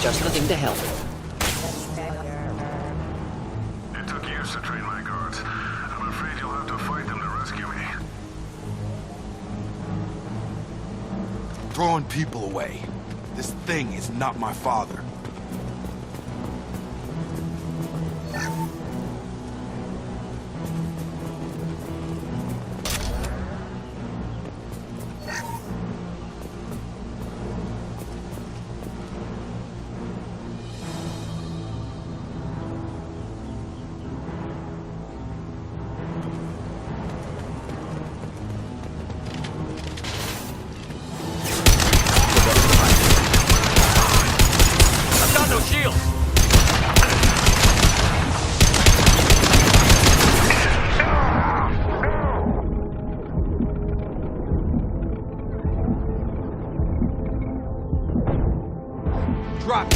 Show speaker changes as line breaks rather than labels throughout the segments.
Just looking to help.
It took years to train my guards. I'm afraid you'll have to fight them to rescue me.
Throwing people away. This thing is not my father. Drop it.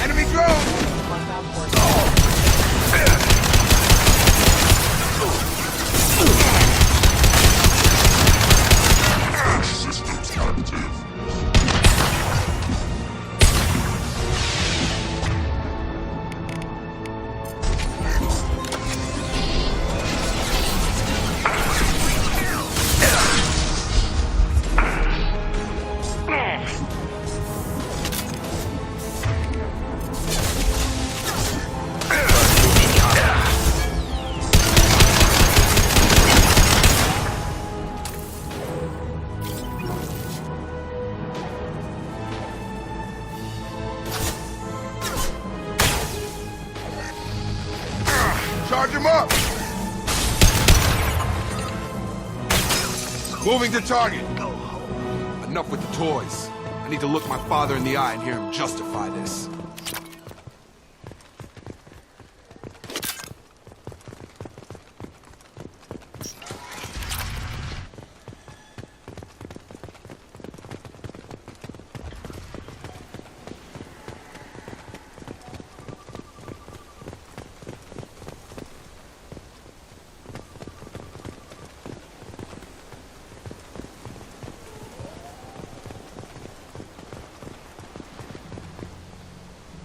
Enemy drone! Charge him up! Moving to target. Enough with the toys. I need to look my father in the eye and hear him justify this.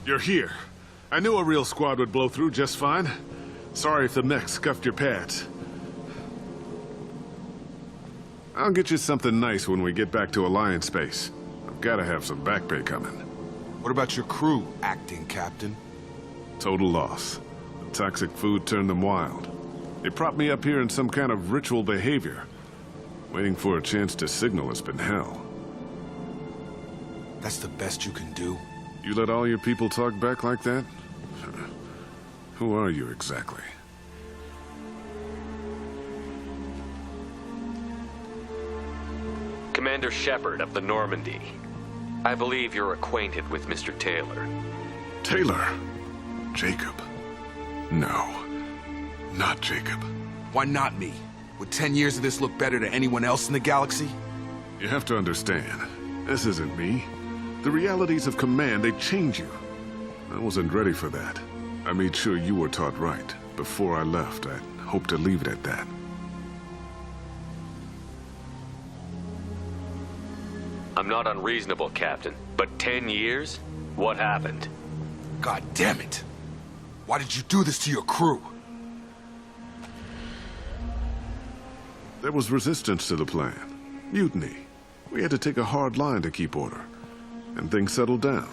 You're here. I knew a real squad would blow through just fine. Sorry if the mech scuffed your pads. I'll get you something nice when we get back to Alliance space. I've got to have some back pay coming.
What about your crew, acting captain?
Total loss. The toxic food turned them wild. They propped me up here in some kind of ritual behavior. Waiting for a chance to signal has been hell.
That's the best you can do?
You let all your people talk back like that? Who are you exactly?
Commander Shepard of the Normandy. I believe you're acquainted with Mr. Taylor.
Taylor? Jacob? No, not Jacob.
Why not me? Would 10 years of this look better to anyone else in the galaxy?
You have to understand, this isn't me. The realities of command, they change you. I wasn't ready for that. I made sure you were taught right. Before I left, I hoped to leave it at that.
I'm not unreasonable, Captain, but 10 years? What happened?
God damn it! Why did you do this to your crew?
There was resistance to the plan. Mutiny. We had to take a hard line to keep order. And things settled down.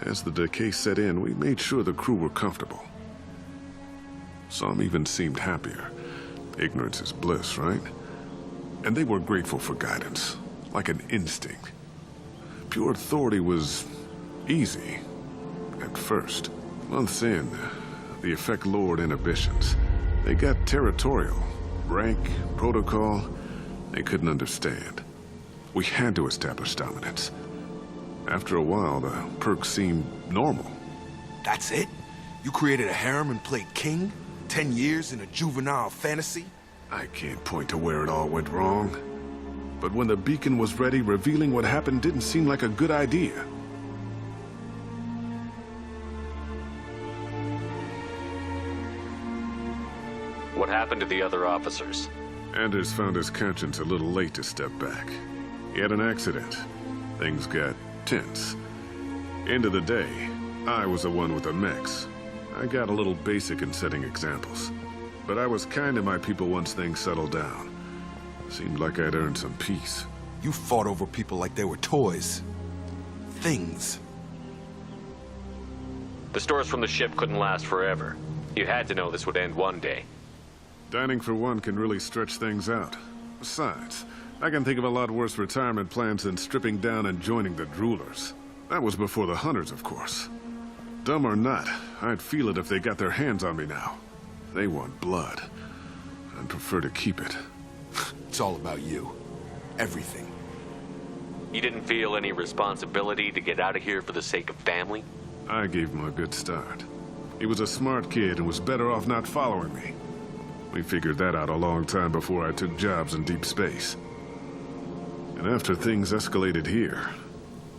As the decay set in, we made sure the crew were comfortable. Some even seemed happier. Ignorance is bliss, right? And they were grateful for guidance, like an instinct. Pure authority was easy, at first. Months in, the effect lowered inhibitions. They got territorial. Rank, protocol, they couldn't understand. We had to establish dominance. After a while, the perks seemed normal.
That's it? You created a harem and played king? 10 years in a juvenile fantasy?
I can't point to where it all went wrong. But when the beacon was ready, revealing what happened didn't seem like a good idea.
What happened to the other officers?
Anders found his conscience a little late to step back. He had an accident. Things got tense. End of the day, I was the one with the mechs. I got a little basic in setting examples. But I was kind to my people once things settled down. Seemed like I'd earned some peace.
You fought over people like they were toys. Things.
The stores from the ship couldn't last forever. You had to know this would end one day.
Dining for one can really stretch things out. Besides, I can think of a lot worse retirement plans than stripping down and joining the droolers. That was before the hunters, of course. Dumb or not, I'd feel it if they got their hands on me now. They want blood. I'd prefer to keep it.
It's all about you. Everything.
You didn't feel any responsibility to get out of here for the sake of family?
I gave him a good start. He was a smart kid and was better off not following me. We figured that out a long time before I took jobs in deep space. And after things escalated here,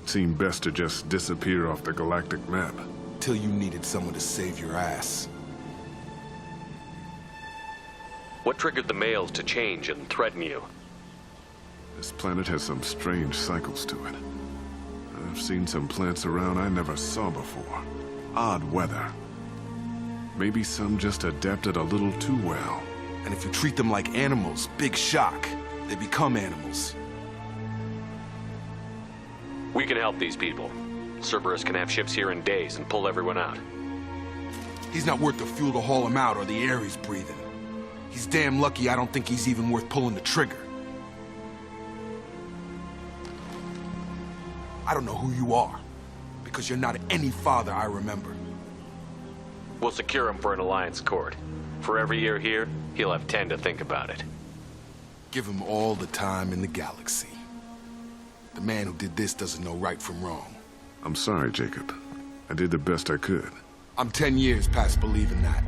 it seemed best to just disappear off the galactic map.
Till you needed someone to save your ass.
What triggered the males to change and threaten you?
This planet has some strange cycles to it. I've seen some plants around I never saw before. Odd weather. Maybe some just adapted a little too well.
And if you treat them like animals, big shock. They become animals.
We can help these people. Cerberus can have ships here in days and pull everyone out.
He's not worth the fuel to haul him out or the air he's breathing. He's damn lucky I don't think he's even worth pulling the trigger. I don't know who you are, because you're not any father I remember.
We'll secure him for an alliance court. For every year here, he'll have 10 to think about it.
Give him all the time in the galaxy. The man who did this doesn't know right from wrong.
I'm sorry, Jacob. I did the best I could.
I'm 10 years past believing that.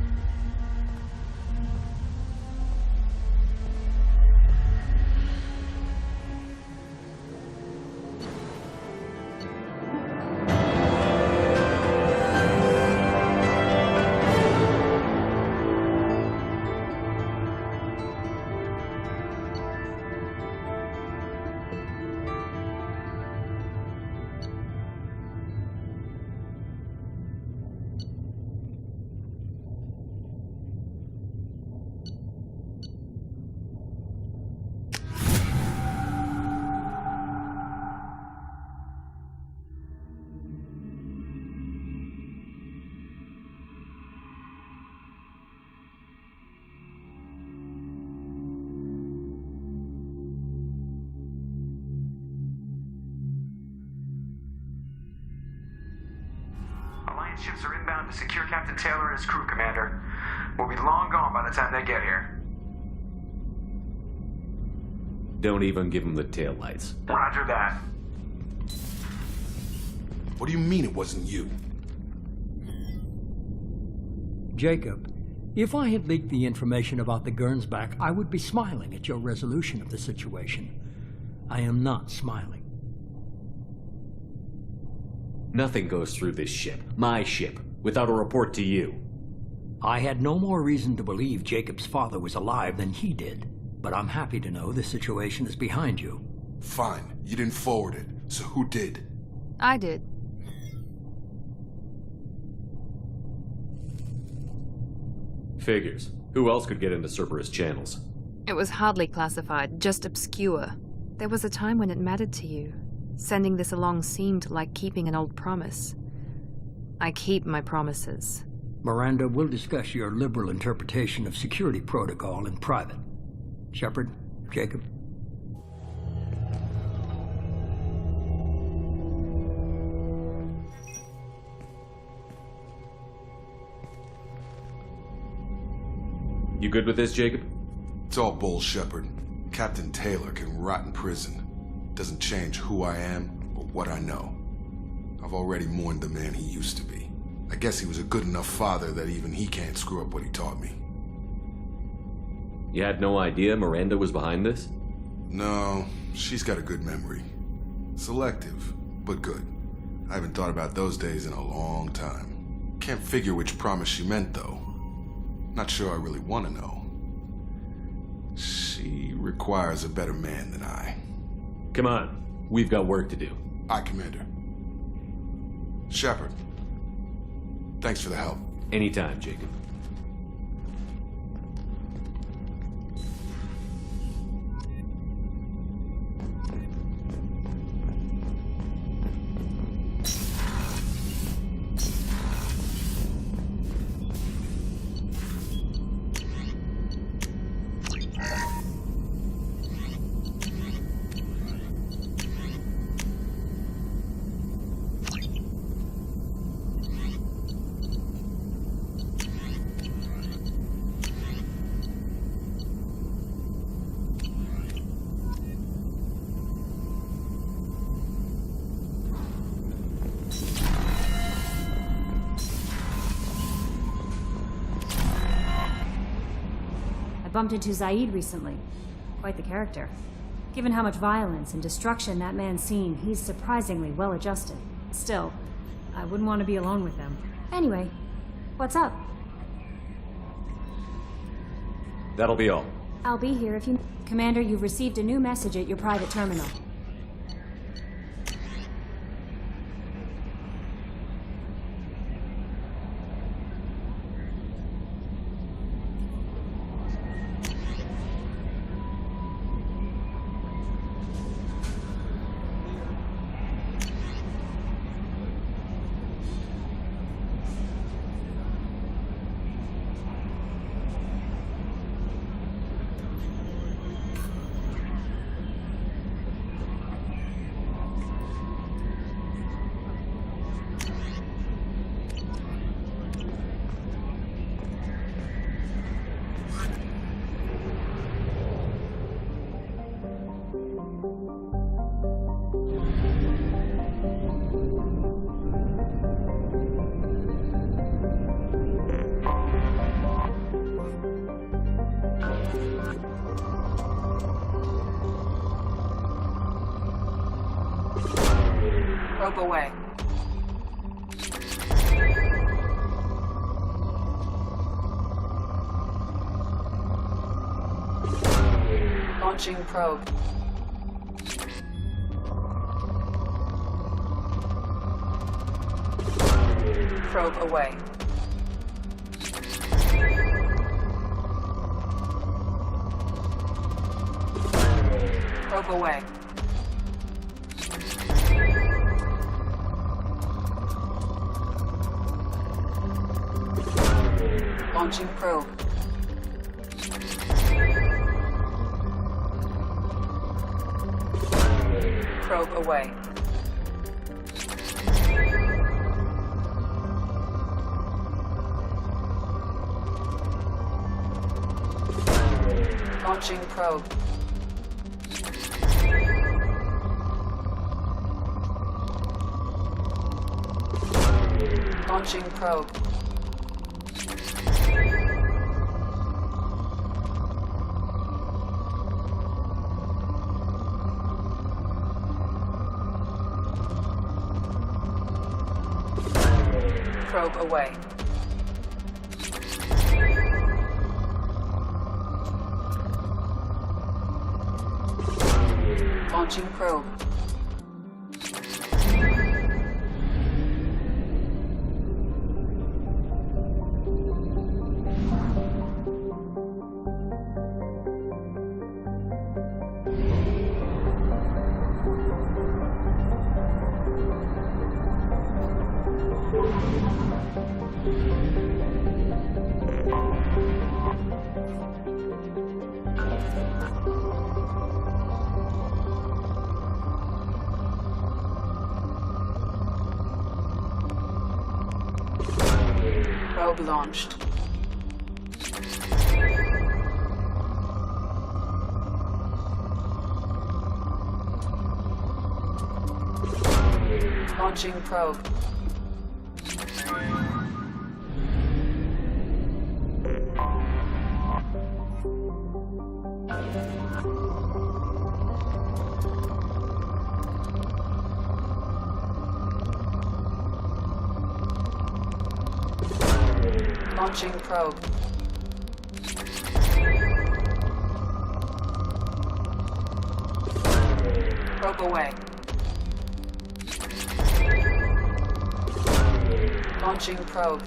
Ships are inbound to secure Captain Taylor and his crew, Commander. We'll be long gone by the time they get here.
Don't even give him the taillights.
Roger that.
What do you mean it wasn't you?
Jacob, if I had leaked the information about the Gernsback, I would be smiling at your resolution of the situation. I am not smiling.
Nothing goes through this ship, my ship, without a report to you.
I had no more reason to believe Jacob's father was alive than he did, but I'm happy to know the situation is behind you.
Fine, you didn't forward it, so who did?
I did.
Figures. Who else could get into Cerberus channels?
It was hardly classified, just obscure. There was a time when it mattered to you. Sending this along seemed like keeping an old promise. I keep my promises.
Miranda, we'll discuss your liberal interpretation of security protocol in private. Shepard, Jacob.
You good with this, Jacob?
It's all bull, Shepard. Captain Taylor can rot in prison. Doesn't change who I am or what I know. I've already mourned the man he used to be. I guess he was a good enough father that even he can't screw up what he taught me.
You had no idea Miranda was behind this?
No, she's got a good memory. Selective, but good. I haven't thought about those days in a long time. Can't figure which promise she meant, though. Not sure I really want to know. She requires a better man than I.
Come on, we've got work to do.
Aye, Commander. Shepard, thanks for the help.
Anytime, Jacob.
I bumped into Zaid recently. Quite the character. Given how much violence and destruction that man's seen, he's surprisingly well adjusted. Still, I wouldn't want to be alone with him. Anyway, what's up?
That'll be all.
I'll be here if you... Commander, you've received a new message at your private terminal.
Probe away. Launching probe. Probe away. Probe away. Launching probe. Probe away. Launching probe. Launching probe. Probe away. Launching probe. Probe launched. Launching probe. Launching probe. Probe away. Launching probe.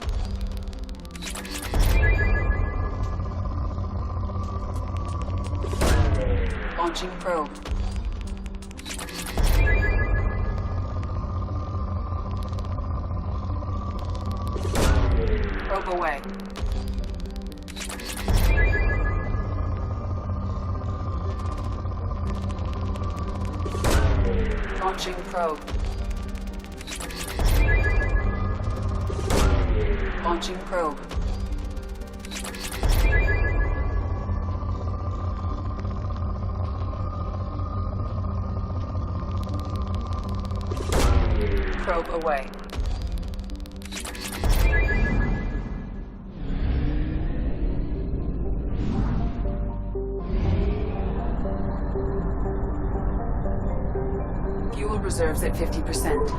Launching probe. Probe away. Launching probe. Launching probe. Probe away. Fuel reserves at 50%.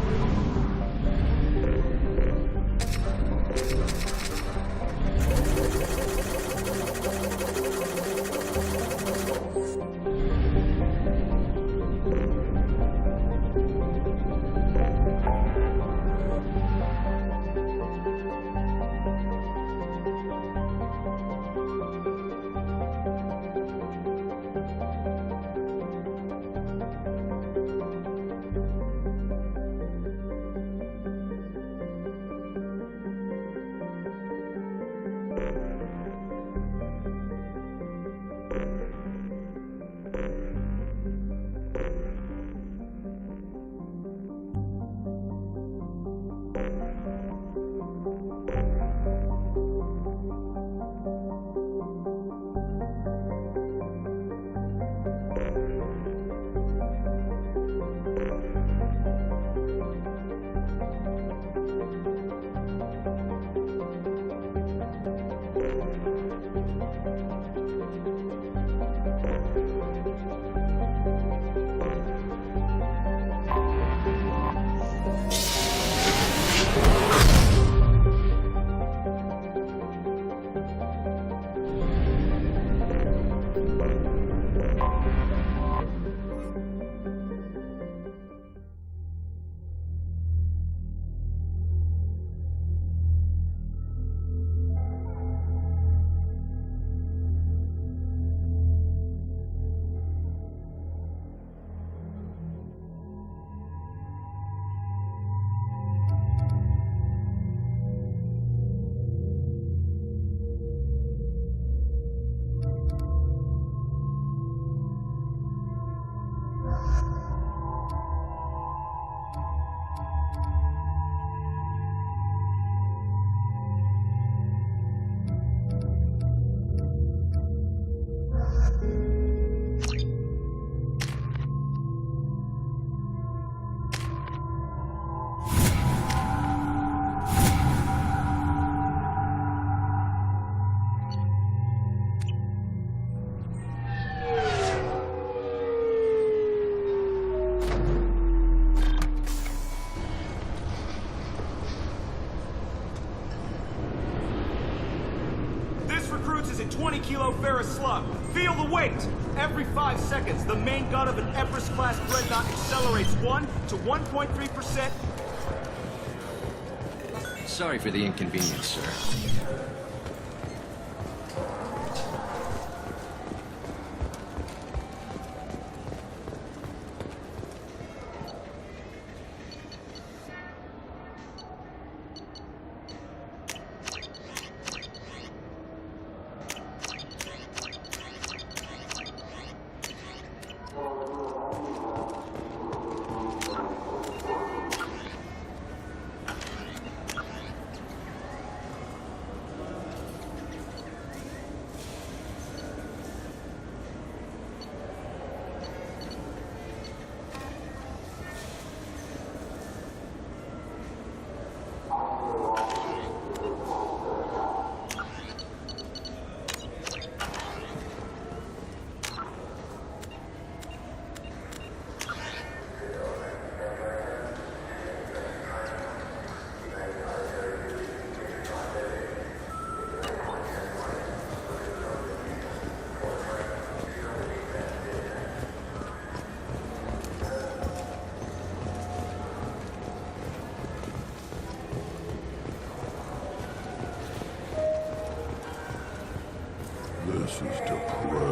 Is a 20-kilo ferrous slug. Feel the weight! Every 5 seconds, the main gun of an Everest-class dreadnought accelerates 1 to 1.3%.
Sorry for the inconvenience, sir.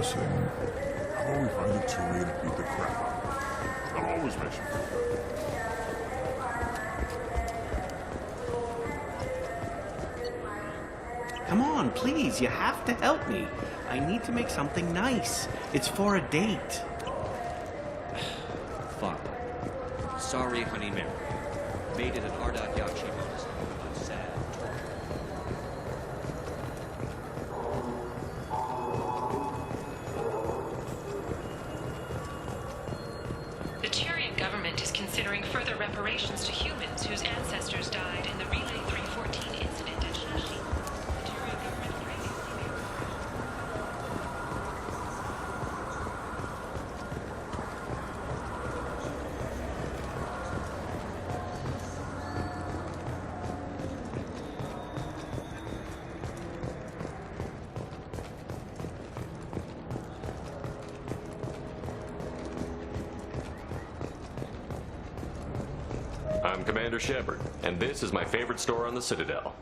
person, I've always find it too late to beat the crap out of them. That always makes you feel good.
Come on, please, you have to help me. I need to make something nice. It's for a date.
Fine. Sorry, Honey Mary. Made it an Ardat Yakshi bonus. I'm sad.
The Tyrian government is considering further reparations to humans whose ancestors died in the Relay 314 incident at Shashi. The Tyrian government previously...
I'm Commander Shepard, and this is my favorite store on the Citadel.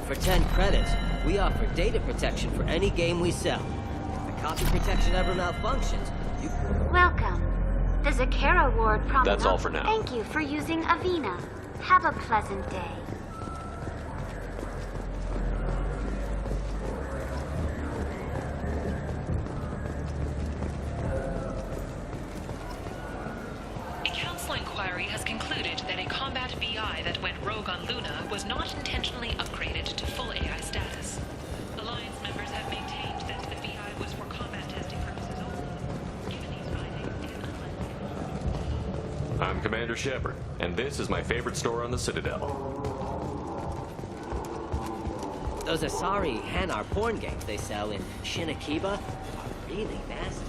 For 10 credits, we offer data protection for any game we sell. If the copy protection ever malfunctions, you...
Welcome. The Zakara Ward promenade.
That's all for now.
Thank you for using Avina. Have a pleasant day.
A council inquiry has concluded that a combat VI that went rogue on Luna was not intentionally upgraded to full AI status. Alliance members have maintained that the VI was for combat testing purposes only. Given these findings, it is unlikely.
I'm Commander Shepard, and this is my favorite store on the Citadel.
Those Asari Hanar porn games they sell in Shinakiba are really nasty.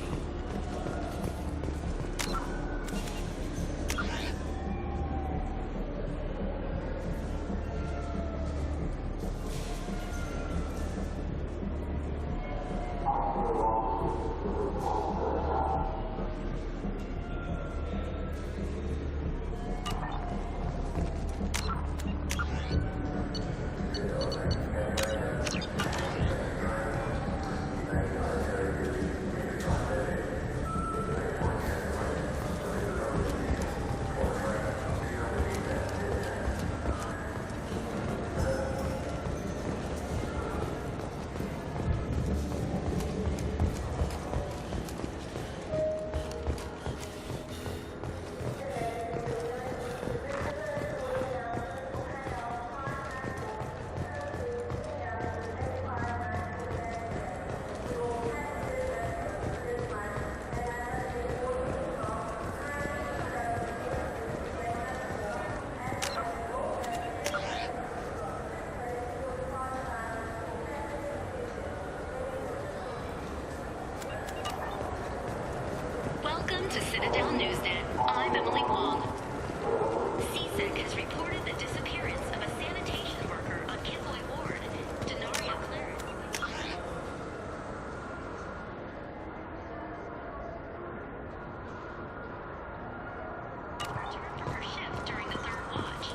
Welcome to Citadel Newsnet. I'm Emily Wong. CSEC has reported the disappearance of a sanitation worker on Kivoy Ward, Denaria Clarence. Returned from her shift during the third watch.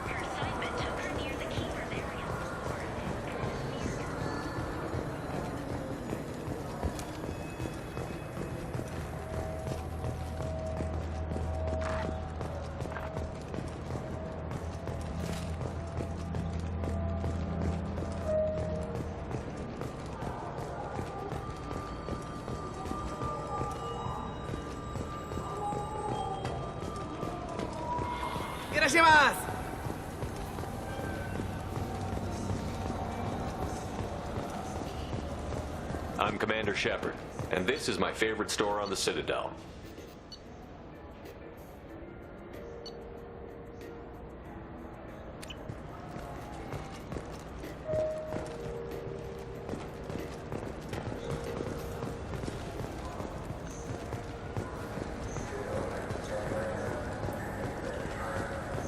Her assignment took her near the Keeper variant floor and near her.
I'm Commander Shepard, and this is my favorite store on the Citadel.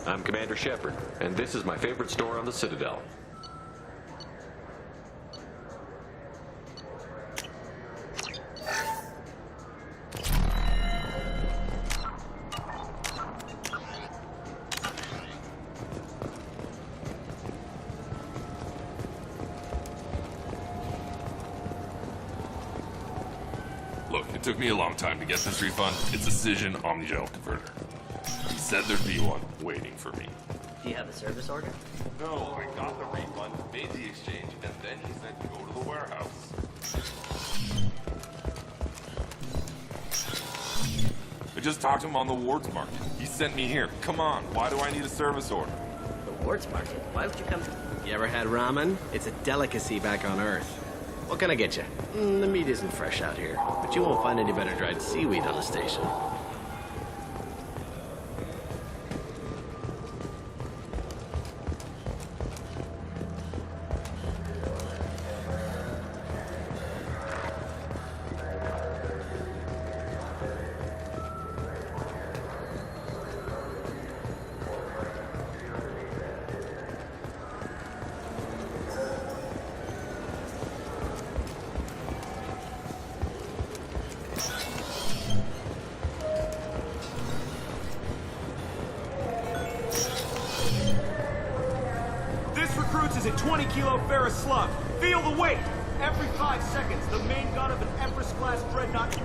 I'm Commander Shepard, and this is my favorite store on the Citadel.
Look, it took me a long time to get this refund. It's a Cision omnichannel converter. He said there'd be one waiting for me.
Do you have a service order?
No, I got the refund, made the exchange, and then he said to go to the warehouse. I just talked to him on the Wards Market. He sent me here. Come on, why do I need a service order?
The Wards Market? Why would you come to...
You ever had ramen? It's a delicacy back on Earth. What can I get you? The meat isn't fresh out here, but you won't find any better dried seaweed on the station.
Is a 20-kilo ferrous slug. Feel the weight! Every 5 seconds, the main gun of an Empress-class dreadnought...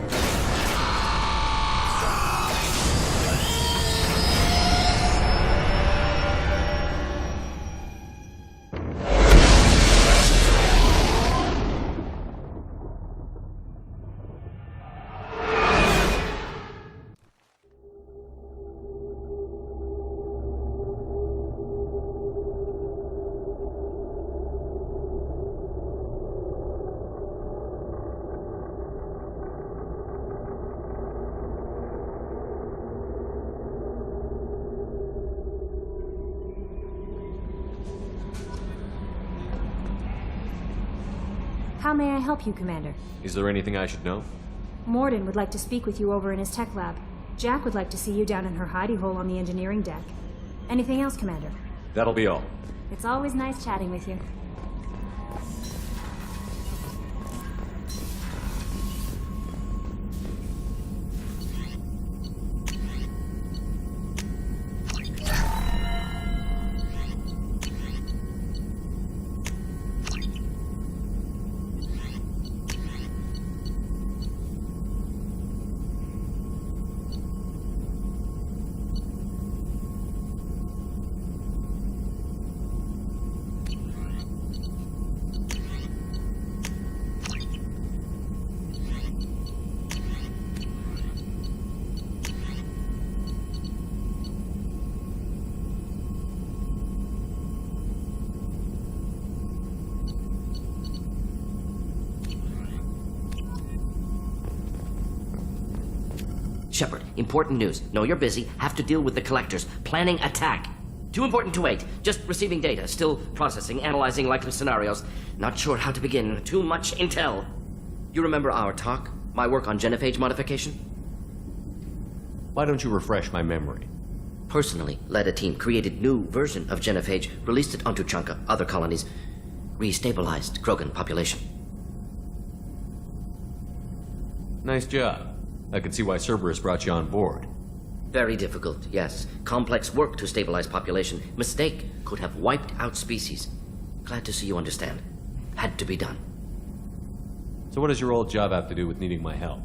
How may I help you, Commander?
Is there anything I should know?
Morden would like to speak with you over in his tech lab. Jack would like to see you down in her hidey hole on the engineering deck. Anything else, Commander?
That'll be all.
It's always nice chatting with you.
Shepard, important news. Know you're busy. Have to deal with the collectors. Planning attack. Too important to wait. Just receiving data. Still processing, analyzing likely scenarios. Not sure how to begin. Too much intel. You remember our talk? My work on genophage modification?
Why don't you refresh my memory?
Personally led a team, created new version of genophage, released it onto Chunka, other colonies, restabilized Krogan population.
Nice job. I can see why Cerberus brought you on board.
Very difficult, yes. Complex work to stabilize population. Mistake could have wiped out species. Glad to see you understand. Had to be done.
So what does your old job have to do with needing my help?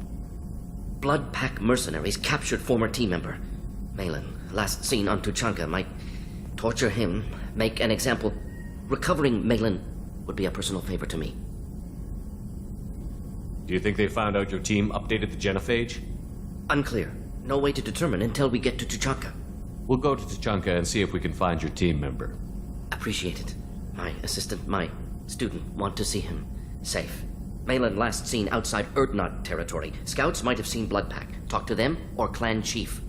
Blood Pack mercenaries captured former team member. Malin, last seen on Tuchanka, might torture him, make an example. Recovering Malin would be a personal favor to me.
Do you think they found out your team updated the genophage?
Unclear. No way to determine until we get to Tuchanka.
We'll go to Tuchanka and see if we can find your team member.
Appreciate it. My assistant, my student, want to see him safe. Malin last seen outside Erdnot territory. Scouts might have seen Blood Pack. Talk to them or clan chief.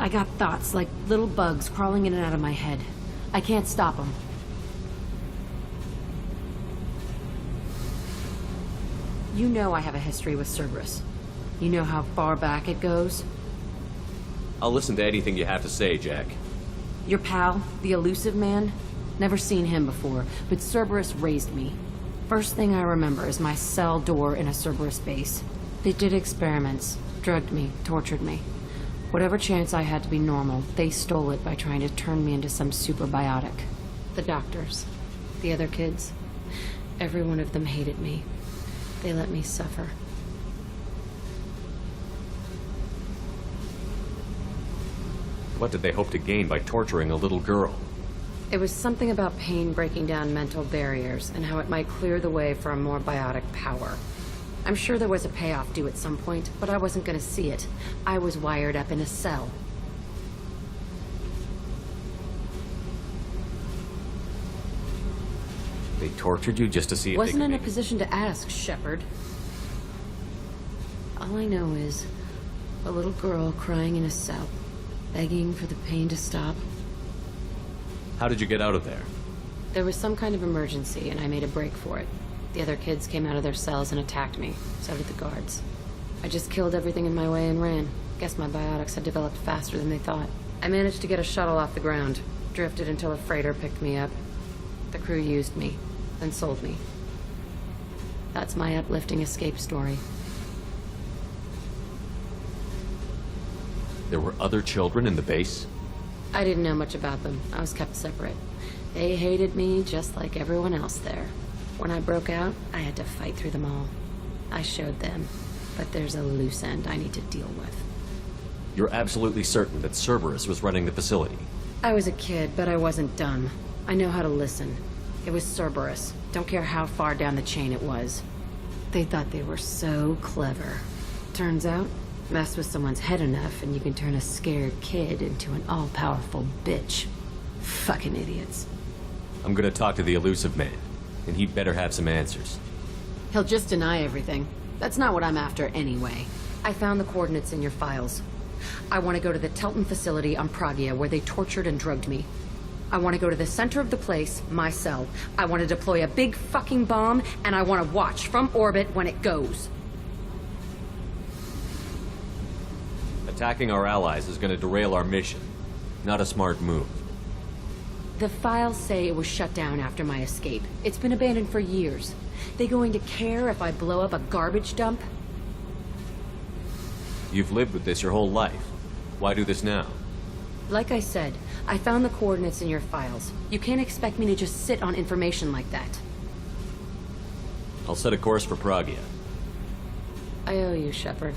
I got thoughts like little bugs crawling in and out of my head. I can't stop them. You know I have a history with Cerberus. You know how far back it goes?
I'll listen to anything you have to say, Jack.
Your pal, the elusive man? Never seen him before, but Cerberus raised me. First thing I remember is my cell door in a Cerberus base. They did experiments, drugged me, tortured me. Whatever chance I had to be normal, they stole it by trying to turn me into some superbiotic. The doctors, the other kids, every one of them hated me. They let me suffer.
What did they hope to gain by torturing a little girl?
It was something about pain breaking down mental barriers and how it might clear the way for a more biotic power. I'm sure there was a payoff due at some point, but I wasn't going to see it. I was wired up in a cell.
They tortured you just to see if
Wasn't
they
in
could
a
make
position to ask, Shepard. All I know is a little girl crying in a cell, begging for the pain to stop.
How did you get out of there?
There was some kind of emergency, and I made a break for it. The other kids came out of their cells and attacked me. So did the guards. I just killed everything in my way and ran. Guess my biotics had developed faster than they thought. I managed to get a shuttle off the ground. Drifted until a freighter picked me up. The crew used me, then sold me. That's my uplifting escape story.
There were other children in the base?
I didn't know much about them. I was kept separate. They hated me just like everyone else there. When I broke out, I had to fight through them all. I showed them, but there's a loose end I need to deal with.
You're absolutely certain that Cerberus was running the facility?
I was a kid, but I wasn't dumb. I know how to listen. It was Cerberus. Don't care how far down the chain it was. They thought they were so clever. Turns out, mess with someone's head enough and you can turn a scared kid into an all-powerful bitch. Fucking idiots.
I'm gonna talk to the elusive man, and he'd better have some answers.
He'll just deny everything. That's not what I'm after anyway. I found the coordinates in your files. I want to go to the Telton facility on Pragia where they tortured and drugged me. I want to go to the center of the place, my cell. I want to deploy a big fucking bomb, and I want to watch from orbit when it goes.
Attacking our allies is gonna derail our mission. Not a smart move.
The files say it was shut down after my escape. It's been abandoned for years. They going to care if I blow up a garbage dump?
You've lived with this your whole life. Why do this now?
Like I said, I found the coordinates in your files. You can't expect me to just sit on information like that.
I'll set a course for Pragia.
I owe you, Shepard.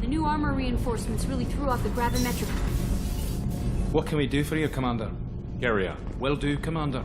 The new armor reinforcements really threw off the gravimetric.
What can we do for you, Commander?
Carry on.
Will do, Commander.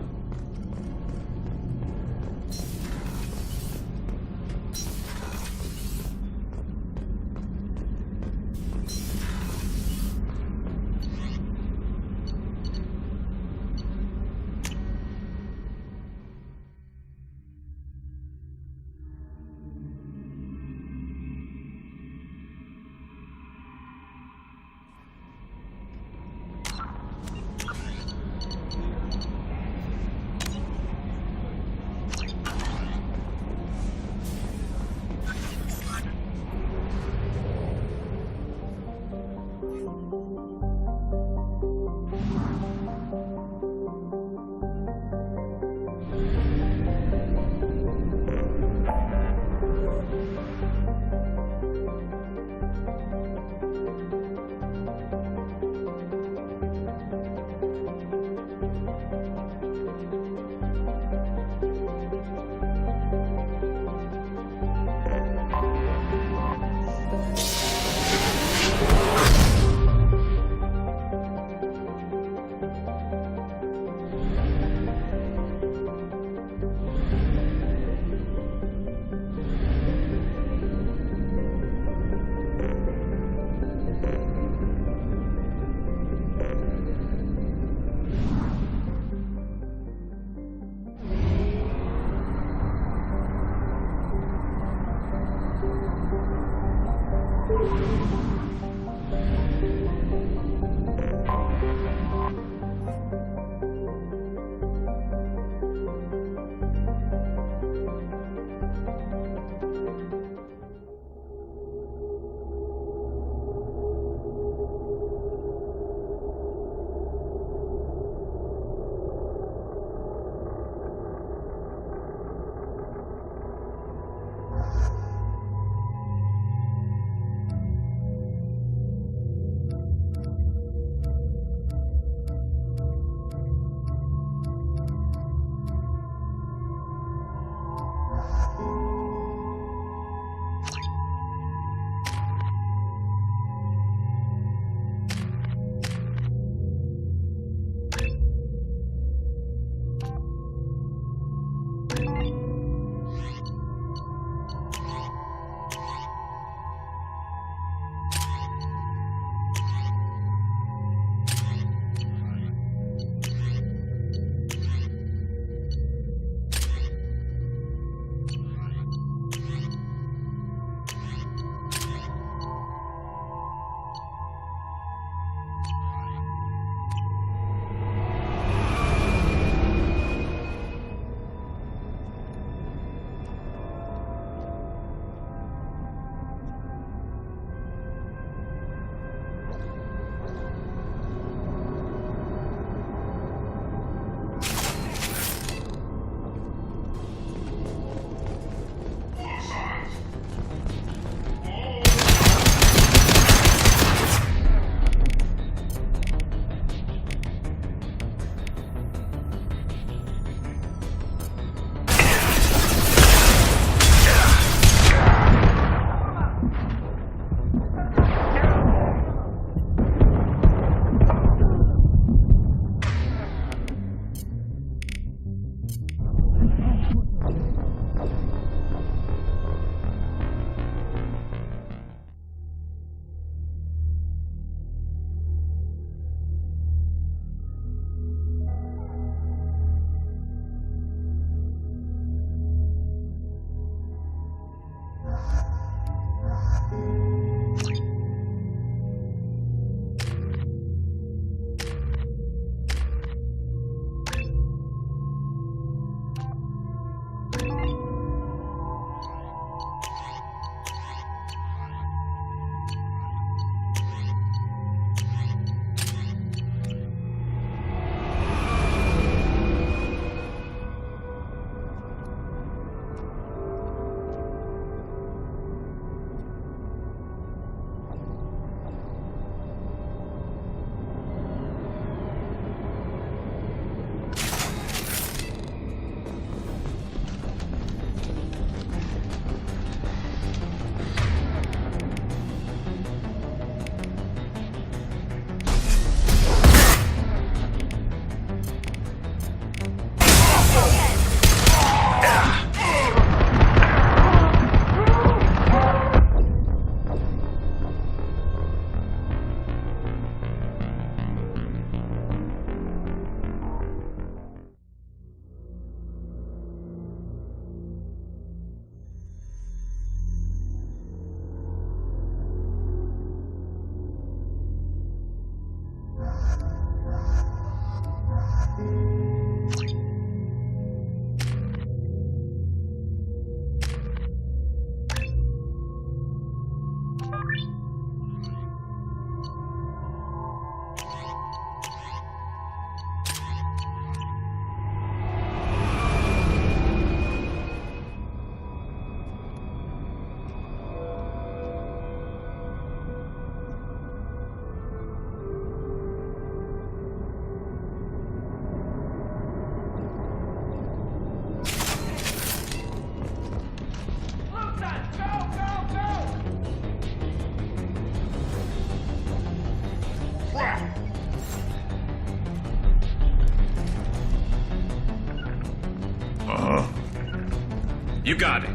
You got it.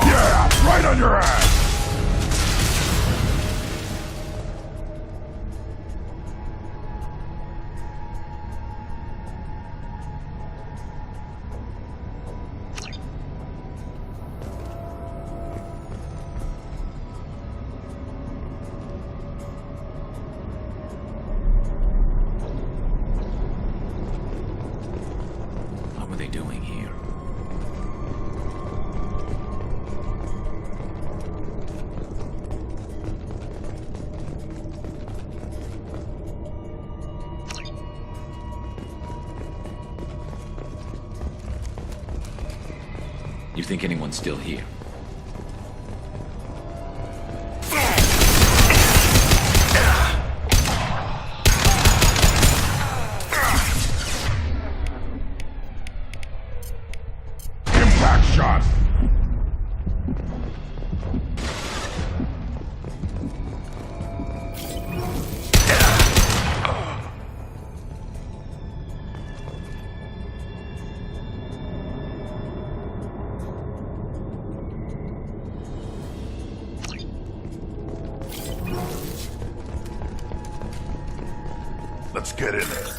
Yeah, right on your ass!
What were they doing here? You think anyone's still here?
Impact shot! Let's get in there.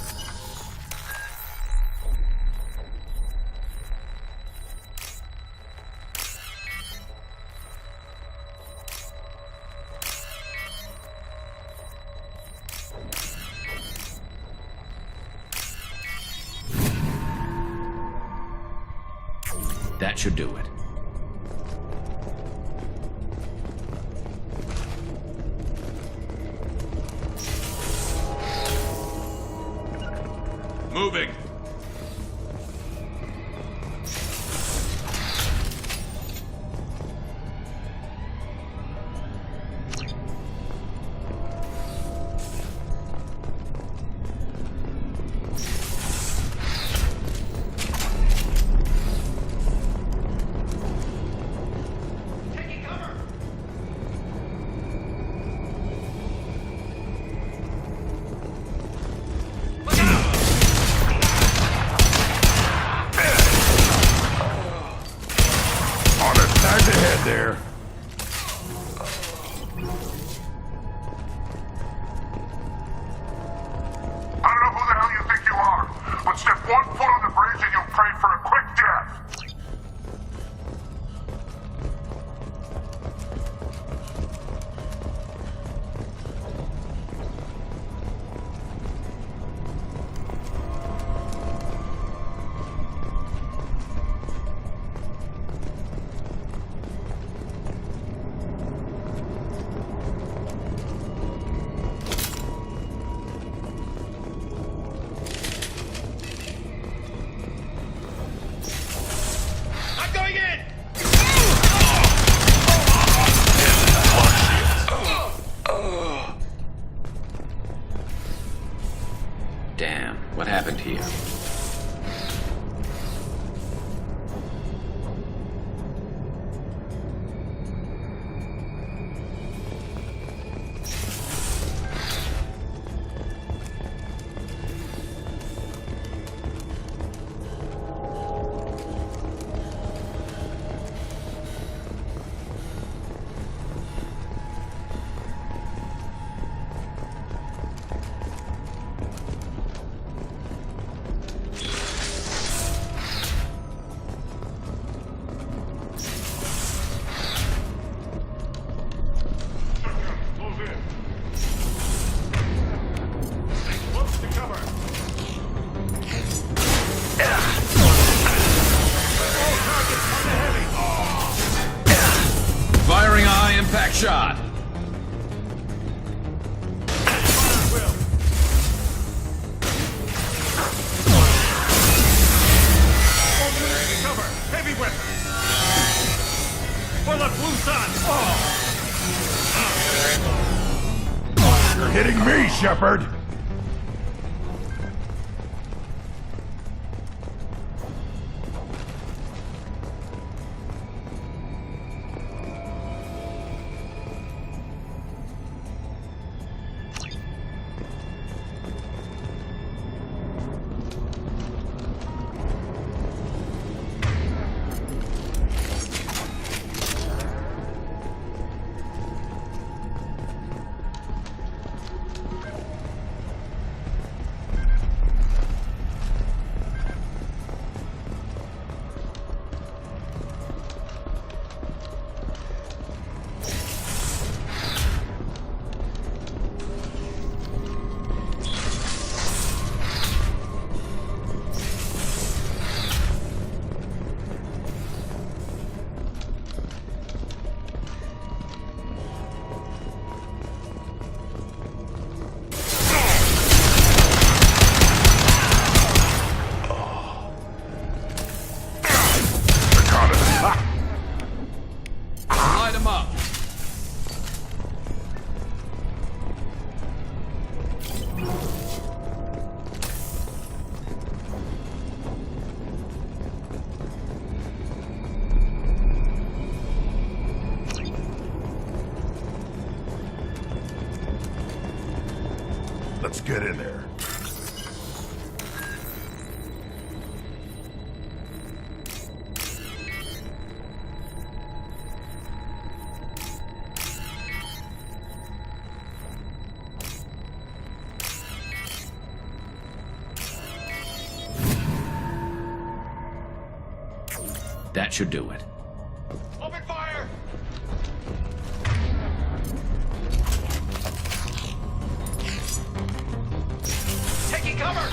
That should do it. Moving.
There.
I don't know who the hell you think you are, but step one foot on the bridge and you'll pray for a quick death.
Damn, what happened here? Firing a high-impact shot.
Cover! Heavy weapon! For the blue sun!
You're hitting me, Shepard! Let's get in there.
That should do it.
Open fire! Taking cover!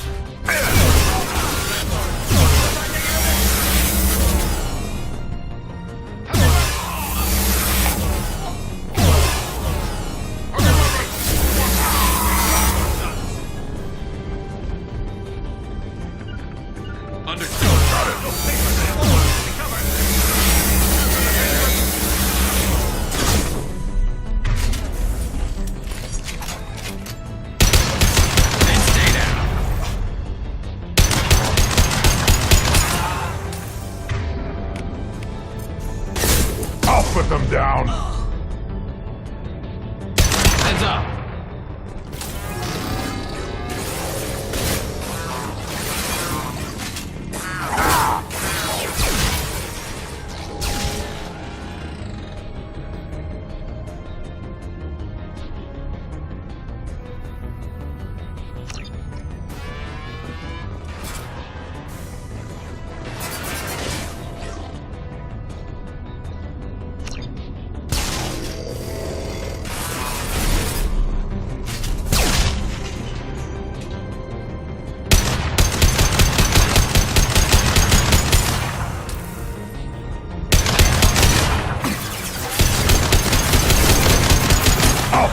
Put them down.
Heads up.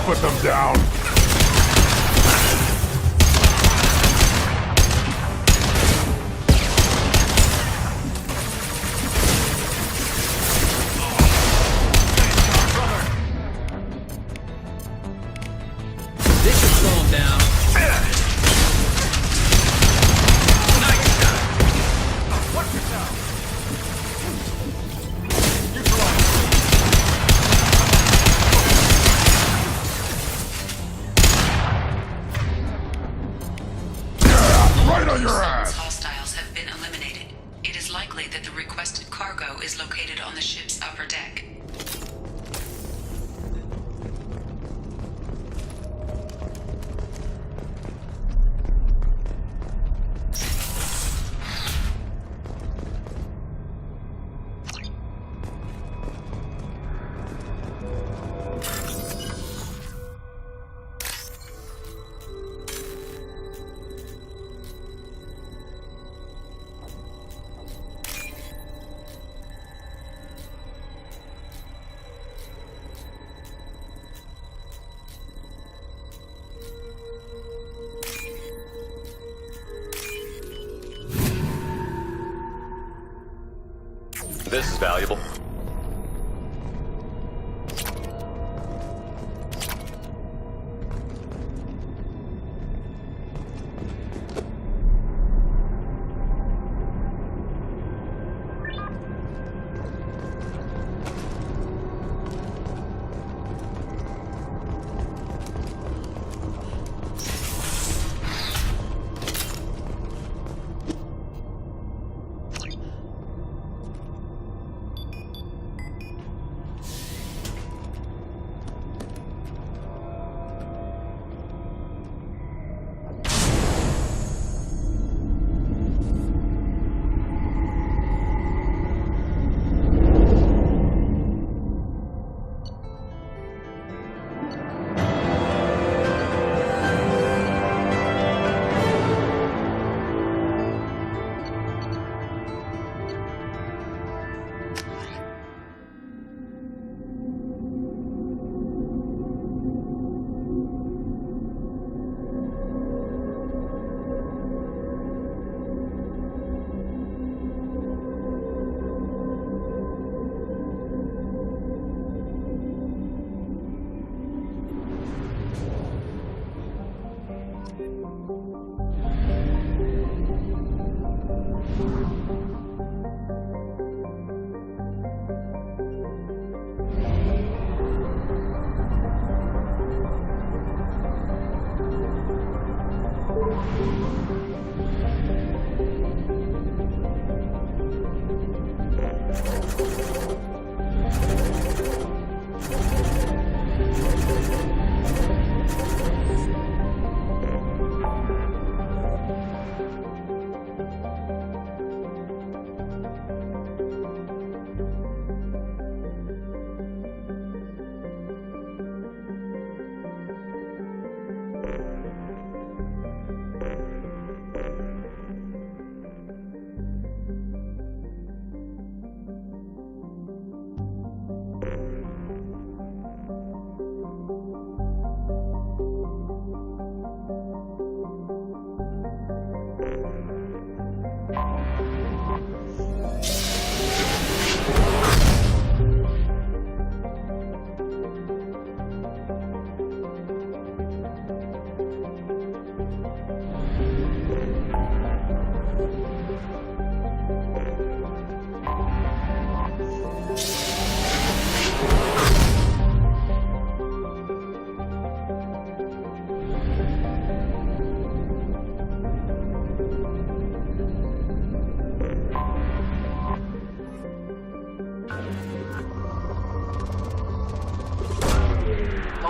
Put them down.
This should slow him down.
Watch yourself!
Right on your ass!
Hostiles have been eliminated. It is likely that the requested cargo is located on the ship's upper deck.
This is valuable.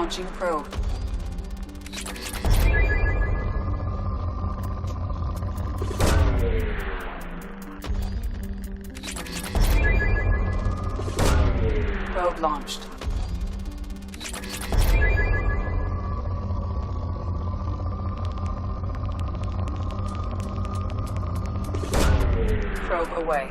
Launching probe. Probe launched. Probe away.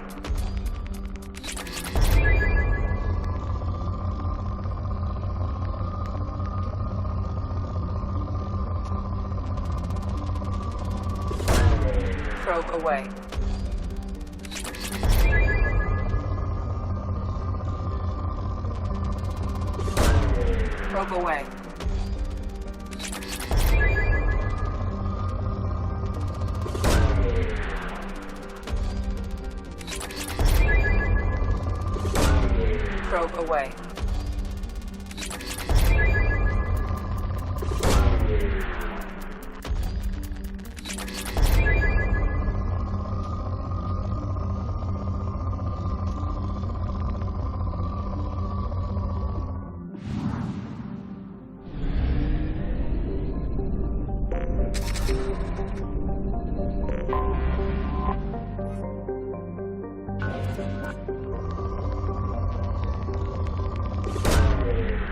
Probe away. Probe away. Probe away.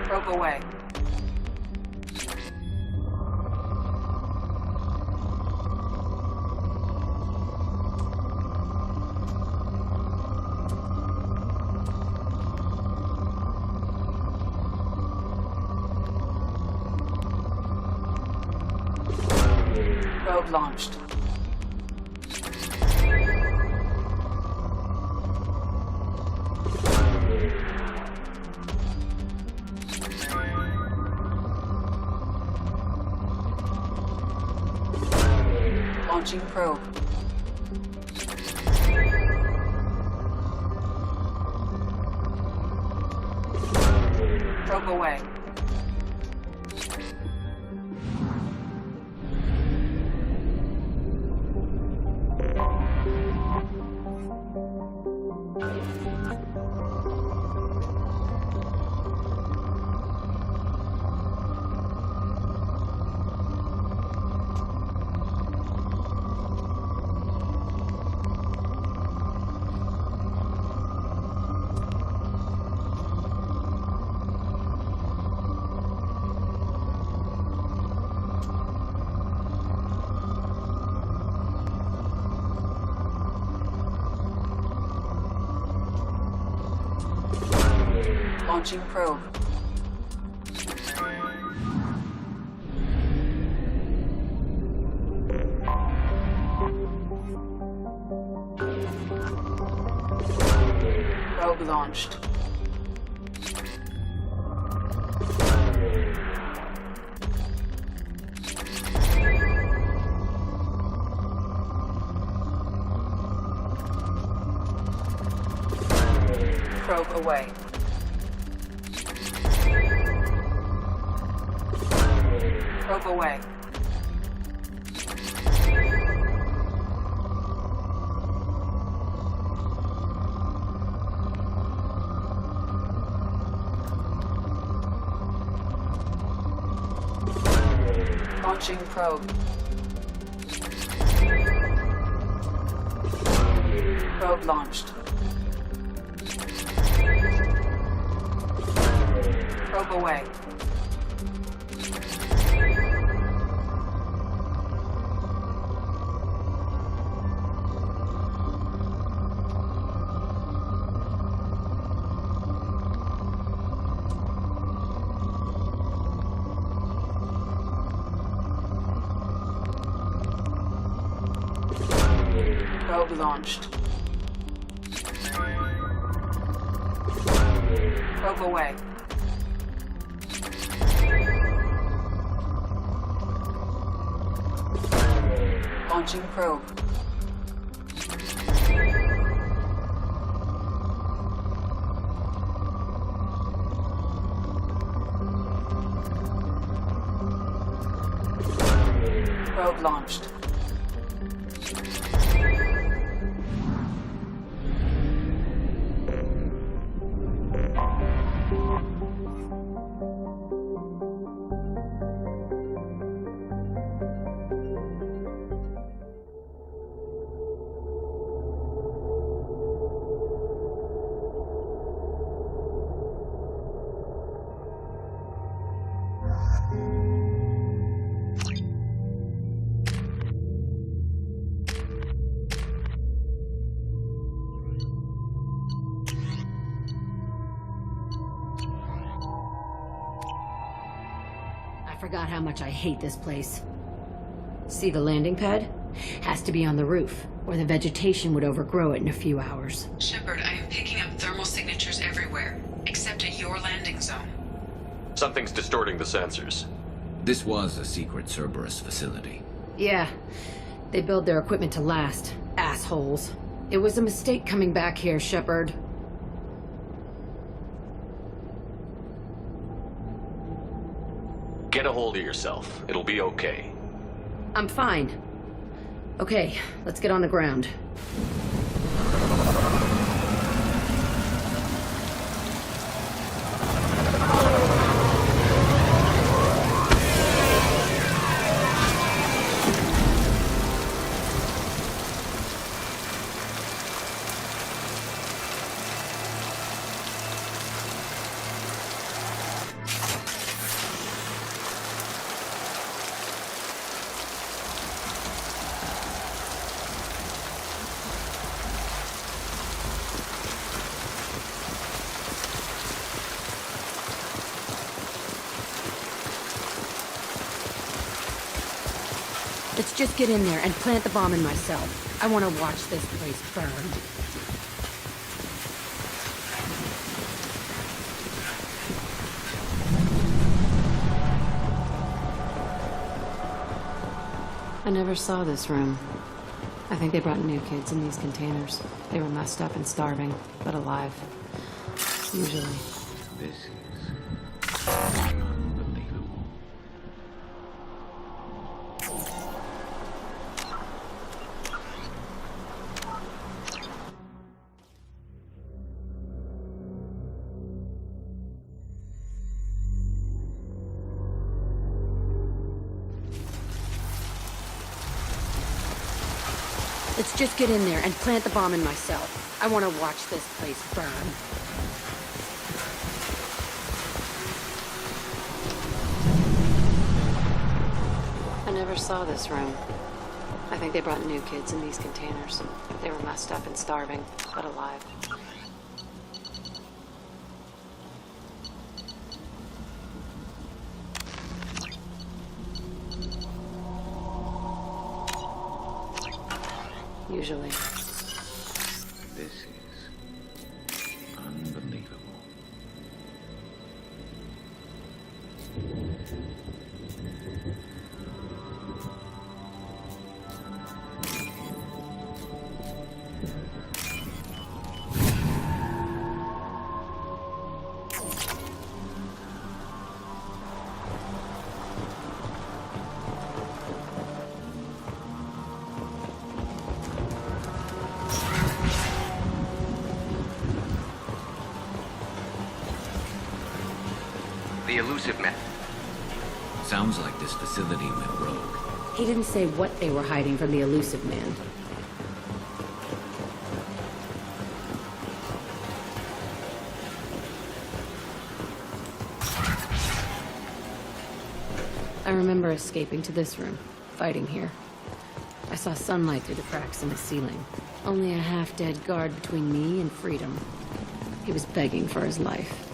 Probe away. Probe launched. Launching probe. Probe away. Launching probe. Probe launched. Probe away. Probe away. Launching probe. Probe launched. Probe away. Probe launched. Probe away. Launching probe. Probe launched.
forgot how much I hate this place. See the landing pad? Has to be on the roof, or the vegetation would overgrow it in a few hours.
Shepard, I am picking up thermal signatures everywhere, except at your landing zone.
Something's distorting the sensors.
This was a secret Cerberus facility.
Yeah. They build their equipment to last. Assholes. It was a mistake coming back here, Shepard.
Get a hold of yourself. It'll be okay.
I'm fine. Okay, let's get on the ground. Let's just get in there and plant the bomb in myself. I want to watch this place burn. I never saw this room. I think they brought new kids in these containers. They were messed up and starving, but alive. Usually.
This is unbelievable.
Let's just get in there and plant the bomb in myself. I want to watch this place burn. I never saw this room. I think they brought new kids in these containers. They were messed up and starving, but alive. Usually.
This is unbelievable.
The elusive man.
Sounds like this facility went rogue.
He didn't say what they were hiding from the elusive man. I remember escaping to this room, fighting here. I saw sunlight through the cracks in the ceiling. Only a half-dead guard between me and freedom. He was begging for his life.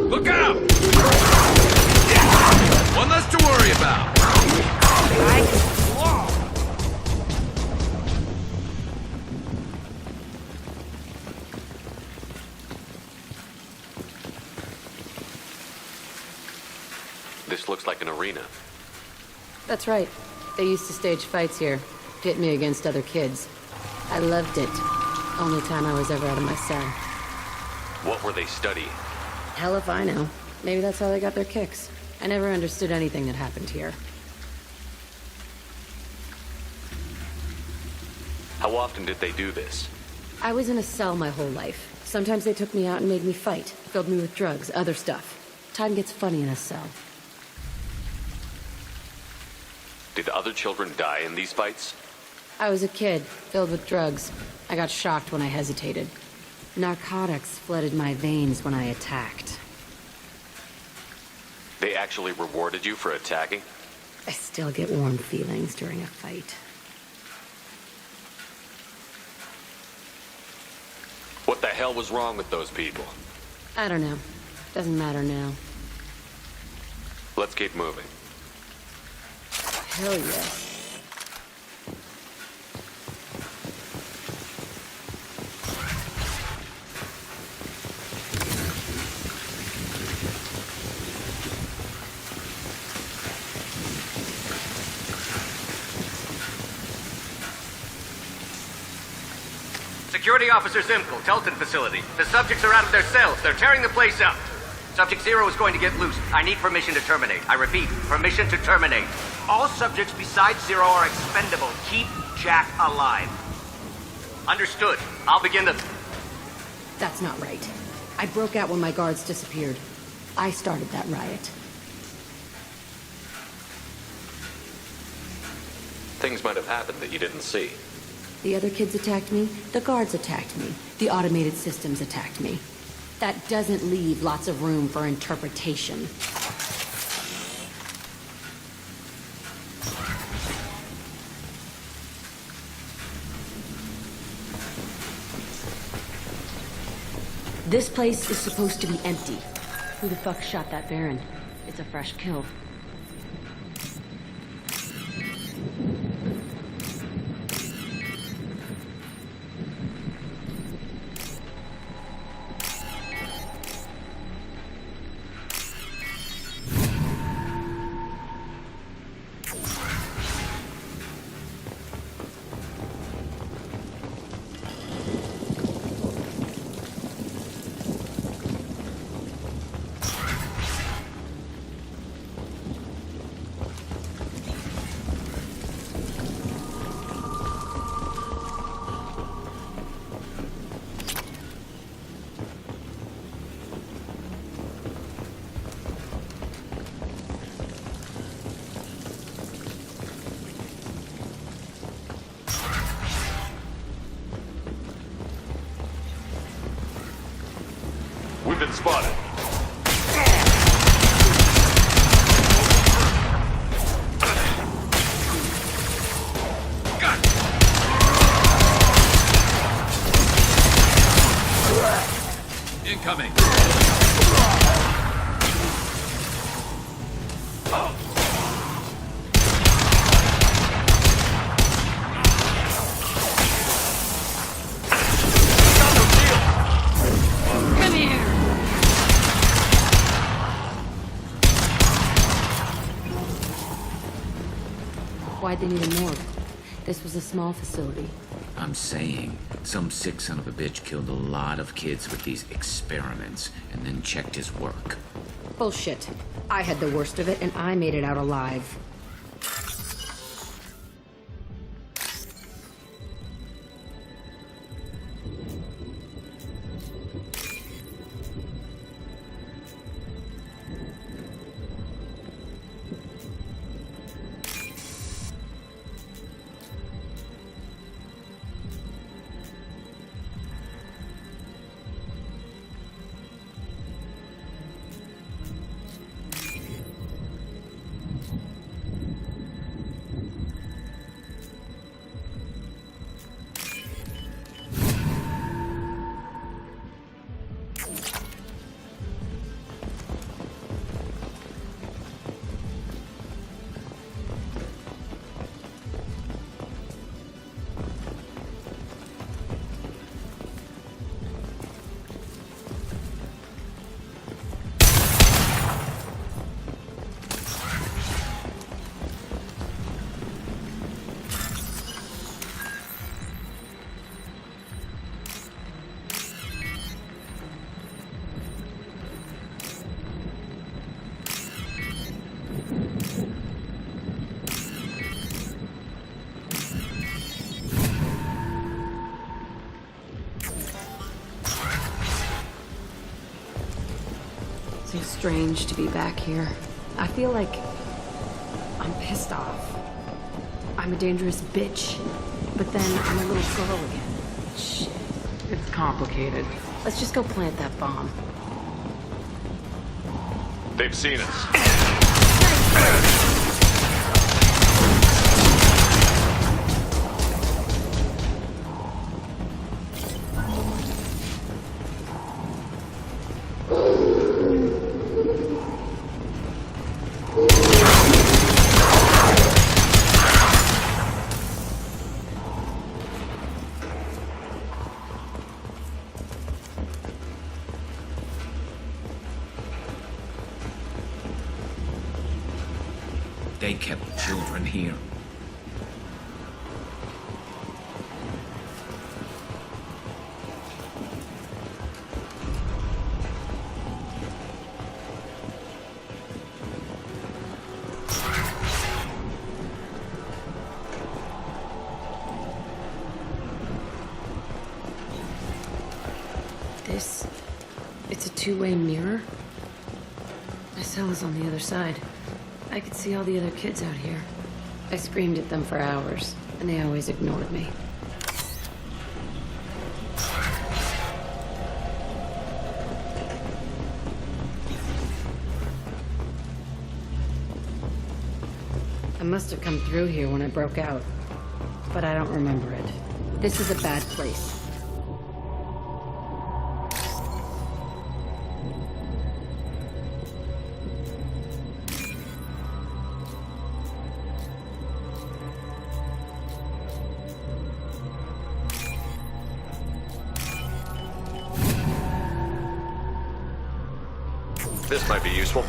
Look out! One less to worry about.
This looks like an arena.
That's right. They used to stage fights here, pit me against other kids. I loved it. Only time I was ever out of my cell.
What were they studying?
Hell if I know. Maybe that's how they got their kicks. I never understood anything that happened here.
How often did they do this?
I was in a cell my whole life. Sometimes they took me out and made me fight, filled me with drugs, other stuff. Time gets funny in a cell.
Did other children die in these fights?
I was a kid, filled with drugs. I got shocked when I hesitated. Narcotics flooded my veins when I attacked.
They actually rewarded you for attacking?
I still get warm feelings during a fight.
What the hell was wrong with those people?
I don't know. Doesn't matter now.
Let's keep moving.
Hell yes.
Security Officer Zimkel, Telton facility. The subjects are out of their cells. They're tearing the place up. Subject 0 is going to get loose. I need permission to terminate. I repeat, permission to terminate. All subjects besides 0 are expendable. Keep Jack alive. Understood. I'll begin the...
That's not right. I broke out when my guards disappeared. I started that riot.
Things might have happened that you didn't see.
The other kids attacked me. The guards attacked me. The automated systems attacked me. That doesn't leave lots of room for interpretation. This place is supposed to be empty. Who the fuck shot that Baron? It's a fresh kill.
We've been spotted.
Incoming.
Why'd they need a morgue? This was a small facility.
I'm saying, some sick son of a bitch killed a lot of kids with these experiments and then checked his work.
Bullshit. I had the worst of it and I made it out alive. So strange to be back here. I feel like I'm pissed off. I'm a dangerous bitch, but then I'm a little girl again. Shit. It's complicated. Let's just go plant that bomb.
They've seen us.
They kept children here.
It's a two-way mirror. My cell is on the other side. I could see all the other kids out here. I screamed at them for hours, and they always ignored me. I must have come through here when I broke out, but I don't remember it. This is a bad place.
This might be useful.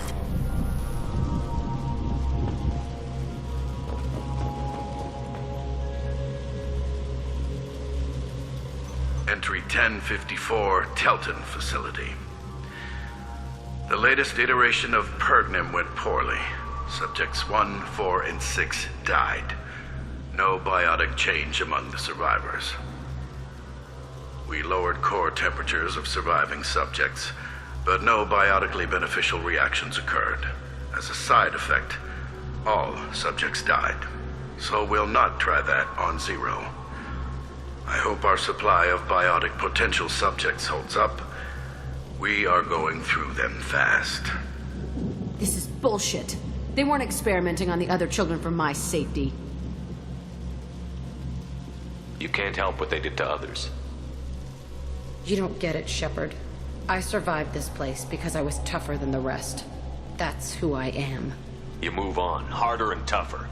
Entry 1054, Telton facility. The latest iteration of Pergnum went poorly. Subjects 1, 4, and 6 died. No biotic change among the survivors. We lowered core temperatures of surviving subjects, but no biotically beneficial reactions occurred. As a side effect, all subjects died. So we'll not try that on Zero. I hope our supply of biotic potential subjects holds up. We are going through them fast.
This is bullshit. They weren't experimenting on the other children for my safety.
You can't help what they did to others.
You don't get it, Shepard. I survived this place because I was tougher than the rest. That's who I am.
You move on, harder and tougher.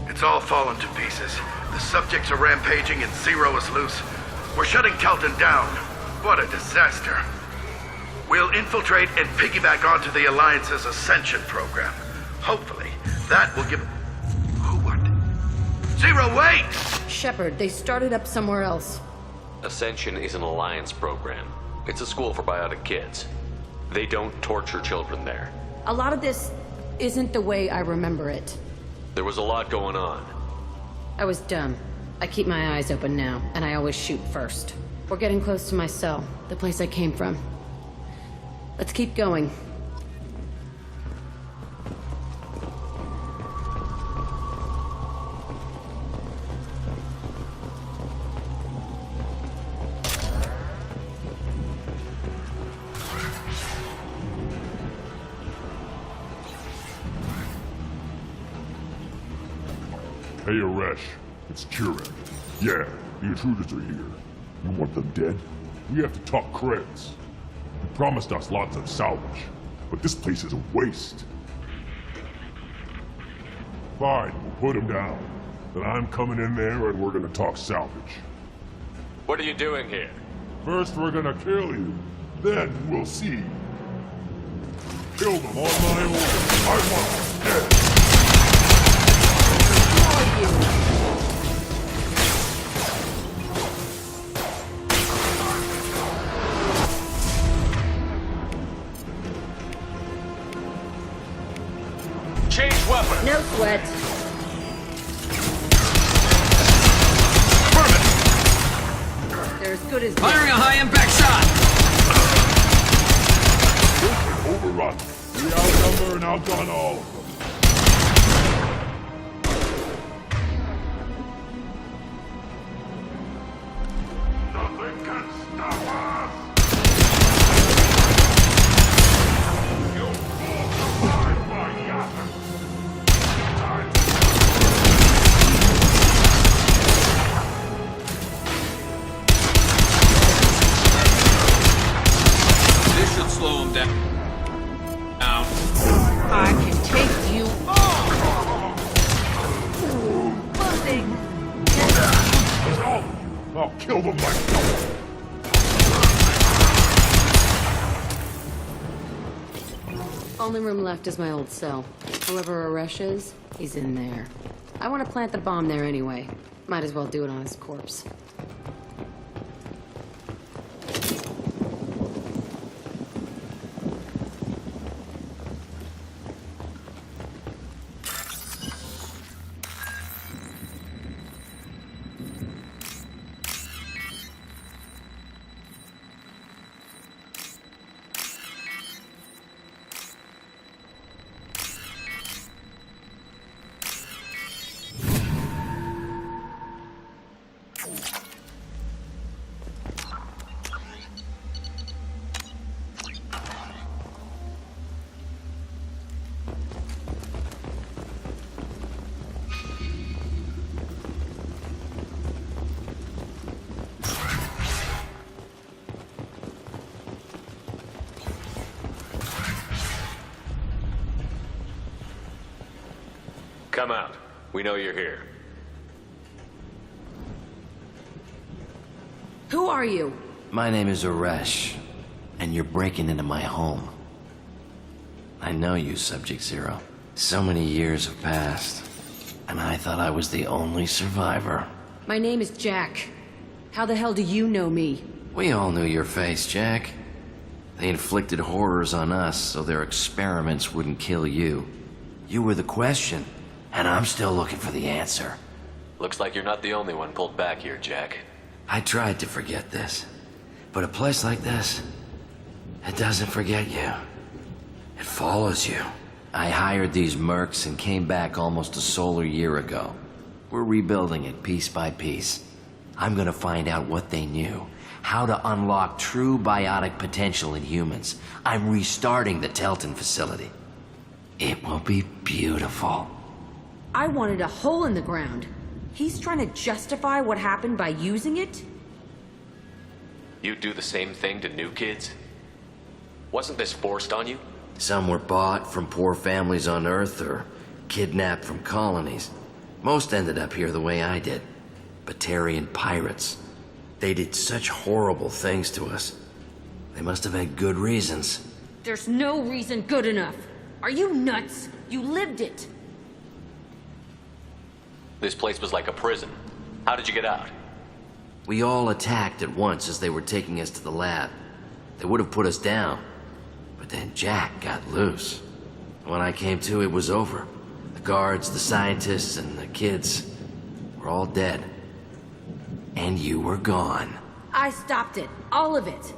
It's all fallen to pieces. The subjects are rampaging and Zero is loose. We're shutting Telton down. What a disaster. We'll infiltrate and piggyback onto the Alliance's Ascension program. Hopefully, that will give... Zero, wait!
Shepard, they started up somewhere else.
Ascension is an Alliance program. It's a school for biotic kids. They don't torture children there.
A lot of this isn't the way I remember it.
There was a lot going on.
I was dumb. I keep my eyes open now, and I always shoot first. We're getting close to my cell, the place I came from. Let's keep going.
Hey, Aresh. It's Kieran. Yeah, the intruders are here. You want them dead? We have to talk credits. You promised us lots of salvage, but this place is a waste. Fine, we'll put him down. Then I'm coming in there and we're gonna talk salvage.
What are you doing here?
First we're gonna kill you, then we'll see. Kill them on my order. I want them dead.
Change weapon.
No sweat. They're as good as...
Firing a high-impact shot!
Overrun. We outnumber and outgun all of them. Nothing can stop us! You will survive, my yacht!
This should slow him down.
I can take you on!
Closing!
I'll kill them myself!
Only room left is my old cell. Whoever Aresh is, he's in there. I want to plant the bomb there anyway. Might as well do it on his corpse.
Come out. We know you're here.
Who are you?
My name is Aresh, and you're breaking into my home. I know you, Subject Zero. So many years have passed, and I thought I was the only survivor.
My name is Jack. How the hell do you know me?
We all knew your face, Jack. They inflicted horrors on us so their experiments wouldn't kill you. You were the question, and I'm still looking for the answer.
Looks like you're not the only one pulled back here, Jack.
I tried to forget this, but a place like this, it doesn't forget you. It follows you. I hired these mercs and came back almost a solar year ago. We're rebuilding it piece by piece. I'm gonna find out what they knew, how to unlock true biotic potential in humans. I'm restarting the Telton facility. It will be beautiful.
I wanted a hole in the ground. He's trying to justify what happened by using it?
You do the same thing to new kids? Wasn't this forced on you?
Some were bought from poor families on Earth or kidnapped from colonies. Most ended up here the way I did. Batarian pirates. They did such horrible things to us. They must have had good reasons.
There's no reason good enough. Are you nuts? You lived it.
This place was like a prison. How did you get out?
We all attacked at once as they were taking us to the lab. They would have put us down. But then Jack got loose. When I came to, it was over. The guards, the scientists, and the kids were all dead. And you were gone.
I stopped it. All of it.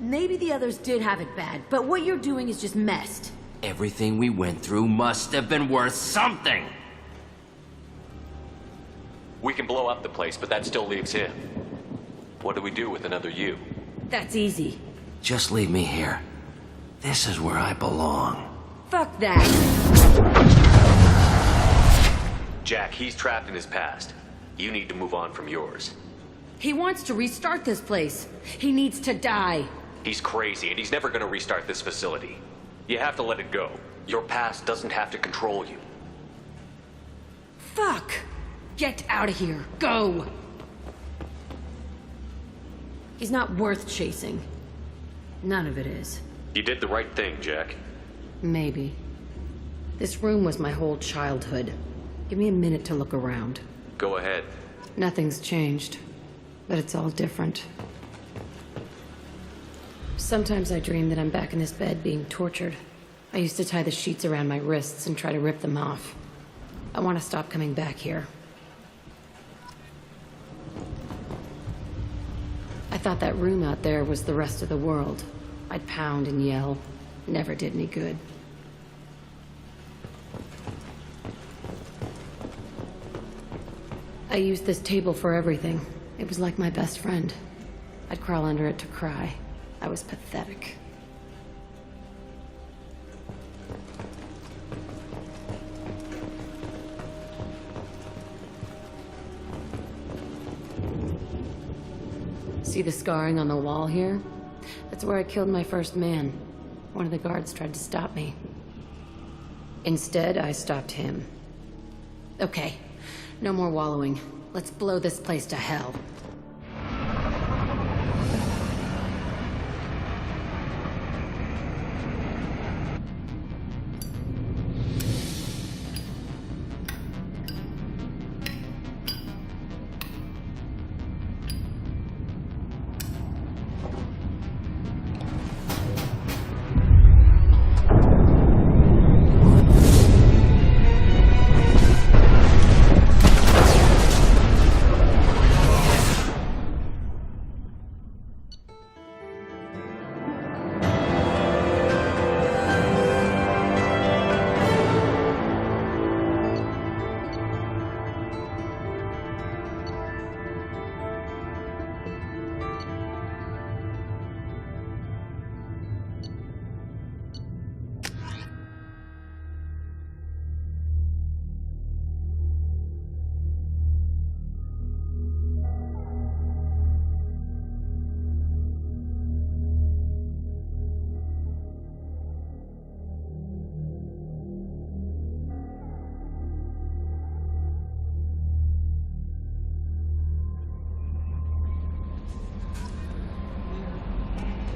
Maybe the others did have it bad, but what you're doing is just messed.
Everything we went through must have been worth something.
We can blow up the place, but that still leaves him. What do we do with another you?
That's easy.
Just leave me here. This is where I belong.
Fuck that.
Jack, he's trapped in his past. You need to move on from yours.
He wants to restart this place. He needs to die.
He's crazy, and he's never gonna restart this facility. You have to let it go. Your past doesn't have to control you.
Fuck! Get out of here. Go! He's not worth chasing. None of it is.
You did the right thing, Jack.
Maybe. This room was my whole childhood. Give me a minute to look around.
Go ahead.
Nothing's changed, but it's all different. Sometimes I dream that I'm back in this bed being tortured. I used to tie the sheets around my wrists and try to rip them off. I want to stop coming back here. I thought that room out there was the rest of the world. I'd pound and yell, Never did any good. I used this table for everything. It was like my best friend. I'd crawl under it to cry. I was pathetic. See the scarring on the wall here? That's where I killed my first man. One of the guards tried to stop me. Instead, I stopped him. Okay, no more wallowing. Let's blow this place to hell.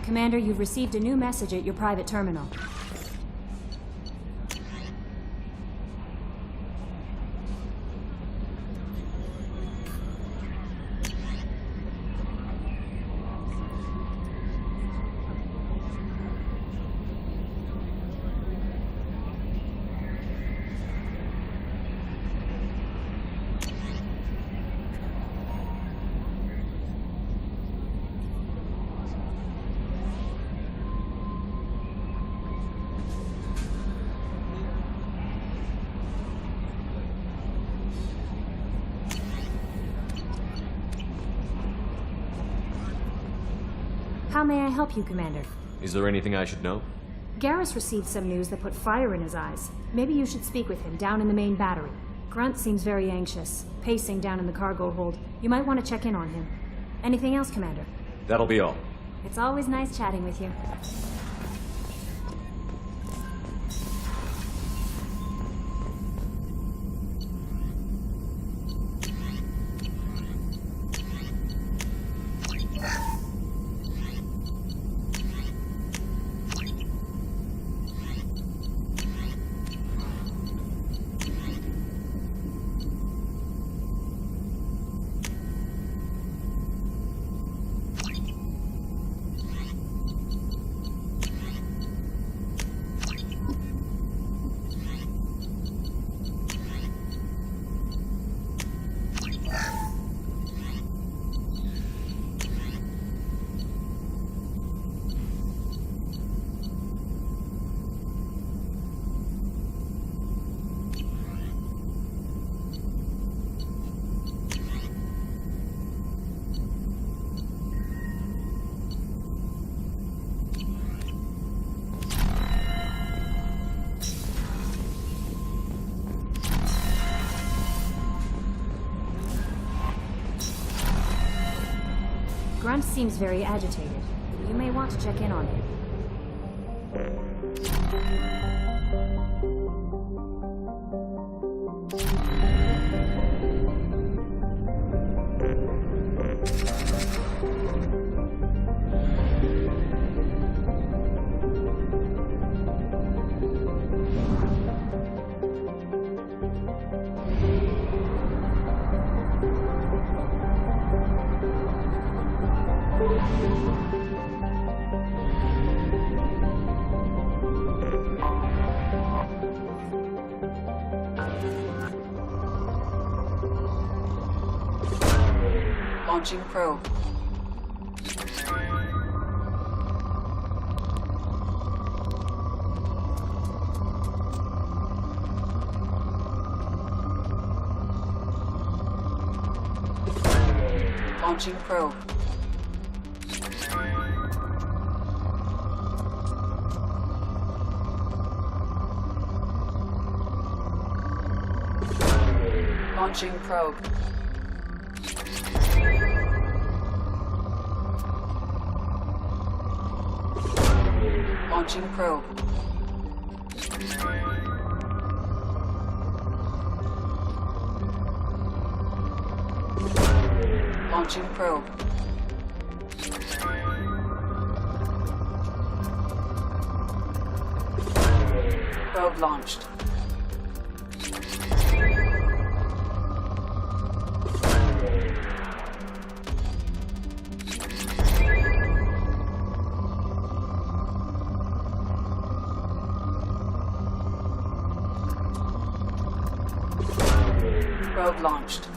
Commander, you've received a new message at your private terminal. How may I help you, Commander?
Is there anything I should know?
Garrus received some news that put fire in his eyes. Maybe you should speak with him down in the main battery. Grunt seems very anxious, pacing down in the cargo hold. You might want to check in on him. Anything else, Commander?
That'll be all.
It's always nice chatting with you. Grunt seems very agitated. You may want to check in on him.
Launching probe. Launching probe. Launching probe. Launching probe. Launching probe. Probe launched. Probe launched.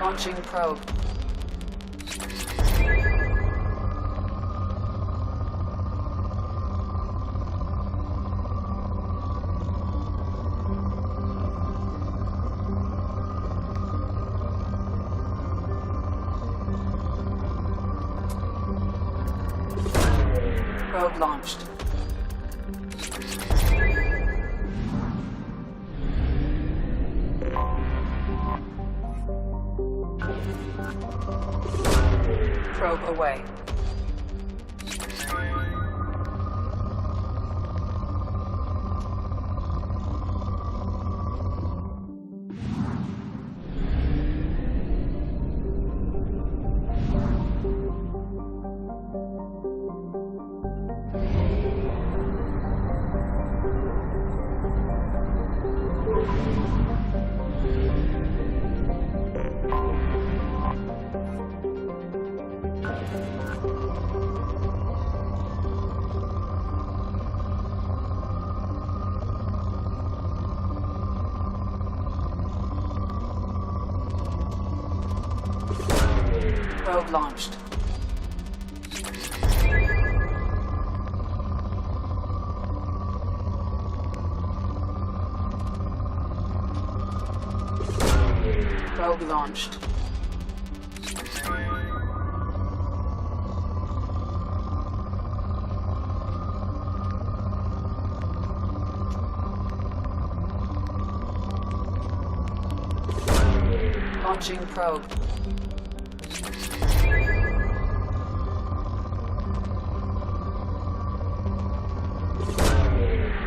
Launching probe. Probe launched. Probe away. Probe launched. Probe launched. Launching probe.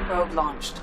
Probe launched.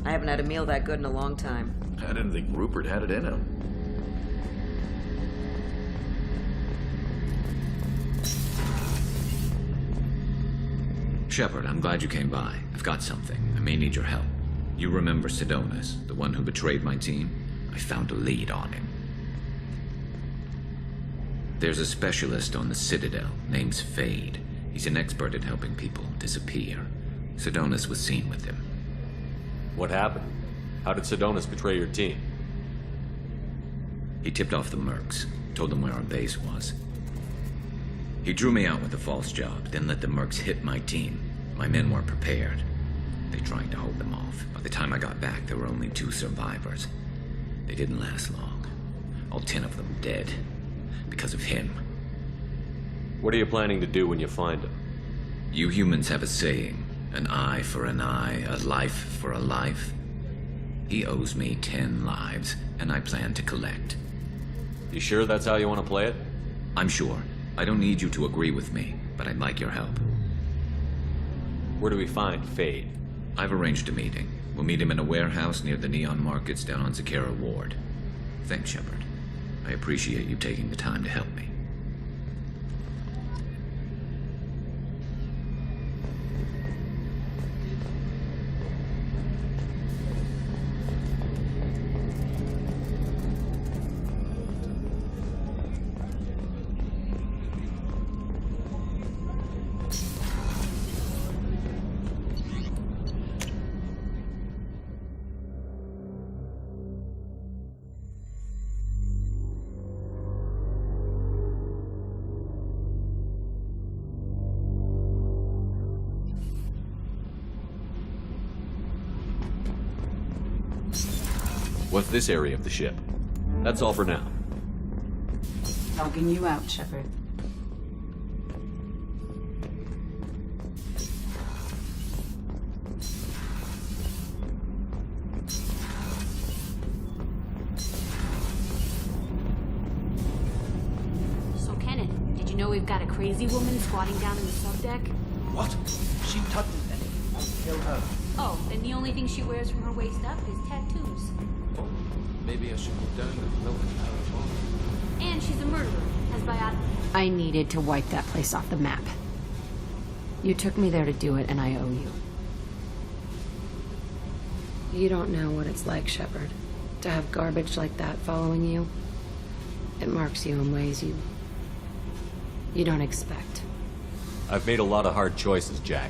I haven't had a meal that good in a long time.
I didn't think Rupert had it in him.
Shepard, I'm glad you came by. I've got something. I may need your help. You remember Sidonis, the one who betrayed my team? I found a lead on him. There's a specialist on the Citadel, name's Fade. He's an expert at helping people disappear. Sidonis was seen with him.
What happened? How did Sidonis betray your team?
He tipped off the mercs, told them where our base was. He drew me out with a false job, then let the mercs hit my team. My men weren't prepared. They tried to hold them off. By the time I got back, there were only 2 survivors. They didn't last long. All 10 of them dead. Because of him.
What are you planning to do when you find him?
You humans have a saying. An eye for an eye, a life for a life. He owes me 10 lives, and I plan to collect.
You sure that's how you want to play it?
I'm sure. I don't need you to agree with me, but I'd like your help.
Where do we find Fade?
I've arranged a meeting. We'll meet him in a warehouse near the Neon Markets down on Zakera Ward. Thanks, Shepard. I appreciate you taking the time to help me.
What's this area of the ship? That's all for now.
Logging you out, Shepard.
So, Kenneth, did you know we've got a crazy woman squatting down in the subdeck?
What? She touched me then. I'll kill her.
Oh, and the only thing she wears from her waist up is tattoos.
Maybe I should go down and help her.
And she's a murderer, has biography. I needed to wipe that place off the map. You took me there to do it, and I owe you. You don't know what it's like, Shepard, to have garbage like that following you. It marks you in ways you don't expect.
I've made a lot of hard choices, Jack.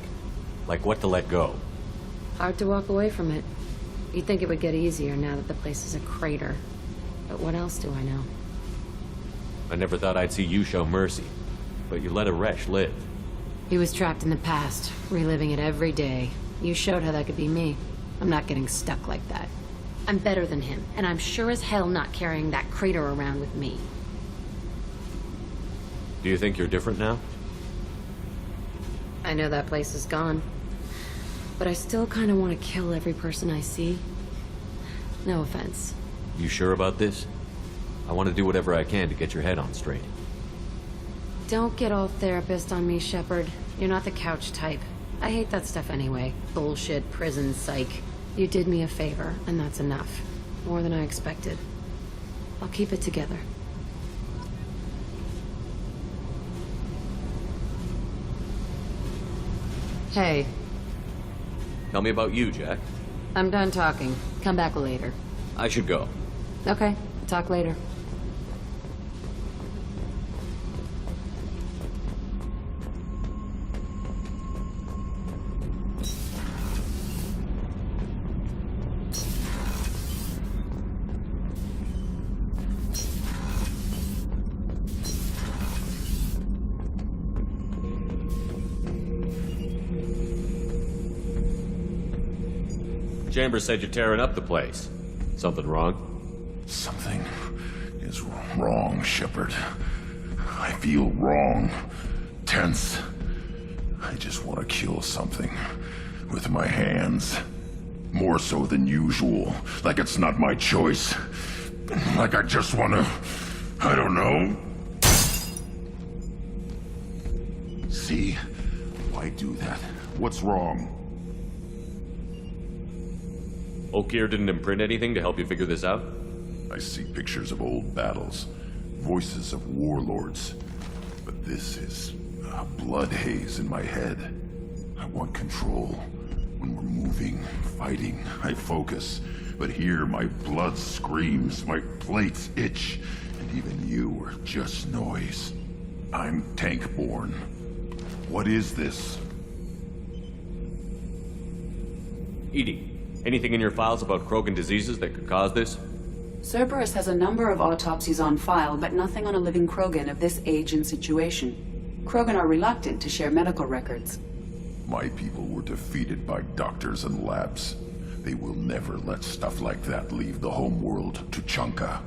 Like what to let go.
Hard to walk away from it. You'd think it would get easier now that the place is a crater. But what else do I know?
I never thought I'd see you show mercy. But you let Aresh live.
He was trapped in the past, reliving it every day. You showed how that could be me. I'm not getting stuck like that. I'm better than him, and I'm sure as hell not carrying that crater around with me.
Do you think you're different now?
I know that place is gone. But I still kind of want to kill every person I see. No offense.
You sure about this? I want to do whatever I can to get your head on straight.
Don't get all therapist on me, Shepard. You're not the couch type. I hate that stuff anyway. Bullshit, prison, psych. You did me a favor, and that's enough. More than I expected. I'll keep it together. Hey.
Tell me about you, Jack.
I'm done talking. Come back later.
I should go.
Okay. Talk later.
Chambers said you're tearing up the place. Something wrong?
Something is wrong, Shepard. I feel wrong. Tense. I just want to kill something. With my hands. More so than usual. Like it's not my choice. Like I just want to... I don't know. See? Why do that? What's wrong?
Oakir didn't imprint anything to help you figure this out?
I see pictures of old battles, voices of warlords, but this is a blood haze in my head. I want control. When we're moving, fighting, I focus. But here my blood screams, my plates itch, and even you are just noise. I'm tank-born. What is this?
EDI, Anything in your files about Krogan diseases that could cause this?
Cerberus has a number of autopsies on file, but nothing on a living Krogan of this age and situation. Krogan are reluctant to share medical records.
My people were defeated by doctors and labs. They will never let stuff like that leave the home world to Chunka.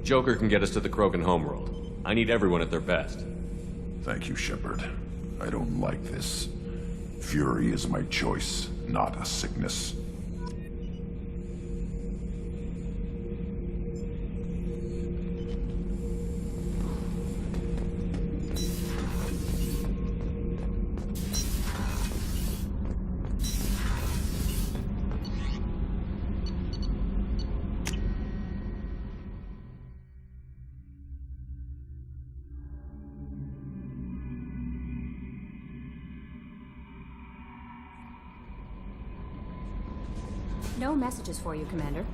Joker can get us to the Krogan homeworld. I need everyone at their best.
Thank you, Shepard. I don't like this. Fury is my choice, not a sickness.
No messages for you, Commander.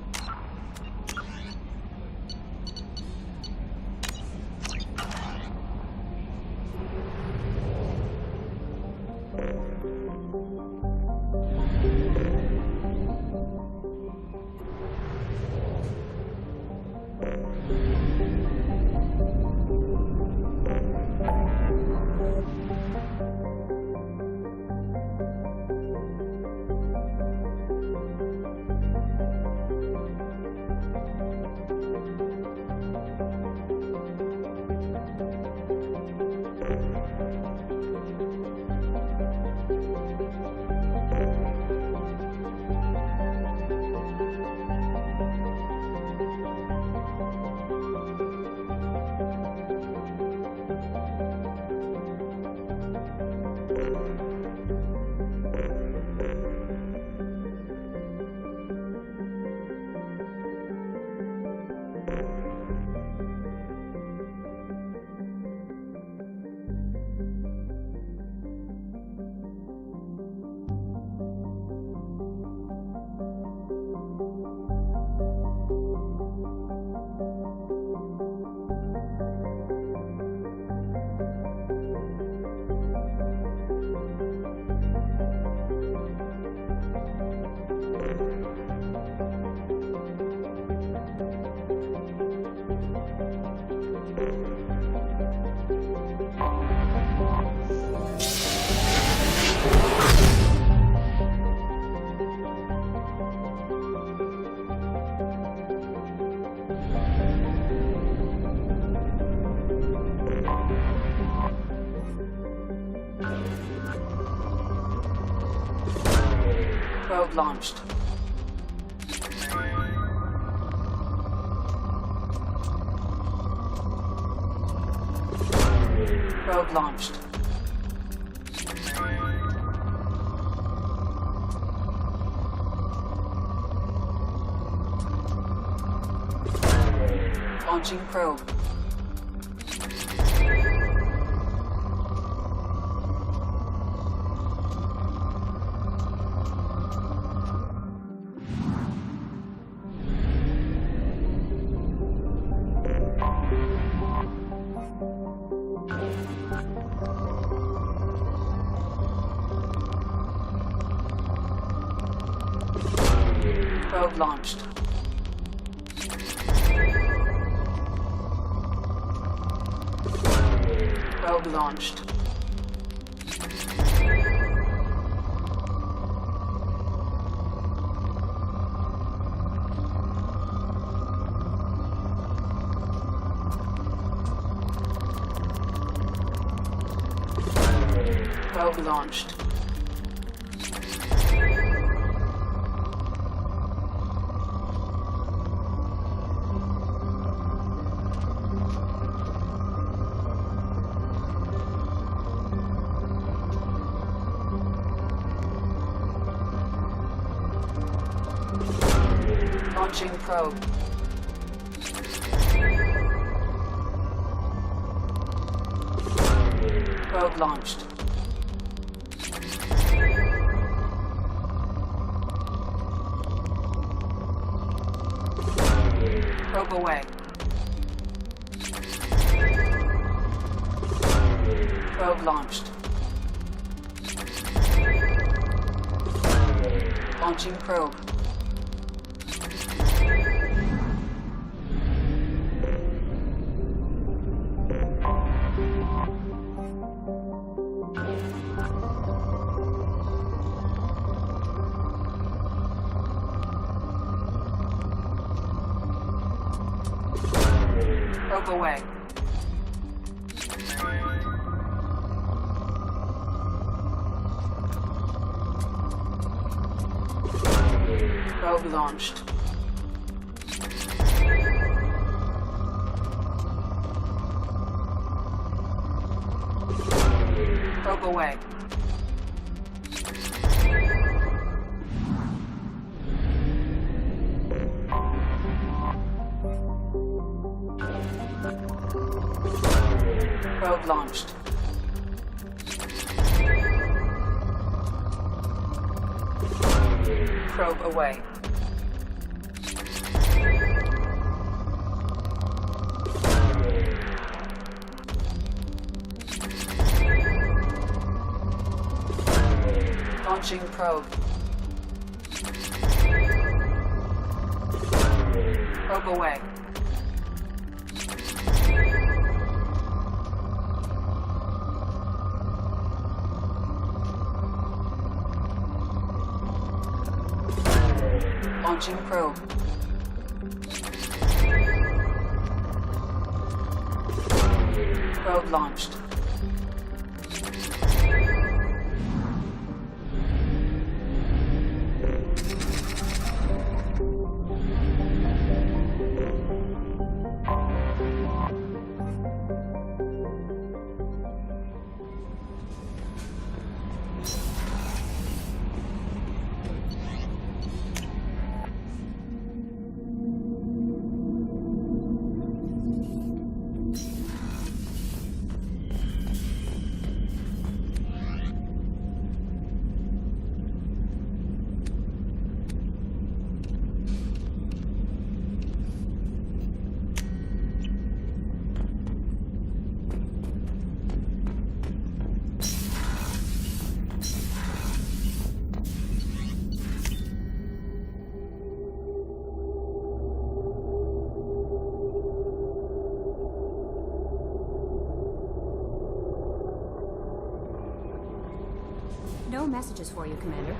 Probe launched. Probe launched. Launching probe. Probe launched. Probe launched. Probe launched. Launching probe. Probe launched. Probe away. Probe launched. Launching probe. Probe away. Probe launched. Probe away. Probe launched. Probe away. Launching probe. Probe away. Launching probe. Probe launched.
No messages for you, Commander.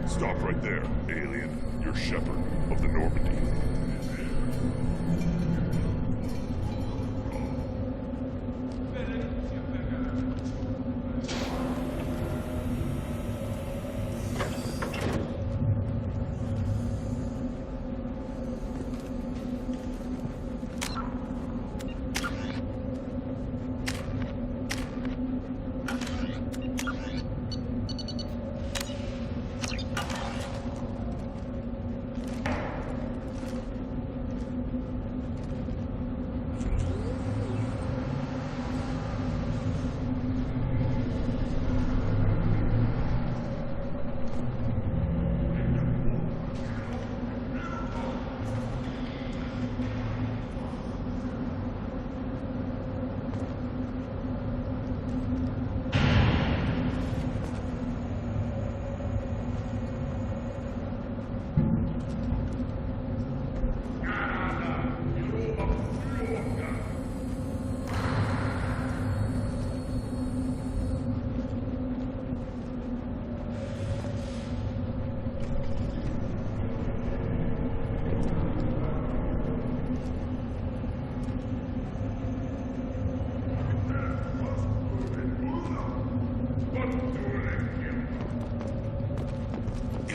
Stop right there, alien. You're Shepard of the Normandy.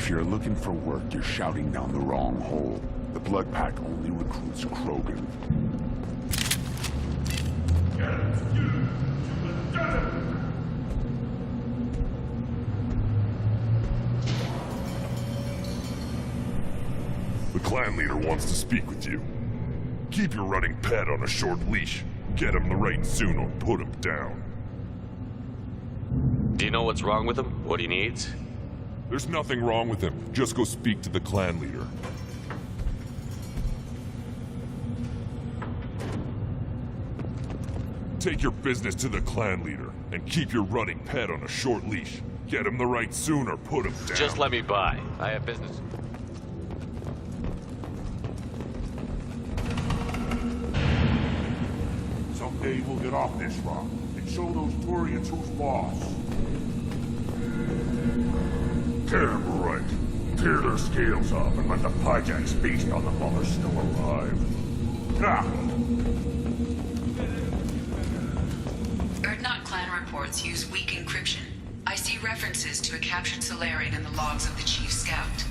If you're looking for work, you're shouting down the wrong hole. The Blood Pack only recruits Krogan.
The clan leader wants to speak with you. Keep your running pet on a short leash. Get him the right soon or put him down.
Do you know what's wrong with him? What he needs?
There's nothing wrong with him. Just go speak to the clan leader. Take your business to the clan leader, and keep your running pet on a short leash. Get him the right soon or put him down.
Just let me by. I have business.
Someday we'll get off this rock and show those Turians who's boss. Damn right. Tear their scales off and let the Pyjaks feast on them while they're still alive. Ah!
Erdnot clan reports use weak encryption. I see references to a captured Solarian in the logs of the Chief Scout.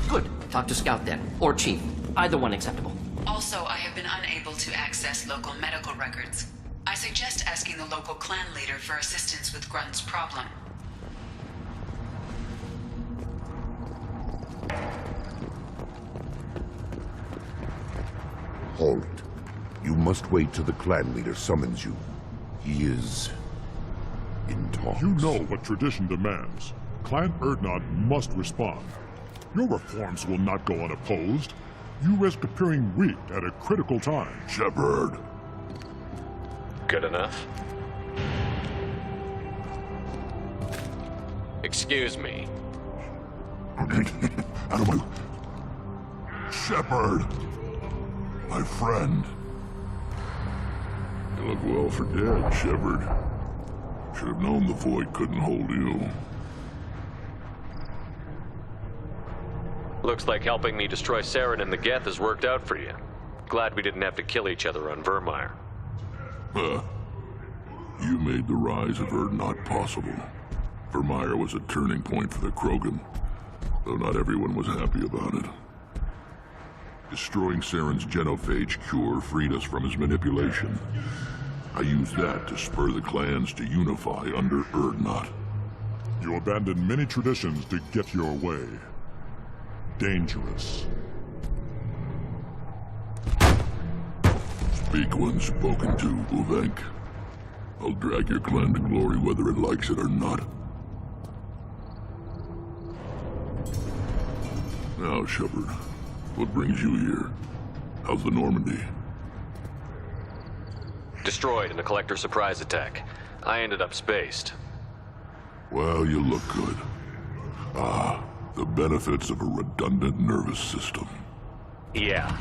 Good. Talk to Scout then. Or Chief. Either one acceptable.
Also, I have been unable to access local medical records. I suggest asking the local clan leader for assistance with Grunt's problem.
Halt. You must wait till the clan leader summons you. He is in talks.
You know what tradition demands. Clan Erdnot must respond. Your reforms will not go unopposed. You risk appearing weak at a critical time.
Shepard.
Good enough. Excuse me.
Out of my... Shepard. My friend. You look well for dead, Shepard. Should have known the Void couldn't hold you.
Looks like helping me destroy Saren and the Geth has worked out for you. Glad we didn't have to kill each other on Vermeer.
Huh. You made the rise of Erdnot possible. Vermeer was a turning point for the Krogan, though not everyone was happy about it. Destroying Saren's genophage cure freed us from his manipulation. I used that to spur the clans to unify under Erdnot.
You abandoned many traditions to get your way. Dangerous.
Speak when spoken to, Uvenk. I'll drag your clan to glory whether it likes it or not. Now, Shepard, what brings you here? How's the Normandy?
Destroyed in a collector surprise attack. I ended up spaced.
Well, you look good. Ah, the benefits of a redundant nervous system.
Yeah,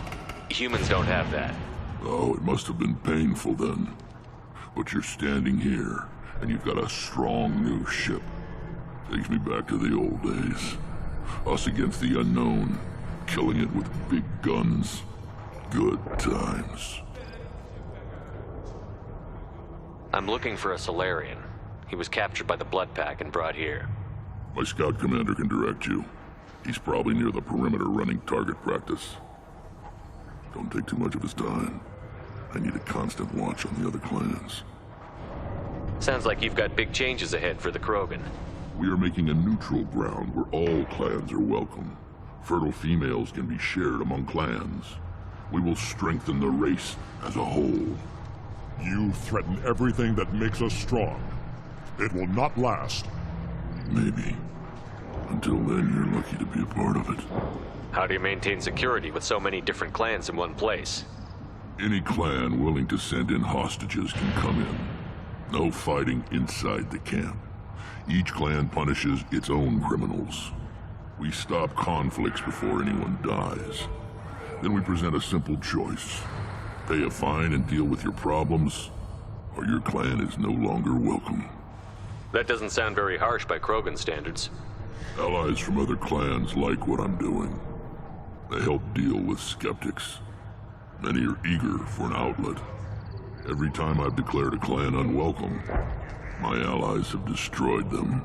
humans don't have that.
Oh, it must have been painful then. But you're standing here, and you've got a strong new ship. Takes me back to the old days. Us against the unknown, killing it with big guns. Good times.
I'm looking for a Solarian. He was captured by the Blood Pack and brought here.
My scout commander can direct you. He's probably near the perimeter running target practice. Don't take too much of his time. I need a constant watch on the other clans.
Sounds like you've got big changes ahead for the Krogan.
We are making a neutral ground where all clans are welcome. Fertile females can be shared among clans. We will strengthen the race as a whole.
You threaten everything that makes us strong. It will not last.
Maybe. Until then, you're lucky to be a part of it.
How do you maintain security with so many different clans in one place?
Any clan willing to send in hostages can come in. No fighting inside the camp. Each clan punishes its own criminals. We stop conflicts before anyone dies. Then we present a simple choice. Pay a fine and deal with your problems, or your clan is no longer welcome.
That doesn't sound very harsh by Krogan standards.
Allies from other clans like what I'm doing. They help deal with skeptics. Many are eager for an outlet. Every time I've declared a clan unwelcome, my allies have destroyed them.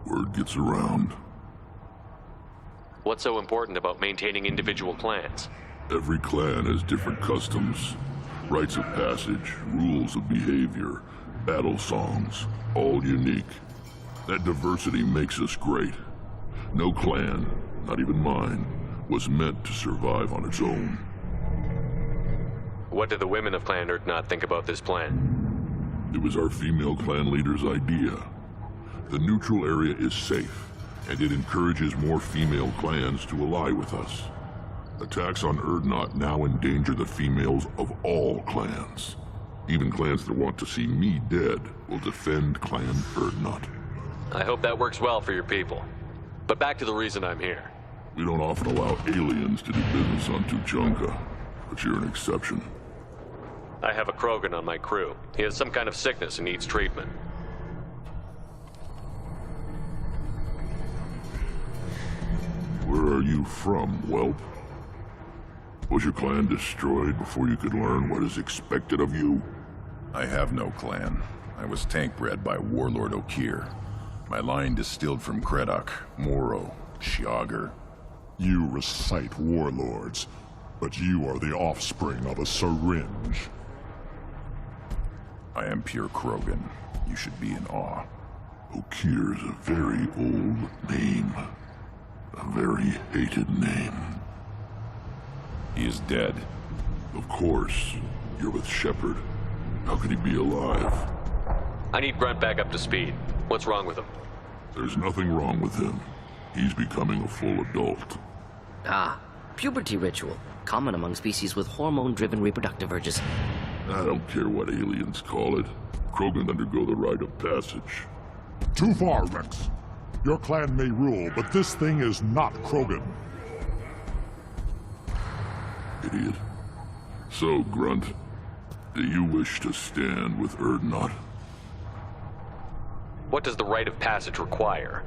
Word gets around.
What's so important about maintaining individual clans?
Every clan has different customs, rites of passage, rules of behavior, battle songs, all unique. That diversity makes us great. No clan, not even mine, was meant to survive on its own.
What did the women of Clan Urdnot think about this plan?
It was our female clan leader's idea. The neutral area is safe, and it encourages more female clans to ally with us. Attacks on Urdnot now endanger the females of all clans. Even clans that want to see me dead will defend Clan Urdnot.
I hope that works well for your people. But back to the reason I'm here.
We don't often allow aliens to do business on Tuchanka, but you're an exception.
I have a Krogan on my crew. He has some kind of sickness and needs treatment.
Where are you from, whelp? Was your clan destroyed before you could learn what is expected of you?
I have no clan. I was tank bred by Warlord Okir. My line distilled from Kredok, Moro, Shiagar.
You recite warlords, but you are the offspring of a syringe.
I am pure Krogan. You should be in awe.
Okir is a very old name. A very hated name.
He is dead.
Of course. You're with Shepard. How could he be alive?
I need Grunt back up to speed. What's wrong with him?
There's nothing wrong with him. He's becoming a full adult.
Ah, puberty ritual. Common among species with hormone-driven reproductive urges.
I don't care what aliens call it. Krogan undergo the rite of passage.
Too far, Rex. Your clan may rule, but this thing is not Krogan.
Idiot. So, Grunt, do you wish to stand with Urdnot?
What does the rite of passage require?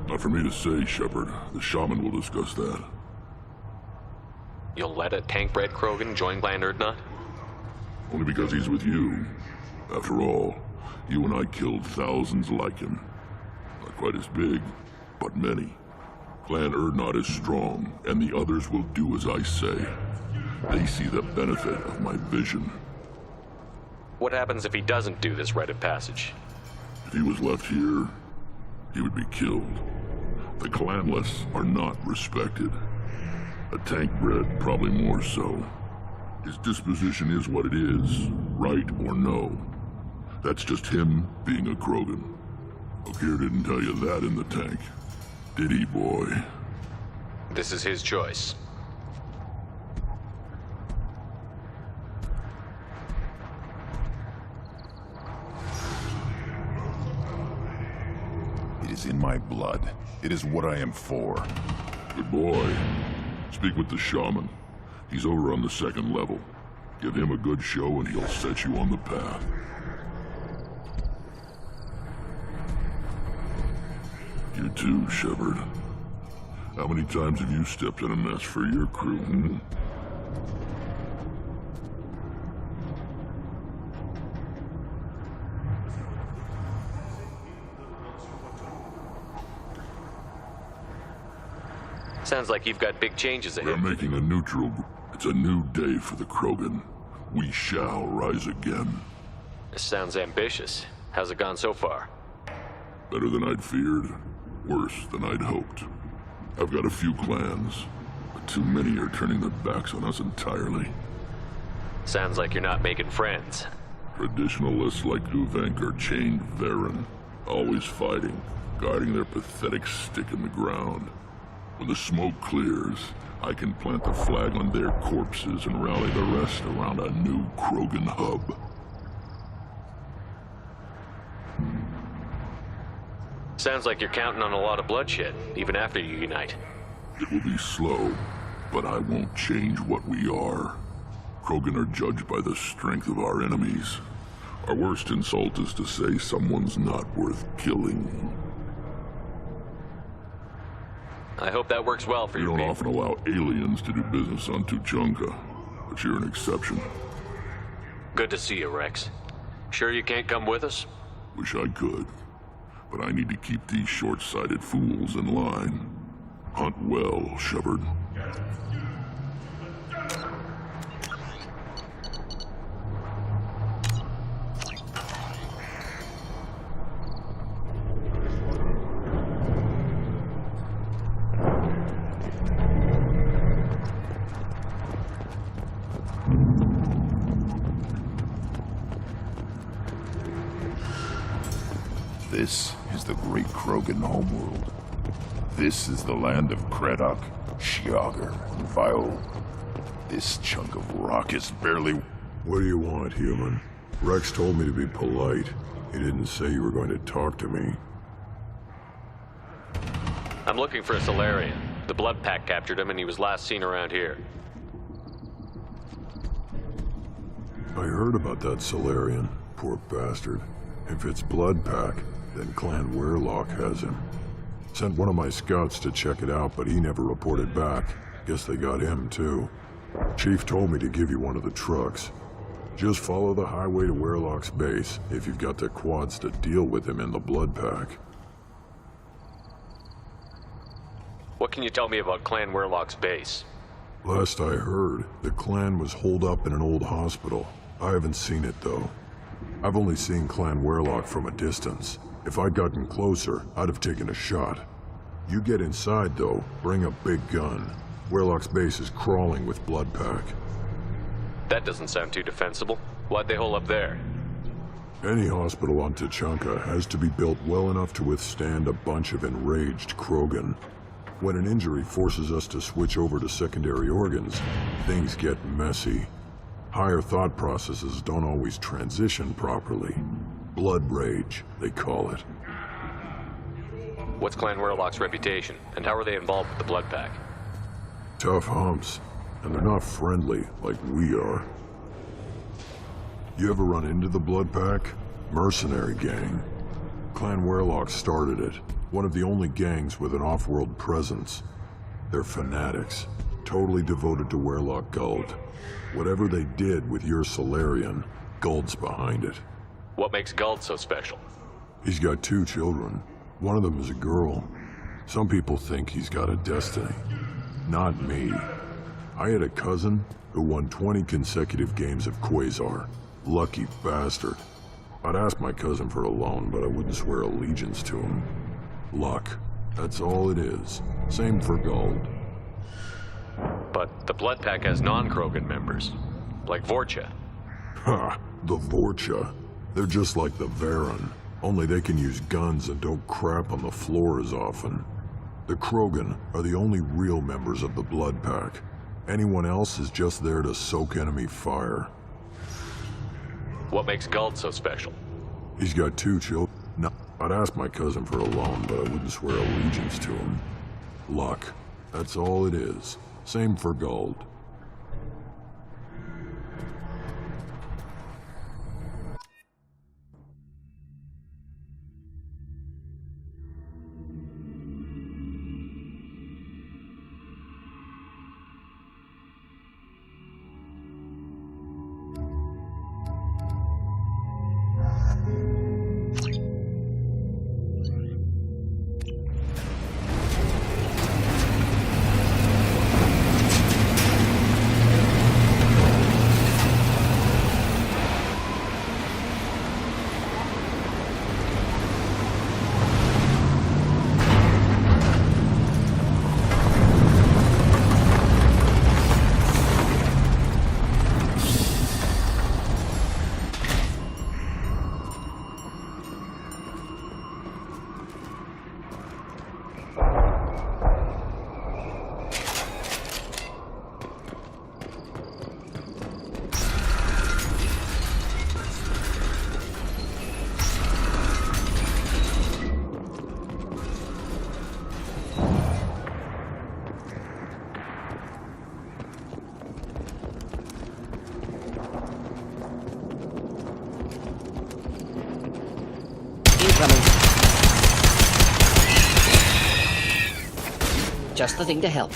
Not for me to say, Shepard. The shaman will discuss that.
You'll let a tank-bred Krogan join Clan Urdnot?
Only because he's with you. After all, you and I killed thousands like him. Not quite as big, but many. Clan Urdnot is strong, and the others will do as I say. They see the benefit of my vision.
What happens if he doesn't do this rite of passage?
If he was left here, he would be killed. The clanless are not respected. A tank bred, probably more so. His disposition is what it is, right or no. That's just him being a Krogan. Okir didn't tell you that in the tank. Did he, boy?
This is his choice.
It is in my blood. It is what I am for.
Good boy. Speak with the shaman. He's over on the second level. Give him a good show and he'll set you on the path. You too, Shepard. How many times have you stepped in a mess for your crew, hmm?
Sounds like you've got big changes ahead.
We're making a neutral. It's a new day for the Krogan. We shall rise again.
This sounds ambitious. How's it gone so far?
Better than I'd feared. Worse than I'd hoped. I've got a few clans, but too many are turning their backs on us entirely.
Sounds like you're not making friends.
Traditionalists like Uvenk are chained Varen, always fighting, guarding their pathetic stick in the ground. When the smoke clears, I can plant the flag on their corpses and rally the rest around a new Krogan hub.
Sounds like you're counting on a lot of bloodshed, even after you unite.
It will be slow, but I won't change what we are. Krogan are judged by the strength of our enemies. Our worst insult is to say someone's not worth killing.
I hope that works well for you.
We don't often allow aliens to do business on Tuchanka, but you're an exception.
Good to see you, Rex. Sure you can't come with us?
Wish I could, but I need to keep these short-sighted fools in line. Hunt well, Shepard.
This is the great Krogan homeworld. This is the land of Kredok, Shiagar, and Viol. This chunk of rock is barely...
What do you want, human? Rex told me to be polite. He didn't say you were going to talk to me.
I'm looking for a Solarian. The Blood Pack captured him and he was last seen around here.
I heard about that Solarian. Poor bastard. If it's Blood Pack, then Clan Weirlock has him. Sent one of my scouts to check it out, but he never reported back. Guess they got him, too. Chief told me to give you one of the trucks. Just follow the highway to Weirlock's base, if you've got the quads to deal with him in the Blood Pack.
What can you tell me about Clan Weirlock's base?
Last I heard, the clan was holed up in an old hospital. I haven't seen it, though. I've only seen Clan Weirlock from a distance. If I'd gotten closer, I'd have taken a shot. You get inside, though, bring a big gun. Weirlock's base is crawling with Blood Pack.
That doesn't sound too defensible. Why'd they hole up there?
Any hospital on Tuchanka has to be built well enough to withstand a bunch of enraged Krogan. When an injury forces us to switch over to secondary organs, things get messy. Higher thought processes don't always transition properly. Blood rage, they call it.
What's Clan Weirlock's reputation, and how are they involved with the Blood Pack?
Tough humps, and they're not friendly like we are. You ever run into the Blood Pack? Mercenary gang. Clan Weirlock started it, one of the only gangs with an off-world presence. They're fanatics, totally devoted to Weirlock Guld. Whatever they did with your Solarian, Guld's behind it.
What makes Guld so special?
He's got 2 children. One of them is a girl. Some people think he's got a destiny. Not me. I had a cousin who won 20 consecutive games of Quasar. Lucky bastard. I'd ask my cousin for a loan, but I wouldn't swear allegiance to him. Luck. That's all it is. Same for Guld.
But the Blood Pack has non-Krogan members, like Vorcha.
Ha! The Vorcha. They're just like the Varen, only they can use guns and don't crap on the floor as often. The Krogan are the only real members of the Blood Pack. Anyone else is just there to soak enemy fire.
What makes Guld so special?
He's got 2 children. No, I'd ask my cousin for a loan, but I wouldn't swear allegiance to him. Luck. That's all it is. Same for Guld.
Just the thing to help.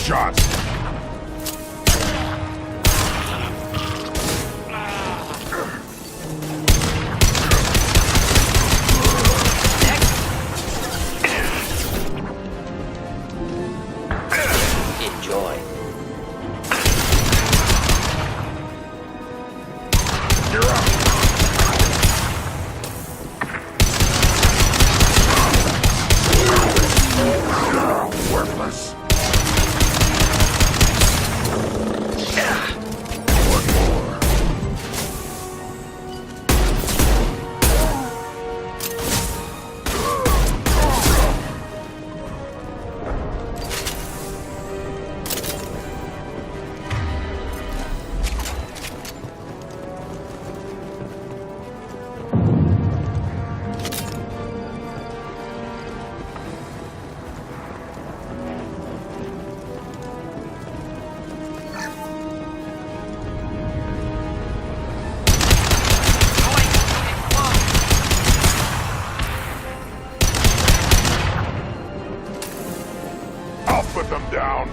Headshot!
Enjoy.
You're up! Worthless. One more. I'll put them down.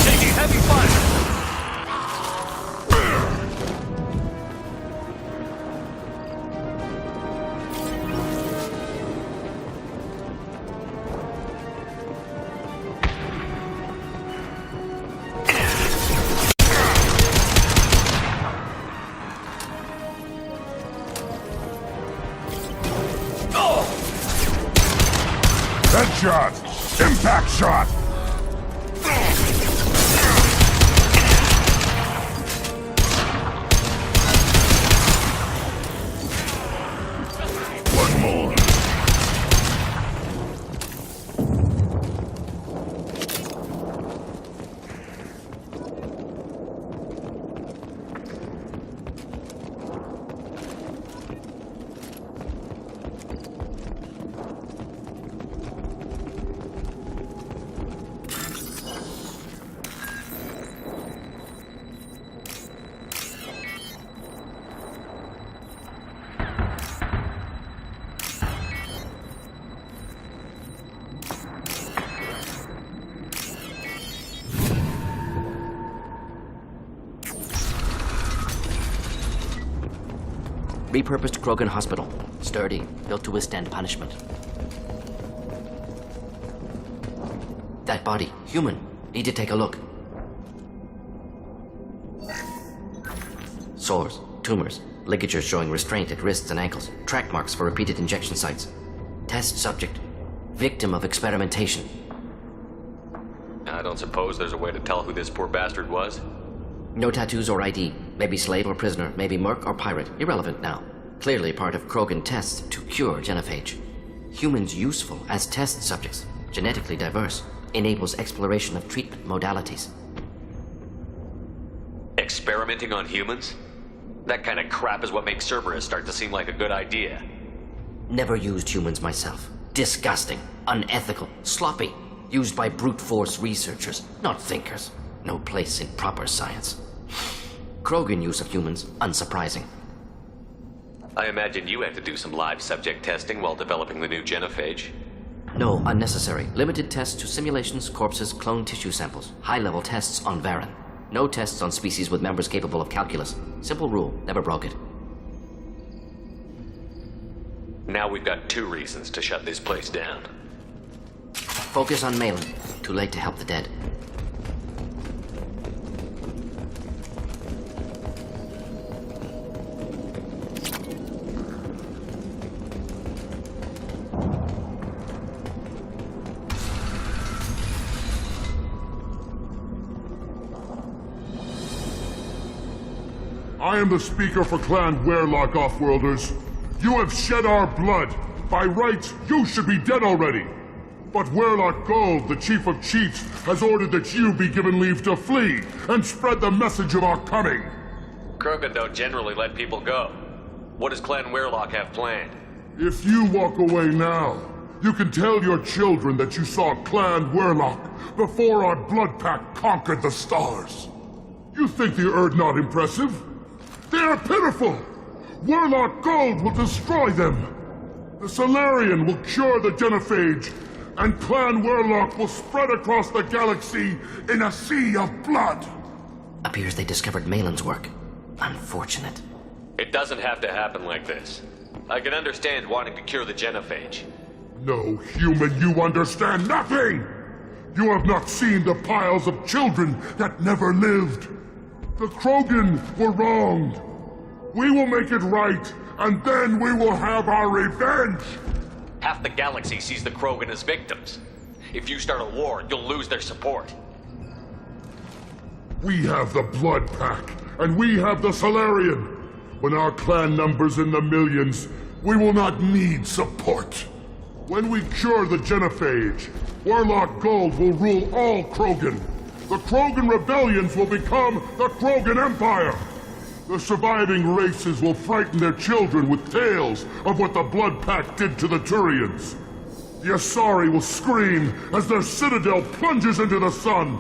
Taking heavy fire.
Headshot! Impact shot! One more.
Repurposed Krogan Hospital. Sturdy, built to withstand punishment. That body, human. Need to take a look. Sores, tumors, ligatures showing restraint at wrists and ankles, track marks for repeated injection sites. Test subject, victim of experimentation.
I don't suppose there's a way to tell who this poor bastard was?
No tattoos or ID. Maybe slave or prisoner, maybe merc or pirate. Irrelevant now. Clearly part of Krogan tests to cure genophage. Humans useful as test subjects. Genetically diverse. Enables exploration of treatment modalities.
Experimenting on humans? That kind of crap is what makes Cerberus start to seem like a good idea.
Never used humans myself. Disgusting. Unethical. Sloppy. Used by brute force researchers, not thinkers. No place in proper science. Krogan use of humans, unsurprising.
I imagine you had to do some live subject testing while developing the new genophage.
No, unnecessary. Limited tests to simulations, corpses, cloned tissue samples. High-level tests on Varen. No tests on species with members capable of calculus. Simple rule, never broke it.
Now we've got 2 reasons to shut this place down.
Focus on Malin. Too late to help the dead.
I am the speaker for Clan Werelock, Offworlders. You have shed our blood. By rights, you should be dead already. But Werelock Gold, the Chief of Chiefs, has ordered that you be given leave to flee and spread the message of our coming.
Krogan don't generally let people go. What does Clan Werelock have planned?
If you walk away now, you can tell your children that you saw Clan Werelock before our blood pact conquered the stars. You think the Erd not impressive? They are pitiful! Werelock Gold will destroy them! The Solarian will cure the genophage, and Clan Warlock will spread across the galaxy in a sea of blood.
Appears they discovered Malin's work. Unfortunate.
It doesn't have to happen like this. I can understand wanting to cure the genophage.
No, human, you understand nothing! You have not seen the piles of children that never lived. The Krogan were wronged. We will make it right, and then we will have our revenge!
Half the galaxy sees the Krogan as victims. If you start a war, you'll lose their support.
We have the Blood Pack, and we have the Solarian. When our clan numbers in the millions, we will not need support. When we cure the genophage, Warlock Gold will rule all Krogan. The Krogan rebellions will become the Krogan Empire. The surviving races will frighten their children with tales of what the Blood Pack did to the Turians. The Asari will scream as their citadel plunges into the sun.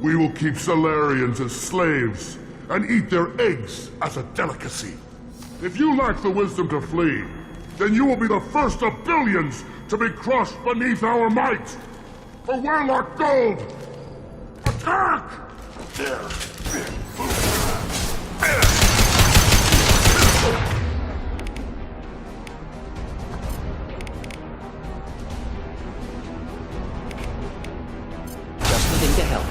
We will keep Solarians as slaves and eat their eggs as a delicacy. If you lack the wisdom to flee, then you will be the first of billions to be crushed beneath our might. For Warlock Gold, attack!
Just looking to help.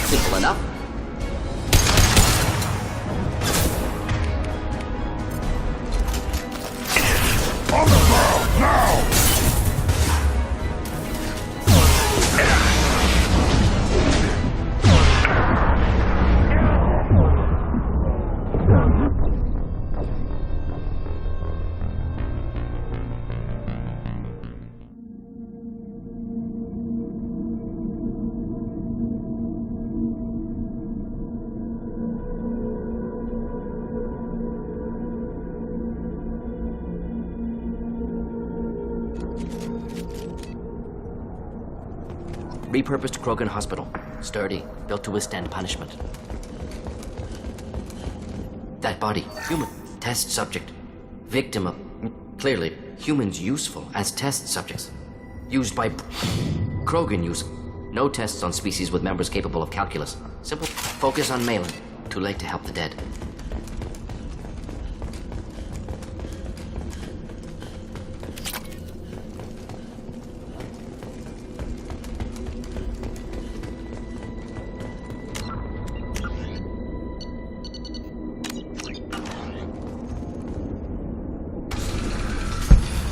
Simple enough.
On the ground, now!
Repurposed Krogan hospital. Sturdy, built to withstand punishment. That body, human, test subject. Victim of... Clearly, humans useful as test subjects. Used by... Krogan use. No tests on species with members capable of calculus. Simple focus on Malin. Too late to help the dead.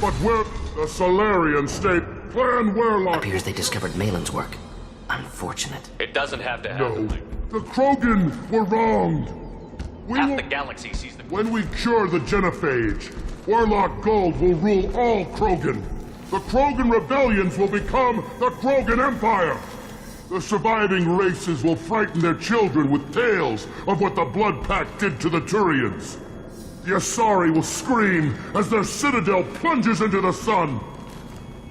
But where the Solarian state Clan Warlock...
Appears they discovered Malin's work. Unfortunate.
It doesn't have to happen.
No, the Krogan were wronged.
Half the galaxy sees the...
When we cure the genophage, Warlock Gold will rule all Krogan. The Krogan rebellions will become the Krogan Empire. The surviving races will frighten their children with tales of what the Blood Pack did to the Turians. The Asari will scream as their citadel plunges into the sun.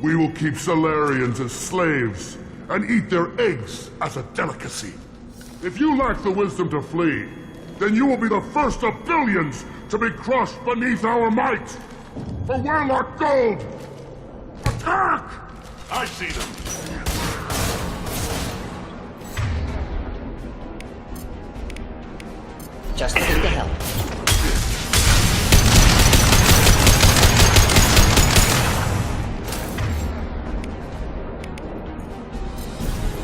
We will keep Solarians as slaves and eat their eggs as a delicacy. If you lack the wisdom to flee, then you will be the first of billions to be crushed beneath our might. For Warlock Gold, attack! I see them.
Just looking to help.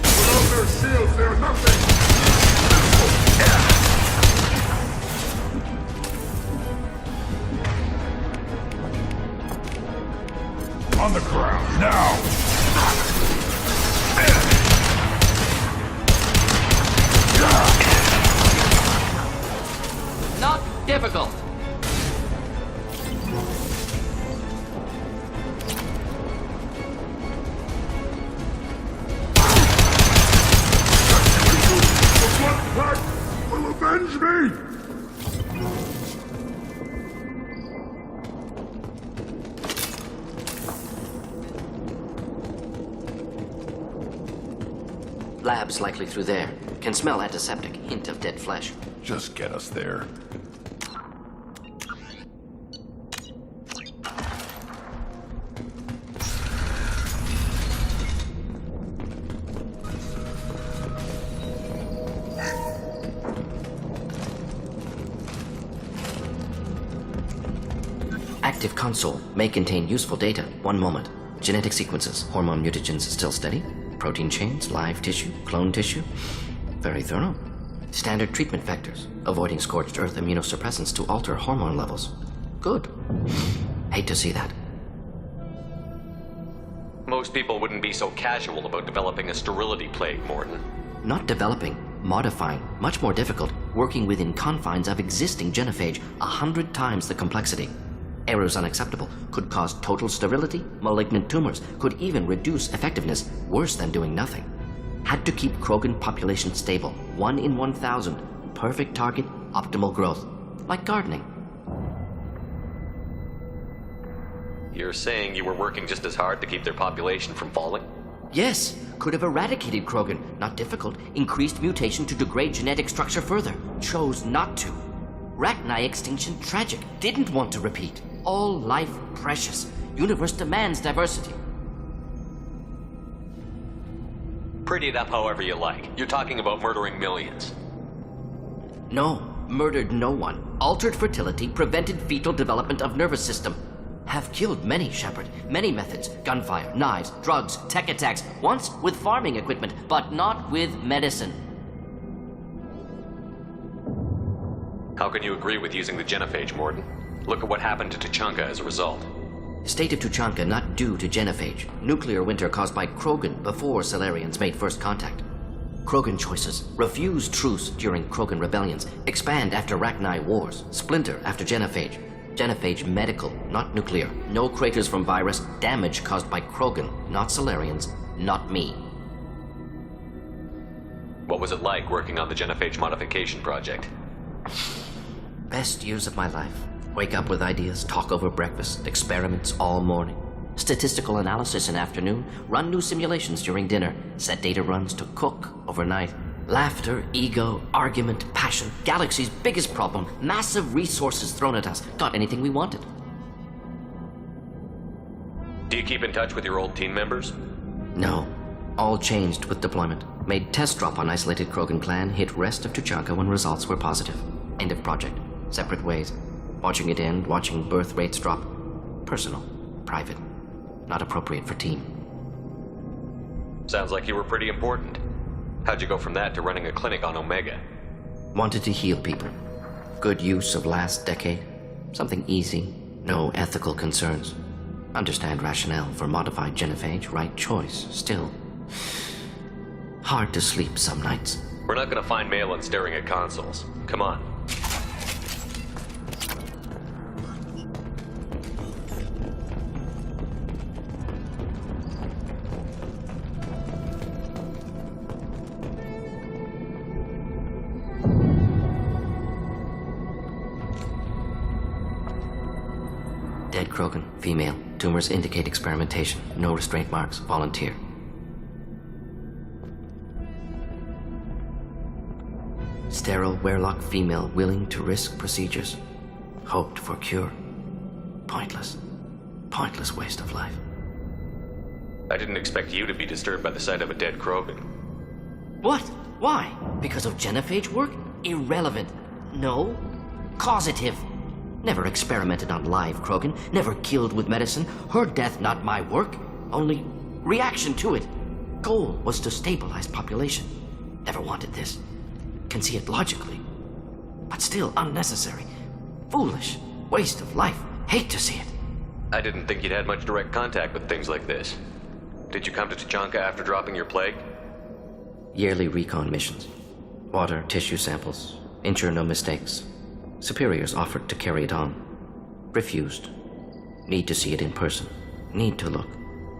Without their shields, they're nothing. On the ground, now!
Not difficult.
me!
Lab's likely through there. Can smell antiseptic. Hint of dead flesh.
Just get us there.
Active console may contain useful data. 1 moment. Genetic sequences. Hormone mutagens still steady. Protein chains, live tissue, clone tissue. Very thorough. Standard treatment vectors. Avoiding scorched earth immunosuppressants to alter hormone levels. Good. Hate to see that.
Most people wouldn't be so casual about developing a sterility plague, Morton.
Not developing, modifying, much more difficult, working within confines of existing genophage, 100 times the complexity. Errors unacceptable, could cause total sterility, malignant tumors, could even reduce effectiveness, worse than doing nothing. Had to keep Krogan population stable, 1 in 1,000, perfect target, optimal growth, like gardening.
You're saying you were working just as hard to keep their population from falling?
Yes, could have eradicated Krogan, not difficult, increased mutation to degrade genetic structure further, chose not to. Rachni extinction tragic, didn't want to repeat. All life precious. Universe demands diversity.
Pretty it up however you like. You're talking about murdering millions.
No, murdered no one. Altered fertility, prevented fetal development of nervous system. Have killed many, Shepard. Many methods. Gunfire, knives, drugs, tech attacks. Once with farming equipment, but not with medicine.
How can you agree with using the genophage, Morton? Look at what happened to Tuchanka as a result.
State of Tuchanka not due to genophage. Nuclear winter caused by Krogan before Salarians made first contact. Krogan choices. Refuse truce during Krogan rebellions. Expand after Rachni wars. Splinter after genophage. Genophage medical, not nuclear. No craters from virus. Damage caused by Krogan, not Salarians, not me.
What was it like working on the genophage modification project?
Best years of my life. Wake up with ideas, talk over breakfast, experiments all morning. Statistical analysis in afternoon, run new simulations during dinner, set data runs to cook overnight. Laughter, ego, argument, passion, galaxy's biggest problem, massive resources thrown at us. Got anything we wanted.
Do you keep in touch with your old team members?
No. All changed with deployment. Made test drop on isolated Krogan clan, hit rest of Tuchanka when results were positive. End of project. Separate ways. Watching it end, watching birth rates drop. Personal. Private. Not appropriate for team.
Sounds like you were pretty important. How'd you go from that to running a clinic on Omega?
Wanted to heal people. Good use of last decade. Something easy. No ethical concerns. Understand rationale for modified genophage. Right choice. Still. Hard to sleep some nights.
We're not gonna find Malin staring at consoles. Come on.
Dead Krogan, female. Tumors indicate experimentation. No restraint marks. Volunteer. Sterile Werelock female willing to risk procedures. Hoped for cure. Pointless. Pointless waste of life.
I didn't expect you to be disturbed by the sight of a dead Krogan.
What? Why? Because of genophage work? Irrelevant. No. Causative. Never experimented on live Krogan. Never killed with medicine. Her death not my work. Only reaction to it. Goal was to stabilize population. Never wanted this. Can see it logically. But still unnecessary. Foolish. Waste of life. Hate to see it.
I didn't think you'd had much direct contact with things like this. Did you come to Tuchanka after dropping your plague?
Yearly recon missions. Water, tissue samples. Ensure no mistakes. Superiors offered to carry it on. Refused. Need to see it in person. Need to look.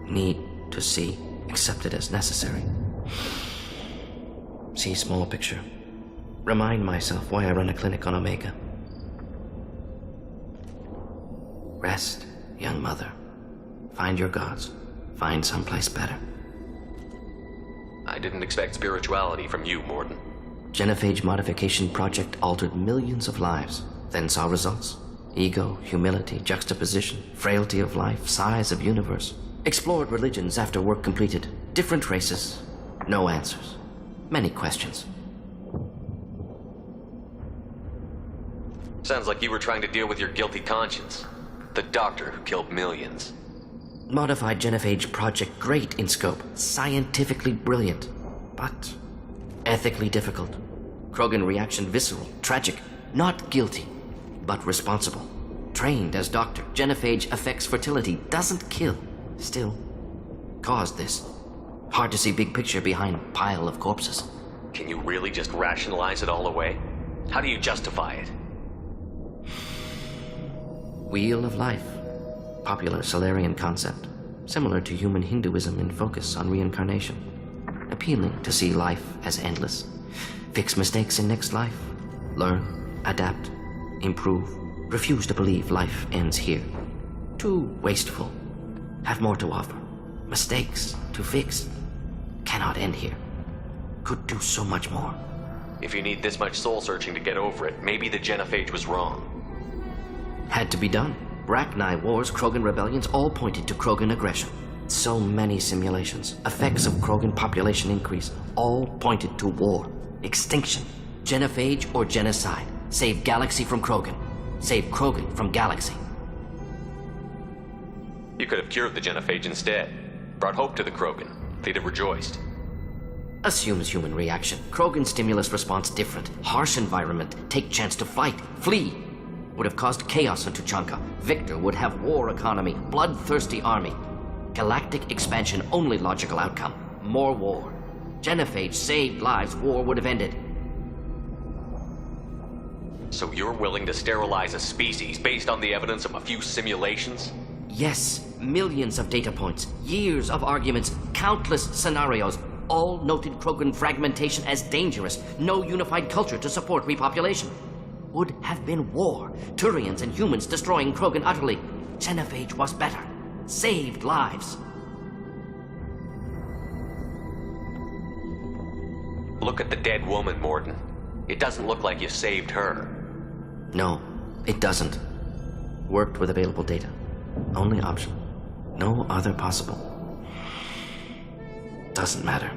Need to see. Accepted as necessary. See small picture. Remind myself why I run a clinic on Omega. Rest, young mother. Find your gods. Find someplace better.
I didn't expect spirituality from you, Morden.
Genophage modification project altered millions of lives, then saw results. Ego, humility, juxtaposition, frailty of life, size of universe. Explored religions after work completed. Different races. No answers. Many questions.
Sounds like you were trying to deal with your guilty conscience. The doctor who killed millions.
Modified genophage project great in scope. Scientifically brilliant. But ethically difficult. Krogan reaction visceral, tragic. Not guilty, but responsible. Trained as doctor, genophage affects fertility, doesn't kill. Still, caused this. Hard to see big picture behind pile of corpses.
Can you really just rationalize it all away? How do you justify it?
Wheel of life. Popular Solarian concept. Similar to human Hinduism in focus on reincarnation. Appealing to see life as endless. Fix mistakes in next life. Learn, adapt, improve. Refuse to believe life ends here. Too wasteful. Have more to offer. Mistakes to fix. Cannot end here. Could do so much more.
If you need this much soul-searching to get over it, maybe the genophage was wrong.
Had to be done. Rachni wars, Krogan rebellions, all pointed to Krogan aggression. So many simulations, effects of Krogan population increase, all pointed to war, extinction, genophage or genocide. Save galaxy from Krogan. Save Krogan from galaxy.
You could have cured the genophage instead. Brought hope to the Krogan. They'd have rejoiced.
Assumes human reaction. Krogan stimulus response different. Harsh environment. Take chance to fight. Flee. Would have caused chaos on Tuchanka. Victor would have war economy. Bloodthirsty army. Galactic expansion only logical outcome. More war. Genophage saved lives. War would have ended.
So you're willing to sterilize a species based on the evidence of a few simulations?
Yes. Millions of data points. Years of arguments. Countless scenarios. All noted Krogan fragmentation as dangerous. No unified culture to support repopulation. Would have been war. Turians and humans destroying Krogan utterly. Genophage was better. Saved lives.
Look at the dead woman, Morden. It doesn't look like you saved her.
No, it doesn't. Worked with available data. Only option. No other possible. Doesn't matter.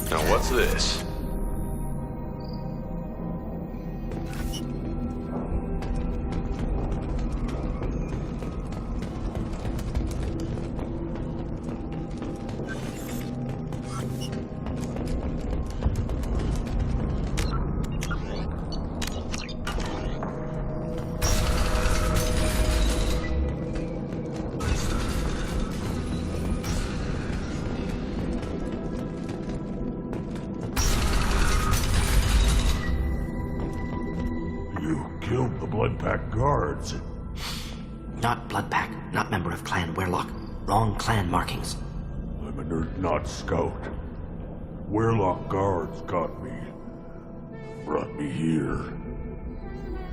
Now what's this?
Killed the Bloodpack guards.
Not Bloodpack, not member of Clan Werlock. Wrong clan markings.
I'm a nerd, not scout. Werlock guards got me. Brought me here.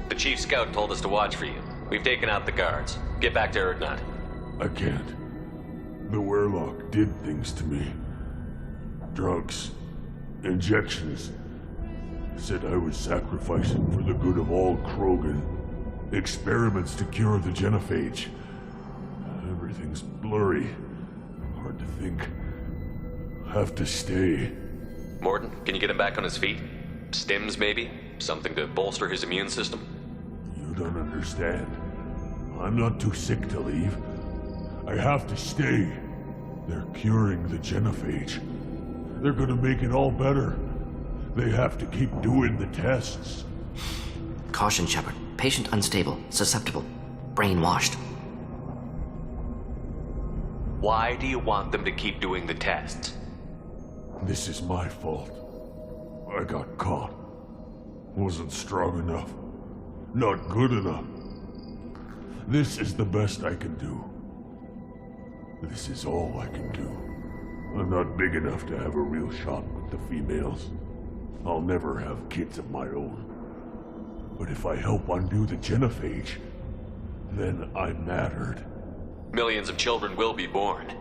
The chief scout told us to watch for you. We've taken out the guards. Get back to Erdnot.
I can't. The Werlock did things to me. Drugs. Injections. Said I was sacrificing for the good of all Krogan. Experiments to cure the genophage. Everything's blurry. Hard to think. Have to stay.
Morden, can you get him back on his feet? Stims, maybe? Something to bolster his immune system?
You don't understand. I'm not too sick to leave. I have to stay. They're curing the genophage. They're gonna make it all better. They have to keep doing the tests.
Caution, Shepard. Patient unstable, susceptible, brainwashed.
Why do you want them to keep doing the tests?
This is my fault. I got caught. Wasn't strong enough. Not good enough. This is the best I can do. This is all I can do. I'm not big enough to have a real shot with the females. I'll never have kids of my own. But if I help undo the genophage, then I mattered.
Millions of children will be born.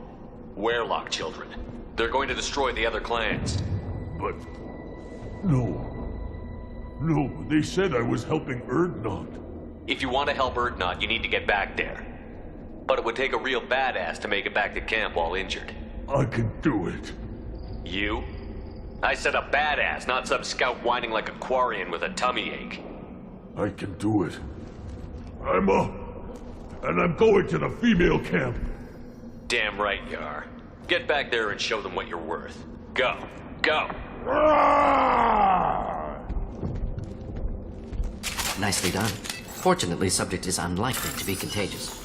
Werelock children. They're going to destroy the other clans.
But... No. No, they said I was helping Erdnot.
If you want to help Erdnot, you need to get back there. But it would take a real badass to make it back to camp while injured.
I can do it.
You? I said a badass, not some scout whining like a Quarian with a tummy ache.
I can do it. I'm up. And I'm going to the female camp.
Damn right you are. Get back there and show them what you're worth. Go. Go.
Nicely done. Fortunately, subject is unlikely to be contagious.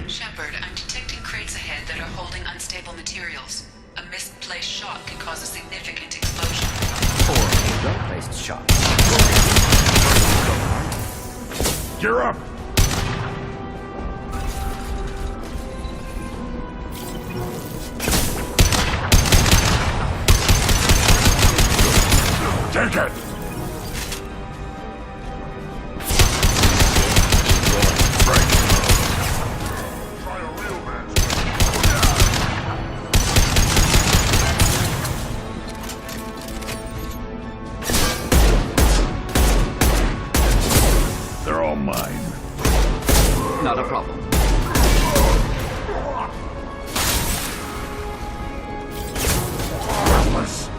Shepard, I'm detecting crates ahead that are holding unstable materials. A misplaced shot can cause a significant explosion.
Or a well-placed shot.
Gear up! Take it!
They're all mine.
Not a problem.
Worthless.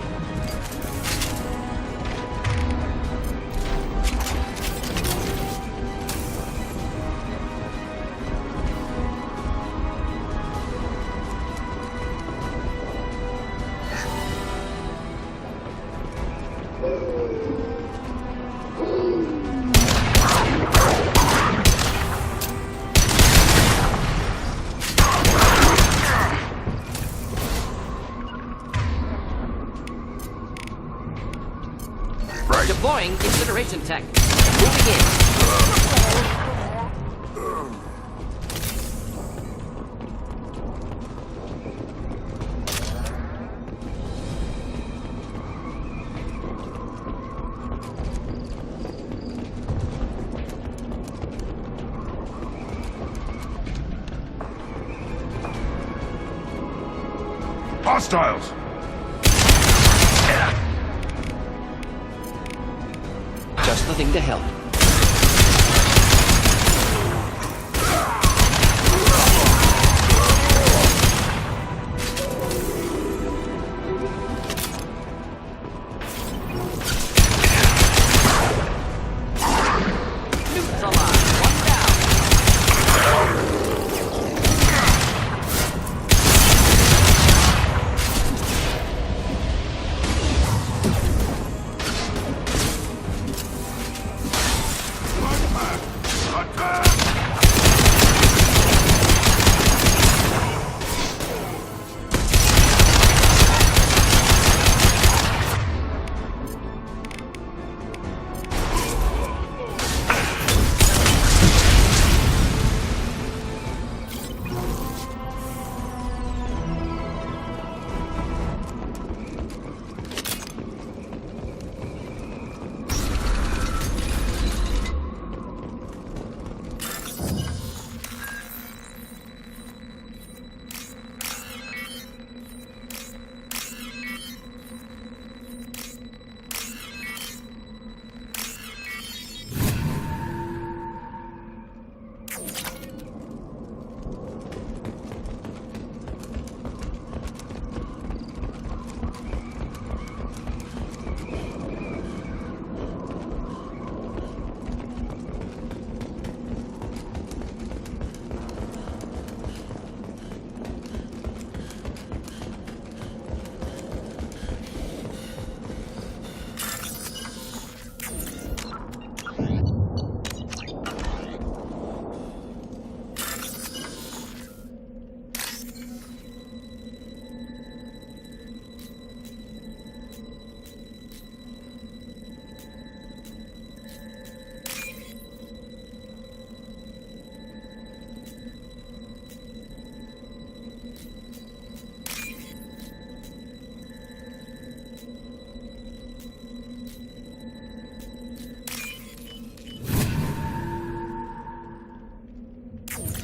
Deploying incineration tech. Moving in.
Hostiles!
Just the thing to help.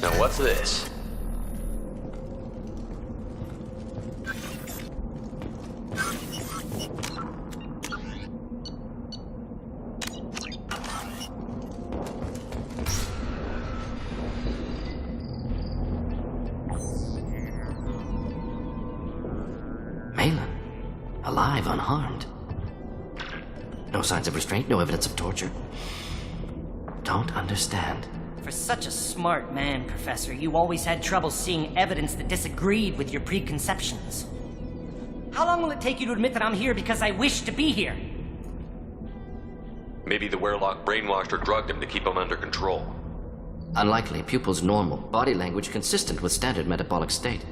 Now what's this?
Malin, alive, unharmed. No signs of restraint, no evidence of torture. Don't understand.
For such a smart man, Professor, you always had trouble seeing evidence that disagreed with your preconceptions. How long will it take you to admit that I'm here because I wish to be here?
Maybe the Werelock brainwashed or drugged him to keep him under control.
Unlikely. Pupil's normal. Body language consistent with standard metabolic state.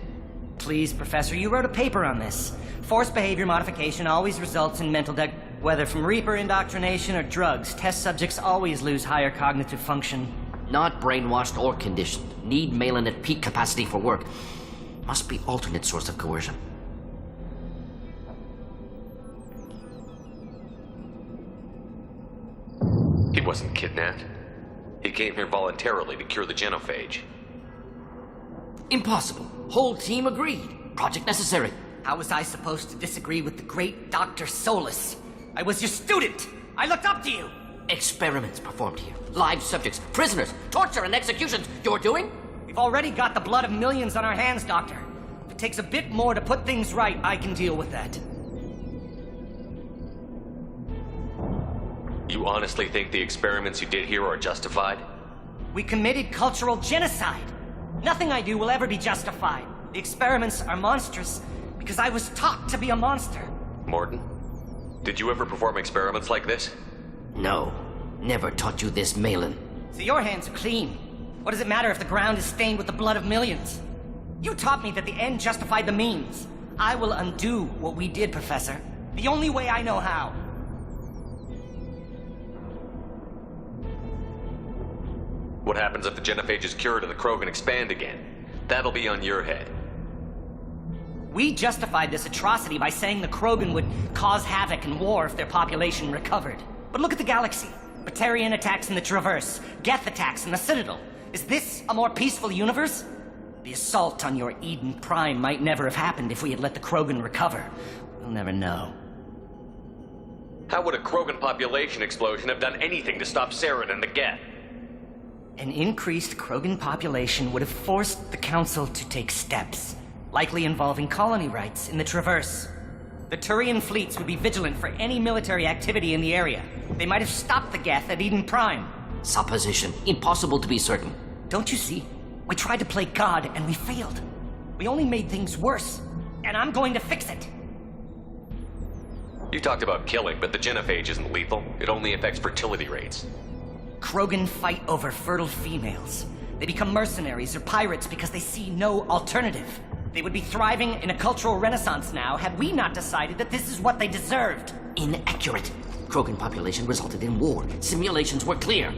Please, Professor, you wrote a paper on this. Forced behavior modification always results in mental whether from Reaper indoctrination or drugs, test subjects always lose higher cognitive function.
Not brainwashed or conditioned. Need Malin at peak capacity for work. Must be alternate source of coercion.
He wasn't kidnapped. He came here voluntarily to cure the genophage.
Impossible. Whole team agreed. Project necessary.
How was I supposed to disagree with the great Dr. Solus? I was your student. I looked up to you.
Experiments performed here. Live subjects, prisoners, torture and executions. You're doing?
We've already got the blood of millions on our hands, Doctor. If it takes a bit more to put things right, I can deal with that.
You honestly think the experiments you did here are justified?
We committed cultural genocide. Nothing I do will ever be justified. The experiments are monstrous because I was taught to be a monster.
Morton, did you ever perform experiments like this?
No. Never taught you this, Malin.
So your hands are clean. What does it matter if the ground is stained with the blood of millions? You taught me that the end justified the means. I will undo what we did, Professor. The only way I know how.
What happens if the genophage is cured and the Krogan expand again? That'll be on your head.
We justified this atrocity by saying the Krogan would cause havoc and war if their population recovered. But look at the galaxy. Batarian attacks in the Traverse, Geth attacks in the Citadel. Is this a more peaceful universe? The assault on your Eden Prime might never have happened if we had let the Krogan recover. We'll never know.
How would a Krogan population explosion have done anything to stop Saren and the Geth?
An increased Krogan population would have forced the Council to take steps, likely involving colony rights in the Traverse. The Turian fleets would be vigilant for any military activity in the area. They might have stopped the Geth at Eden Prime.
Supposition. Impossible to be certain.
Don't you see? We tried to play God and we failed. We only made things worse. And I'm going to fix it.
You talked about killing, but the genophage isn't lethal. It only affects fertility rates.
Krogan fight over fertile females. They become mercenaries or pirates because they see no alternative. They would be thriving in a cultural renaissance now had we not decided that this is what they deserved.
Inaccurate. Krogan population resulted in war. Simulations were clear.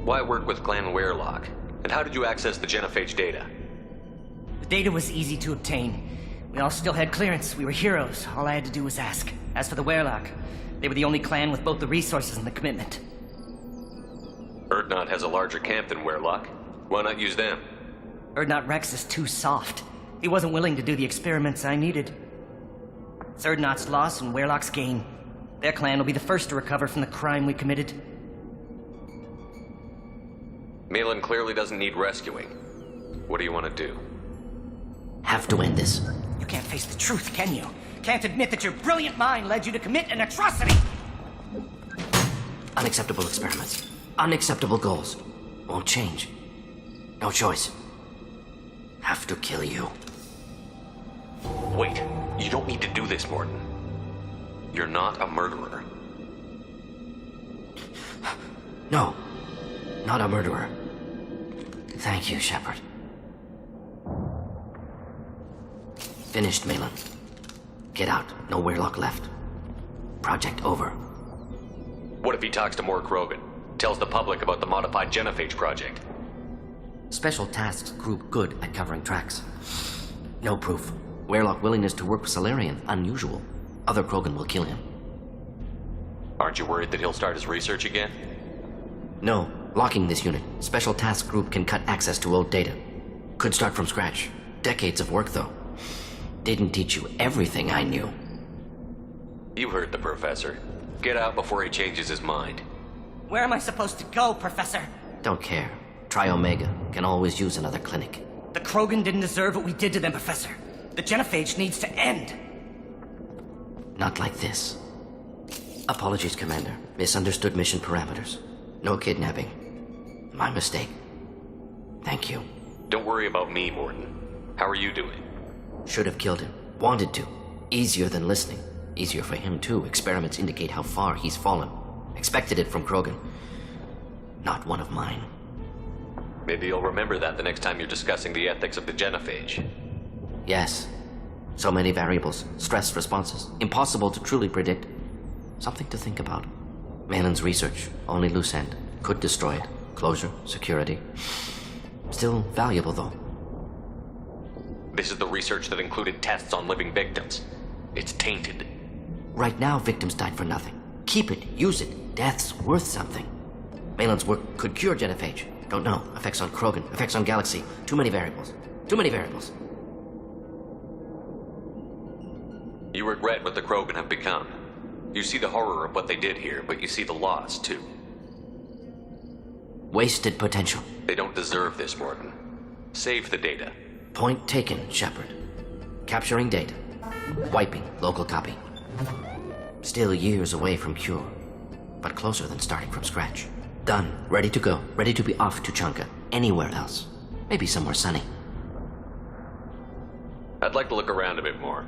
Why work with Clan Werelock? And how did you access the genophage data?
The data was easy to obtain. We all still had clearance. We were heroes. All I had to do was ask. As for the Werelock, they were the only clan with both the resources and the commitment.
Urdnot has a larger camp than Werelock. Why not use them?
Urdnot Rex is too soft. He wasn't willing to do the experiments I needed. It's Urdnot's loss and Werelock's gain. Their clan will be the first to recover from the crime we committed.
Malin clearly doesn't need rescuing. What do you want to do?
Have to end this.
You can't face the truth, can you? Can't admit that your brilliant mind led you to commit an atrocity!
Unacceptable experiments. Unacceptable goals. Won't change. No choice. Have to kill you.
Wait, you don't need to do this, Morton. You're not a murderer.
No. Not a murderer. Thank you, Shepard. Finished, Malin. Get out. No Werelock left. Project over.
What if he talks to more Krogan? Tells the public about the modified genophage project?
Special Tasks Group good at covering tracks. No proof. Werelock willingness to work with Salarian, unusual. Other Krogan will kill him.
Aren't you worried that he'll start his research again?
No. Locking this unit. Special Task Group can cut access to old data. Could start from scratch. Decades of work, though. Didn't teach you everything I knew.
You heard the professor. Get out before he changes his mind.
Where am I supposed to go, Professor?
Don't care. Try Omega. Can always use another clinic.
The Krogan didn't deserve what we did to them, Professor. The genophage needs to end.
Not like this. Apologies, Commander. Misunderstood mission parameters. No kidnapping. My mistake. Thank you.
Don't worry about me, Morton. How are you doing?
Should have killed him. Wanted to. Easier than listening. Easier for him, too. Experiments indicate how far he's fallen. Expected it from Krogan. Not one of mine.
Maybe you'll remember that the next time you're discussing the ethics of the genophage.
Yes. So many variables. Stress responses. Impossible to truly predict. Something to think about. Malin's research. Only loose end. Could destroy it. Closure. Security. Still valuable, though.
This is the research that included tests on living victims. It's tainted.
Right now, victims died for nothing. Keep it. Use it. Death's worth something. Malin's work could cure genophage. Don't know. Effects on Krogan. Effects on Galaxy. Too many variables. Too many variables.
You regret what the Krogan have become. You see the horror of what they did here, but you see the loss, too.
Wasted potential.
They don't deserve this, Morton. Save the data.
Point taken, Shepard. Capturing data. Wiping local copy. Still years away from cure, but closer than starting from scratch. Done. Ready to go. Ready to be off to Chunka. Anywhere else. Maybe somewhere sunny.
I'd like to look around a bit more.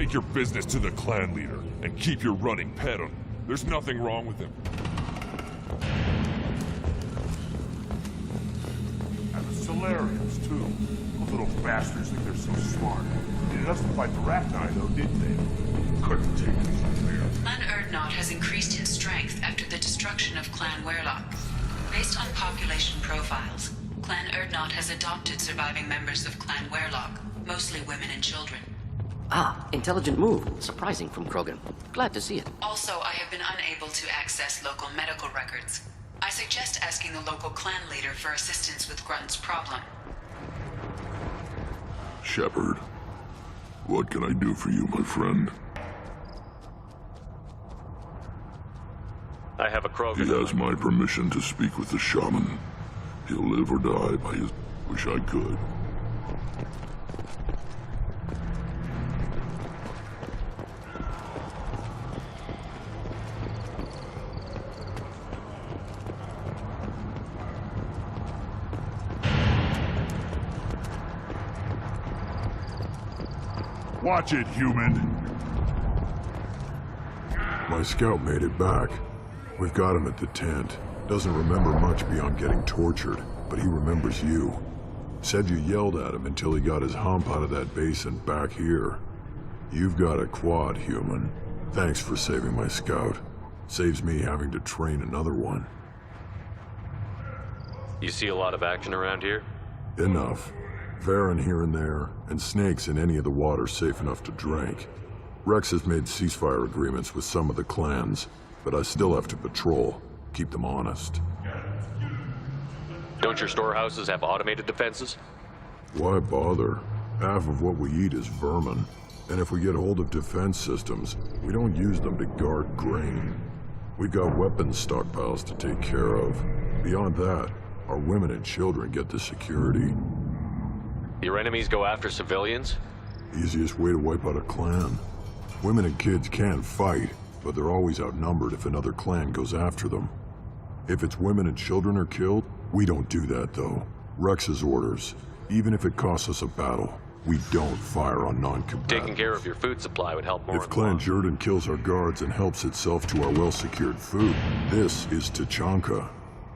take your business to the clan leader and keep your running pet on. There's nothing wrong with him. And the Solarians, too. Those little bastards think they're so smart. They needed us to fight the Rachni, though, didn't they? Couldn't take it from there.
Clan Erdnot has increased in strength after the destruction of Clan Werlock. Based on population profiles, Clan Erdnot has adopted surviving members of Clan Werlock, mostly women and children.
Ah, intelligent move. Surprising from Krogan. Glad to see it.
Also, I have been unable to access local medical records. I suggest asking the local clan leader for assistance with Grunt's problem.
Shepard, what can I do for you, my friend?
I have a Krogan.
He has my permission to speak with the shaman. He'll live or die by his... Wish I could.
Watch it, human!
My scout made it back. We've got him at the tent. Doesn't remember much beyond getting tortured, but he remembers you. Said you yelled at him until he got his hump out of that base and back here. You've got a quad, human. Thanks for saving my scout. Saves me having to train another one.
You see a lot of action around here?
Enough. Varen here and there, and snakes in any of the water safe enough to drink. Rex has made ceasefire agreements with some of the clans, but I still have to patrol, keep them honest.
Don't your storehouses have automated defenses?
Why bother? Half of what we eat is vermin, and if we get hold of defense systems, we don't use them to guard grain. We've got weapons stockpiles to take care of. Beyond that, our women and children get the security.
Your enemies go after civilians?
Easiest way to wipe out a clan. Women and kids can fight, but they're always outnumbered if another clan goes after them. If it's women and children are killed, we don't do that though. Rex's orders. Even if it costs us a battle, we don't fire on non-combatants.
Taking care of your food supply would help more.
If Clan Jordan kills our guards and helps itself to our well-secured food, this is Tachanka.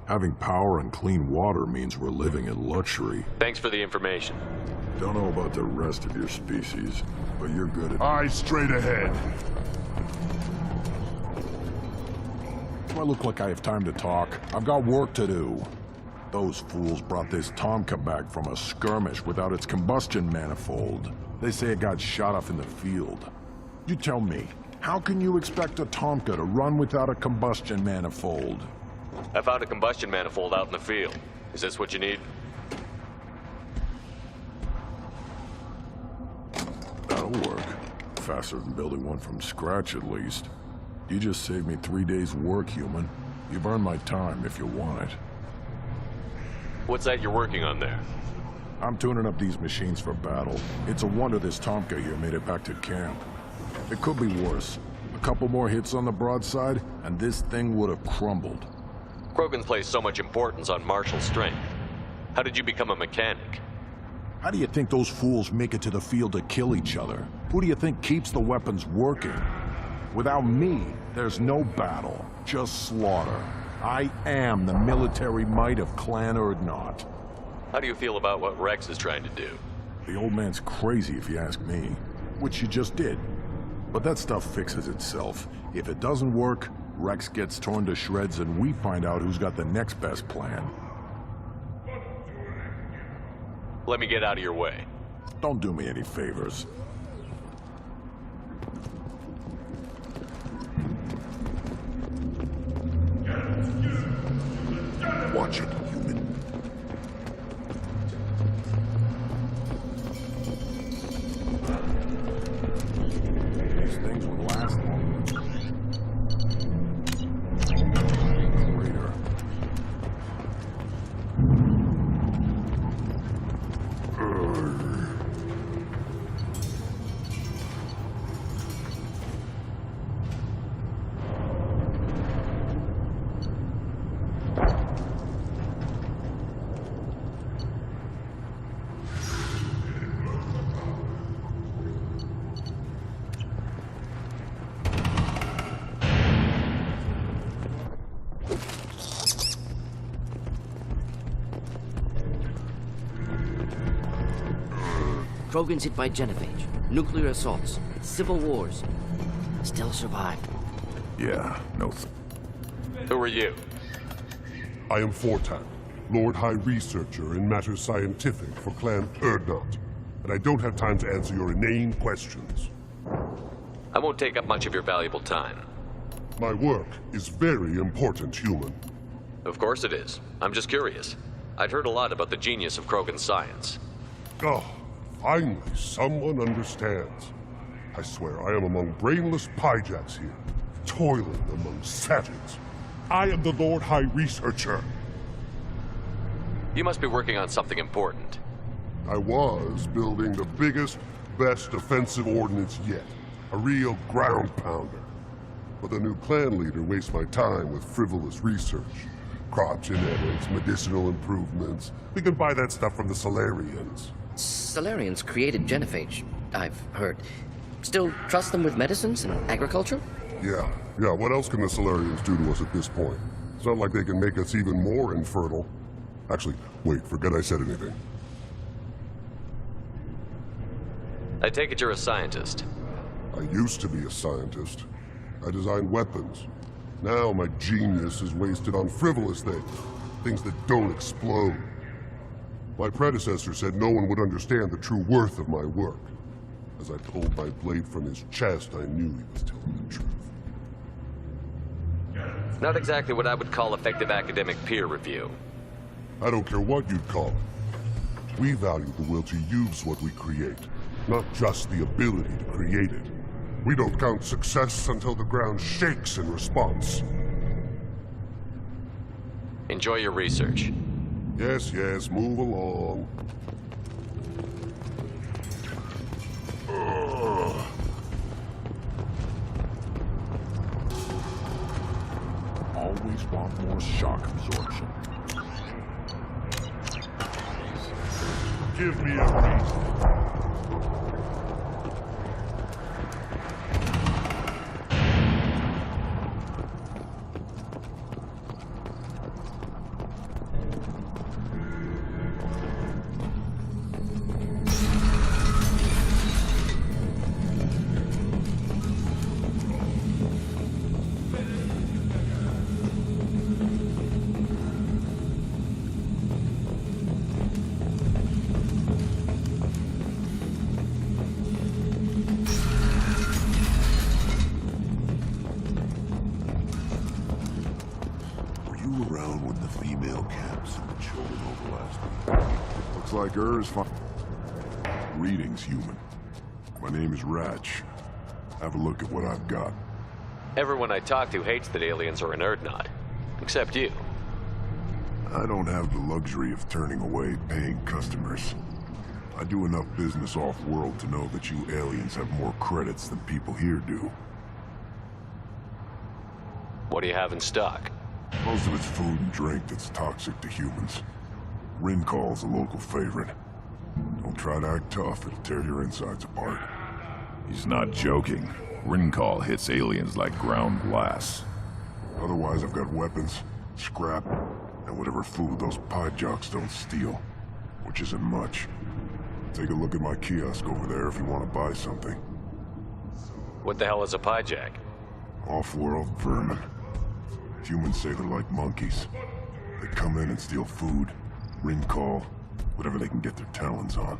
Having power and clean water means we're living in luxury.
Thanks for the information.
Don't know about the rest of your species, but you're good at...
Eyes straight ahead.
Do I look like I have time to talk? I've got work to do. Those fools brought this Tomka back from a skirmish without its combustion manifold. They say it got shot off in the field. You tell me, how can you expect a Tomka to run without a combustion manifold?
I found a combustion manifold out in the field. Is this what you need?
That'll work. Faster than building one from scratch, at least. You just saved me 3 days' work, human. You've earned my time if you want it.
What's that you're working on there?
I'm tuning up these machines for battle. It's a wonder this Tomka here made it back to camp. It could be worse. A couple more hits on the broadside, and this thing would have crumbled.
Krogan place so much importance on martial strength. How did you become a mechanic?
How do you think those fools make it to the field to kill each other? Who do you think keeps the weapons working? Without me, there's no battle, just slaughter. I am the military might of Clan Erdnot.
How do you feel about what Rex is trying to do?
The old man's crazy if you ask me, which you just did. But that stuff fixes itself. If it doesn't work, Rex gets torn to shreds and we find out who's got the next best plan.
Let me get out of your way.
Don't do me any favors.
Watch it, human.
These things would last long. Later.
Krogan's hit by genophage, nuclear assaults, civil wars. Still survived.
Yeah, no.
Who are you?
I am Fortak, Lord High Researcher in matters scientific for Clan Urdnot, and I don't have time to answer your inane questions.
I won't take up much of your valuable time.
My work is very important, human.
Of course it is. I'm just curious. I'd heard a lot about the genius of Krogan science.
Oh, finally, someone understands. I swear I am among brainless pyjacks here, toiling among savages. I am the Lord High Researcher.
You must be working on something important.
I was building the biggest, best offensive ordnance yet. A real ground pounder. But the new clan leader wastes my time with frivolous research. Crop genetics, medicinal improvements. We can buy that stuff from the Solarians.
Solarians created genophage, I've heard. Still trust them with medicines and agriculture?
Yeah. What else can the Solarians do to us at this point? It's not like they can make us even more infertile. Actually, wait, forget I said anything.
I take it you're a scientist.
I used to be a scientist. I designed weapons. Now my genius is wasted on frivolous things that don't explode. My predecessor said no one would understand the true worth of my work. As I pulled my blade from his chest, I knew he was telling the truth.
Not exactly what I would call effective academic peer review.
I don't care what you'd call it. We value the will to use what we create, not just the ability to create it. We don't count success until the ground shakes in response.
Enjoy your research.
Yes, move along.
Always want more shock absorption.
Give me a reason.
Like hers. Greetings, human. My name is Ratch. Have a look at what I've got.
Everyone I talk to hates that aliens are in Urdnot. Except you.
I don't have the luxury of turning away paying customers. I do enough business off-world to know that you aliens have more credits than people here do.
What do you have in stock?
Most of it's food and drink that's toxic to humans. Rincall's a local favorite. Don't try to act tough, it'll tear your insides apart.
He's not joking. Rincall hits aliens like ground glass.
Otherwise, I've got weapons, scrap, and whatever food those pie jocks don't steal. Which isn't much. Take a look at my kiosk over there if you want to buy something.
What the hell is a pie jack?
Off-world vermin. Humans say they're like monkeys. They come in and steal food. Rincall, whatever they can get their talons on.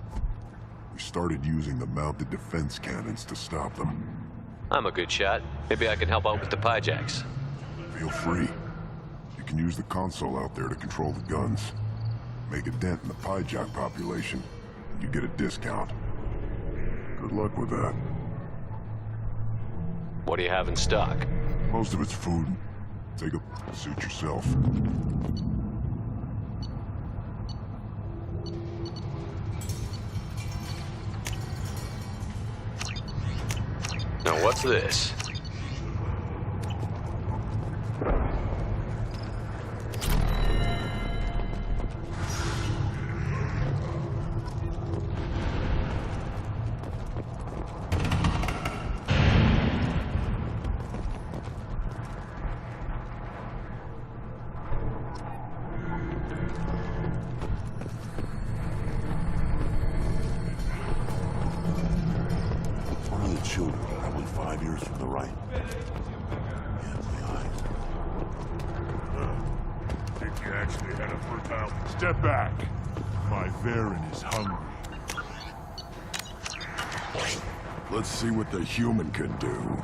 We started using the mounted defense cannons to stop them.
I'm a good shot. Maybe I can help out with the pie jacks.
Feel free. You can use the console out there to control the guns. Make a dent in the pie jack population, and you get a discount. Good luck with that.
What do you have in stock?
Most of it's food. Take a suit yourself.
Now what's this?
actually had a fertile... Step back. My Varen is hungry.
Let's see what the human can do.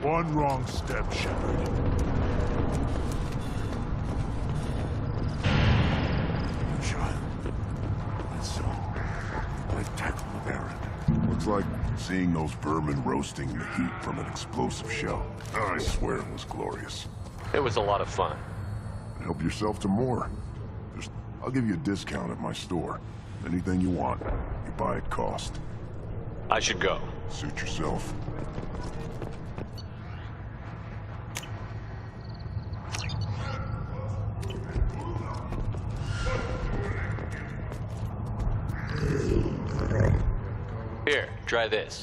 One wrong step, Shepard. Child. Let's tackle the Baron.
Looks like seeing those vermin roasting in the heat from an explosive shell. I swear it was glorious.
It was a lot of fun.
Help yourself to more. I'll give you a discount at my store. Anything you want, you buy at cost.
I should go.
Suit yourself.
Here, try this.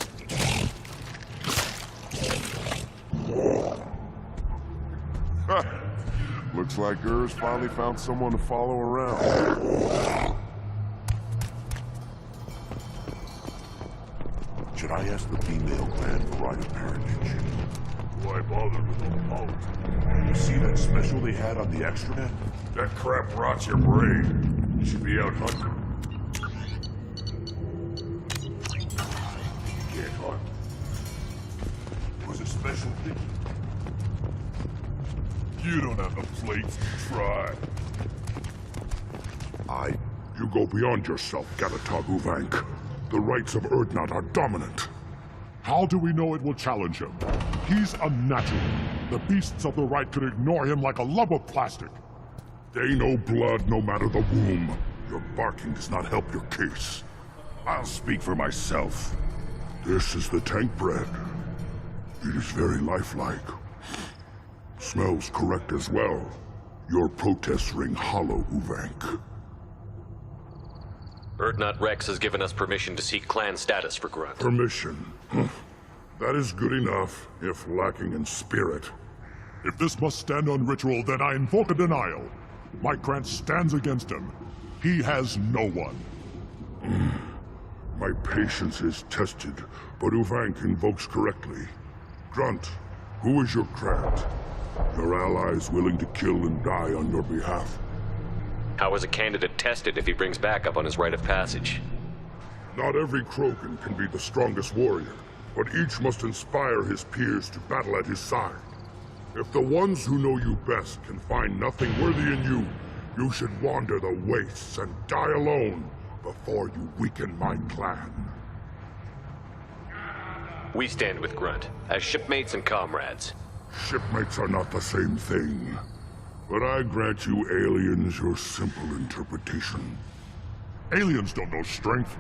Looks like Ur's finally found someone to follow around. Should I ask the female clan for right of parentage?
Why bother with the politics?
You see that special they had on the extranet?
That crap rots your brain. You should be out hunting. Can't hunt. Was it special thing? You don't have the plates to try.
You go beyond yourself, Galatog Uvank. The rights of Urdnot are dominant. How do we know it will challenge him? He's unnatural. The beasts of the right could ignore him like a lump of plastic. They know blood no matter the womb. Your barking does not help your case. I'll speak for myself. This is the tank bread. It is very lifelike. Smells correct as well. Your protests ring hollow, Uvank.
Urdnot Rex has given us permission to seek clan status for Grunt.
Permission. That is good enough, if lacking in spirit.
If this must stand on ritual, then I invoke a denial. My Grant stands against him. He has no one.
My patience is tested, but Uvank invokes correctly. Grunt, who is your Grant? Your allies willing to kill and die on your behalf?
How is a candidate tested if he brings backup on his rite of passage?
Not every Krogan can be the strongest warrior, but each must inspire his peers to battle at his side. If the ones who know you best can find nothing worthy in you, you should wander the wastes and die alone before you weaken my clan.
We stand with Grunt, as shipmates and comrades.
Shipmates are not the same thing. But I grant you aliens your simple interpretation.
Aliens don't know strength.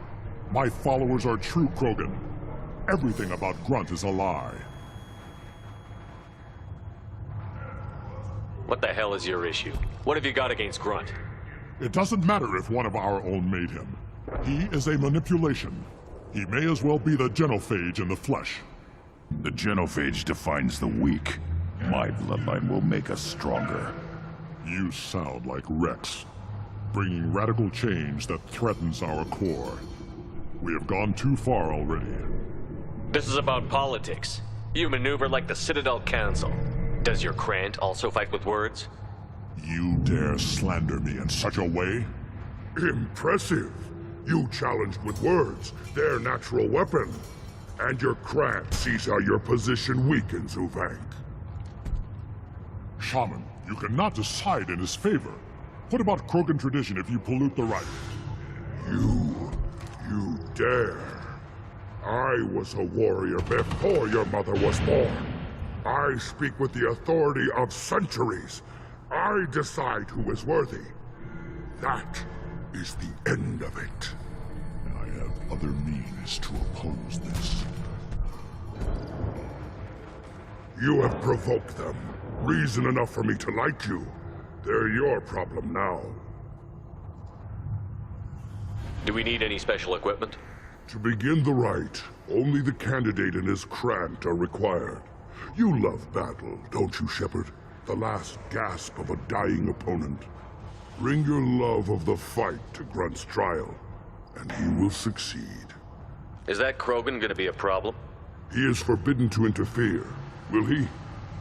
My followers are true Krogan. Everything about Grunt is a lie.
What the hell is your issue? What have you got against Grunt?
It doesn't matter if one of our own made him. He is a manipulation. He may as well be the genophage in the flesh.
The genophage defines the weak. My bloodline will make us stronger.
You sound like Rex, bringing radical change that threatens our core. We have gone too far already.
This is about politics. You maneuver like the Citadel Council. Does your Krant also fight with words?
You dare slander me in such a way?
Impressive. You challenged with words, their natural weapon. And your Krant sees how your position weakens, Uvank.
Shaman, you cannot decide in his favor. What about Krogan tradition if you pollute the rite?
You dare. I was a warrior before your mother was born. I speak with the authority of centuries. I decide who is worthy. That is the end of it.
And I have other means to oppose this.
You have provoked them. Reason enough for me to like you. They're your problem now.
Do we need any special equipment?
To begin the rite, only the candidate and his Krant are required. You love battle, don't you, Shepard? The last gasp of a dying opponent. Bring your love of the fight to Grunt's trial, and he will succeed.
Is that Krogan gonna be a problem?
He is forbidden to interfere, will he?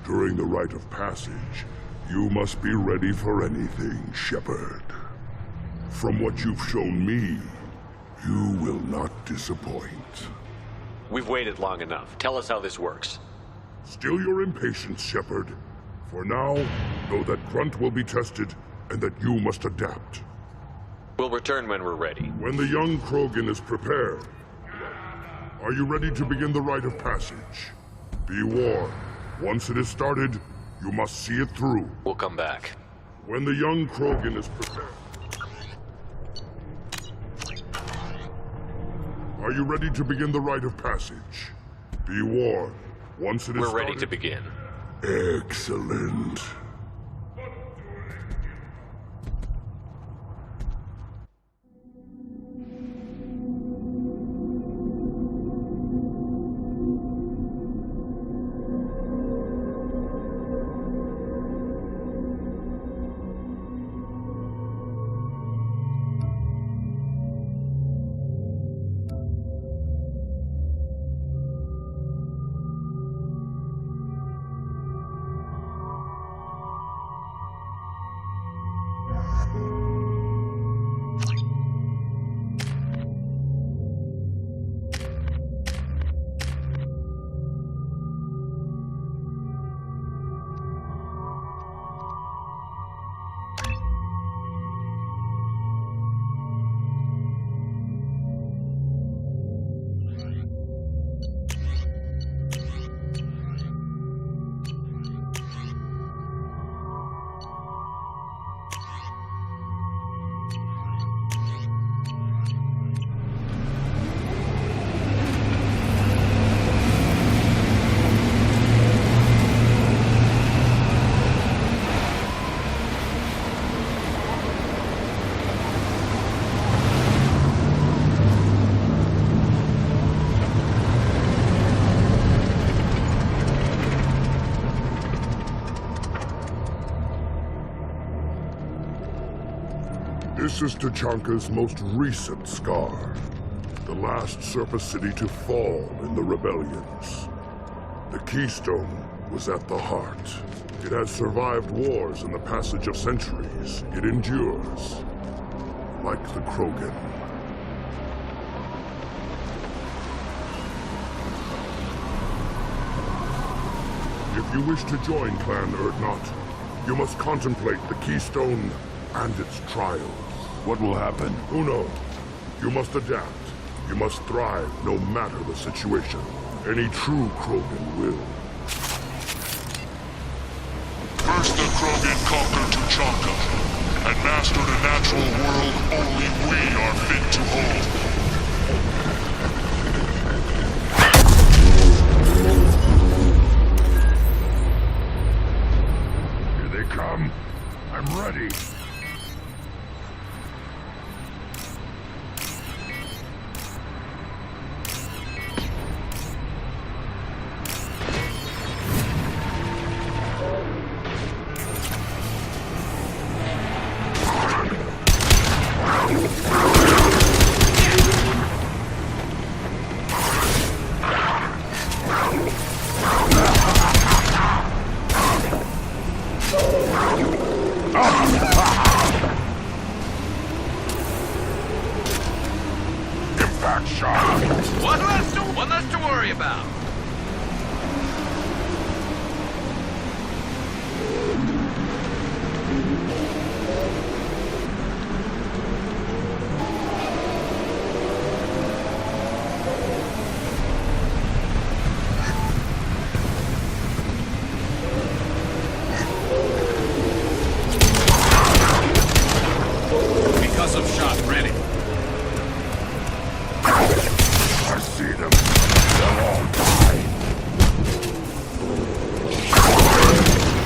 During the rite of passage, you must be ready for anything, Shepard. From what you've shown me, you will not disappoint.
We've waited long enough. Tell us how this works.
Still your impatience, Shepard. For now, know that Grunt will be tested, and that you must adapt.
We'll return when we're ready.
When the young Krogan is prepared. Are you ready to begin the rite of passage? Be warned. Once it is started, you must see it through.
We'll come back.
When the young Krogan is prepared. Are you ready to begin the rite of passage? Be warned. Once it is started...
We're ready to begin.
Excellent.
This is Tachanka's most recent scar. The last surface city to fall in the rebellions. The Keystone was at the heart. It has survived wars and the passage of centuries. It endures. Like the Krogan. If you wish to join Clan Urdnot, you must contemplate the Keystone and its trials. What will happen? Who knows? You must adapt. You must thrive no matter the situation. Any true Krogan will.
First the Krogan conquered Tachanka, and mastered a natural world only we are fit to hold.
Here they come. I'm ready.
One less to worry about. Because of shot ready.
I see them. They'll all die.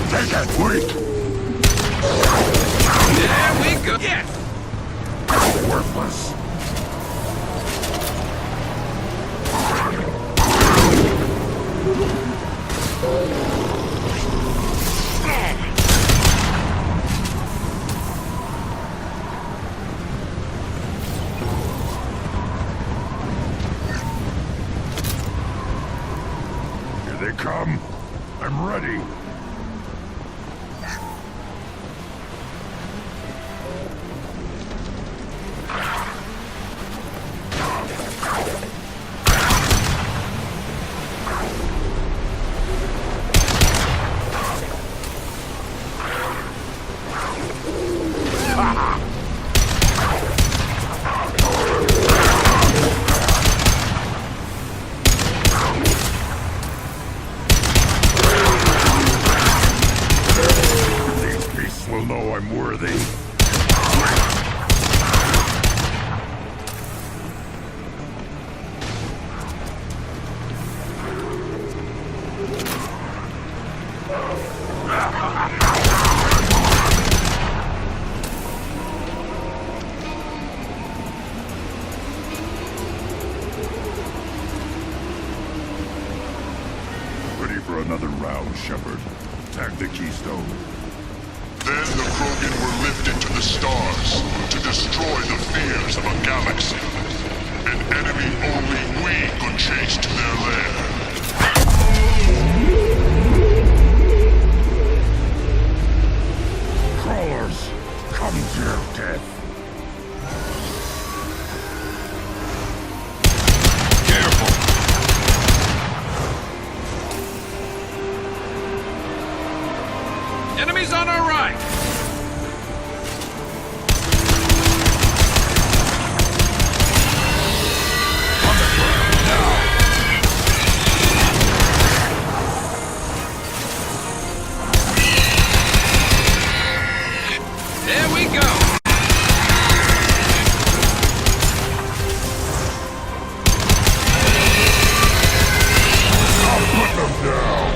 Take it, weak.
There we go. Yes.
Worthless. Here they come. I'm ready. Will know I'm worthy. Ready for another round, Shepard. Tag the Keystone.
Then the Krogan were lifted to the stars to destroy the fears of a galaxy. An enemy only we could chase to their lair.
Crawlers, come to your death.
Enemies on our right. On the ground now. There we go.
I'll put them down.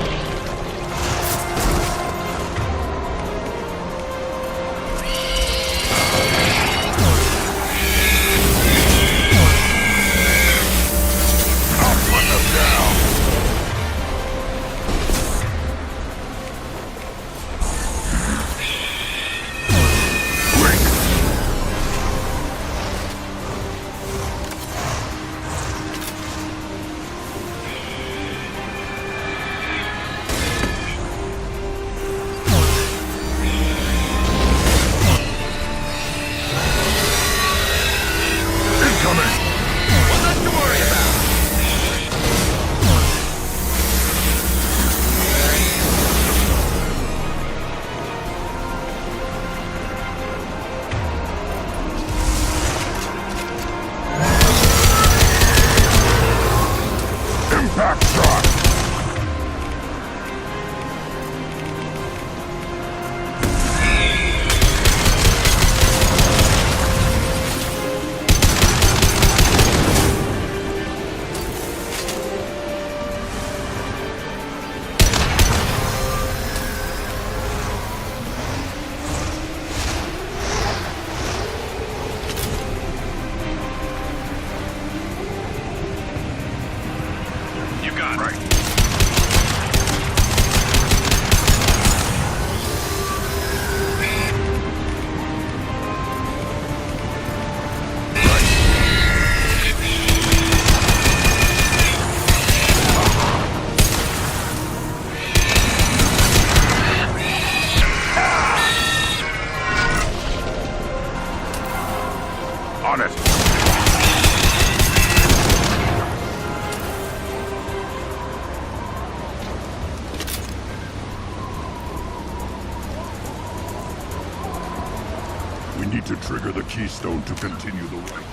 to trigger the keystone to continue the rite.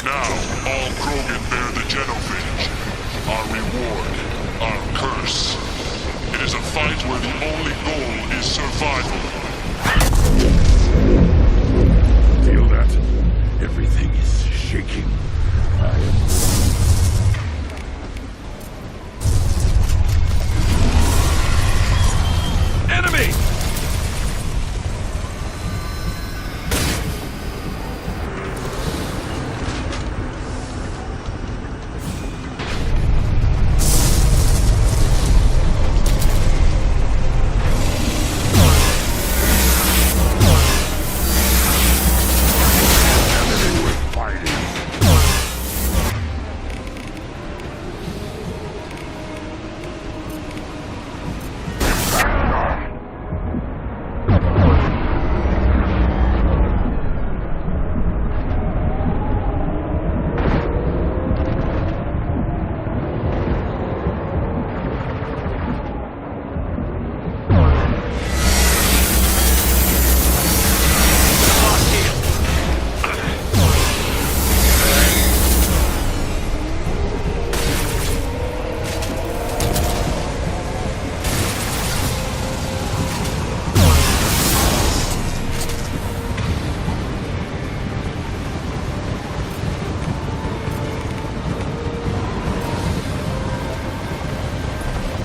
Now, all Krogan bear the genophage. Our reward, our curse. It is a fight where the only goal is survival.
Feel that? Everything is shaking. I am... Enemy!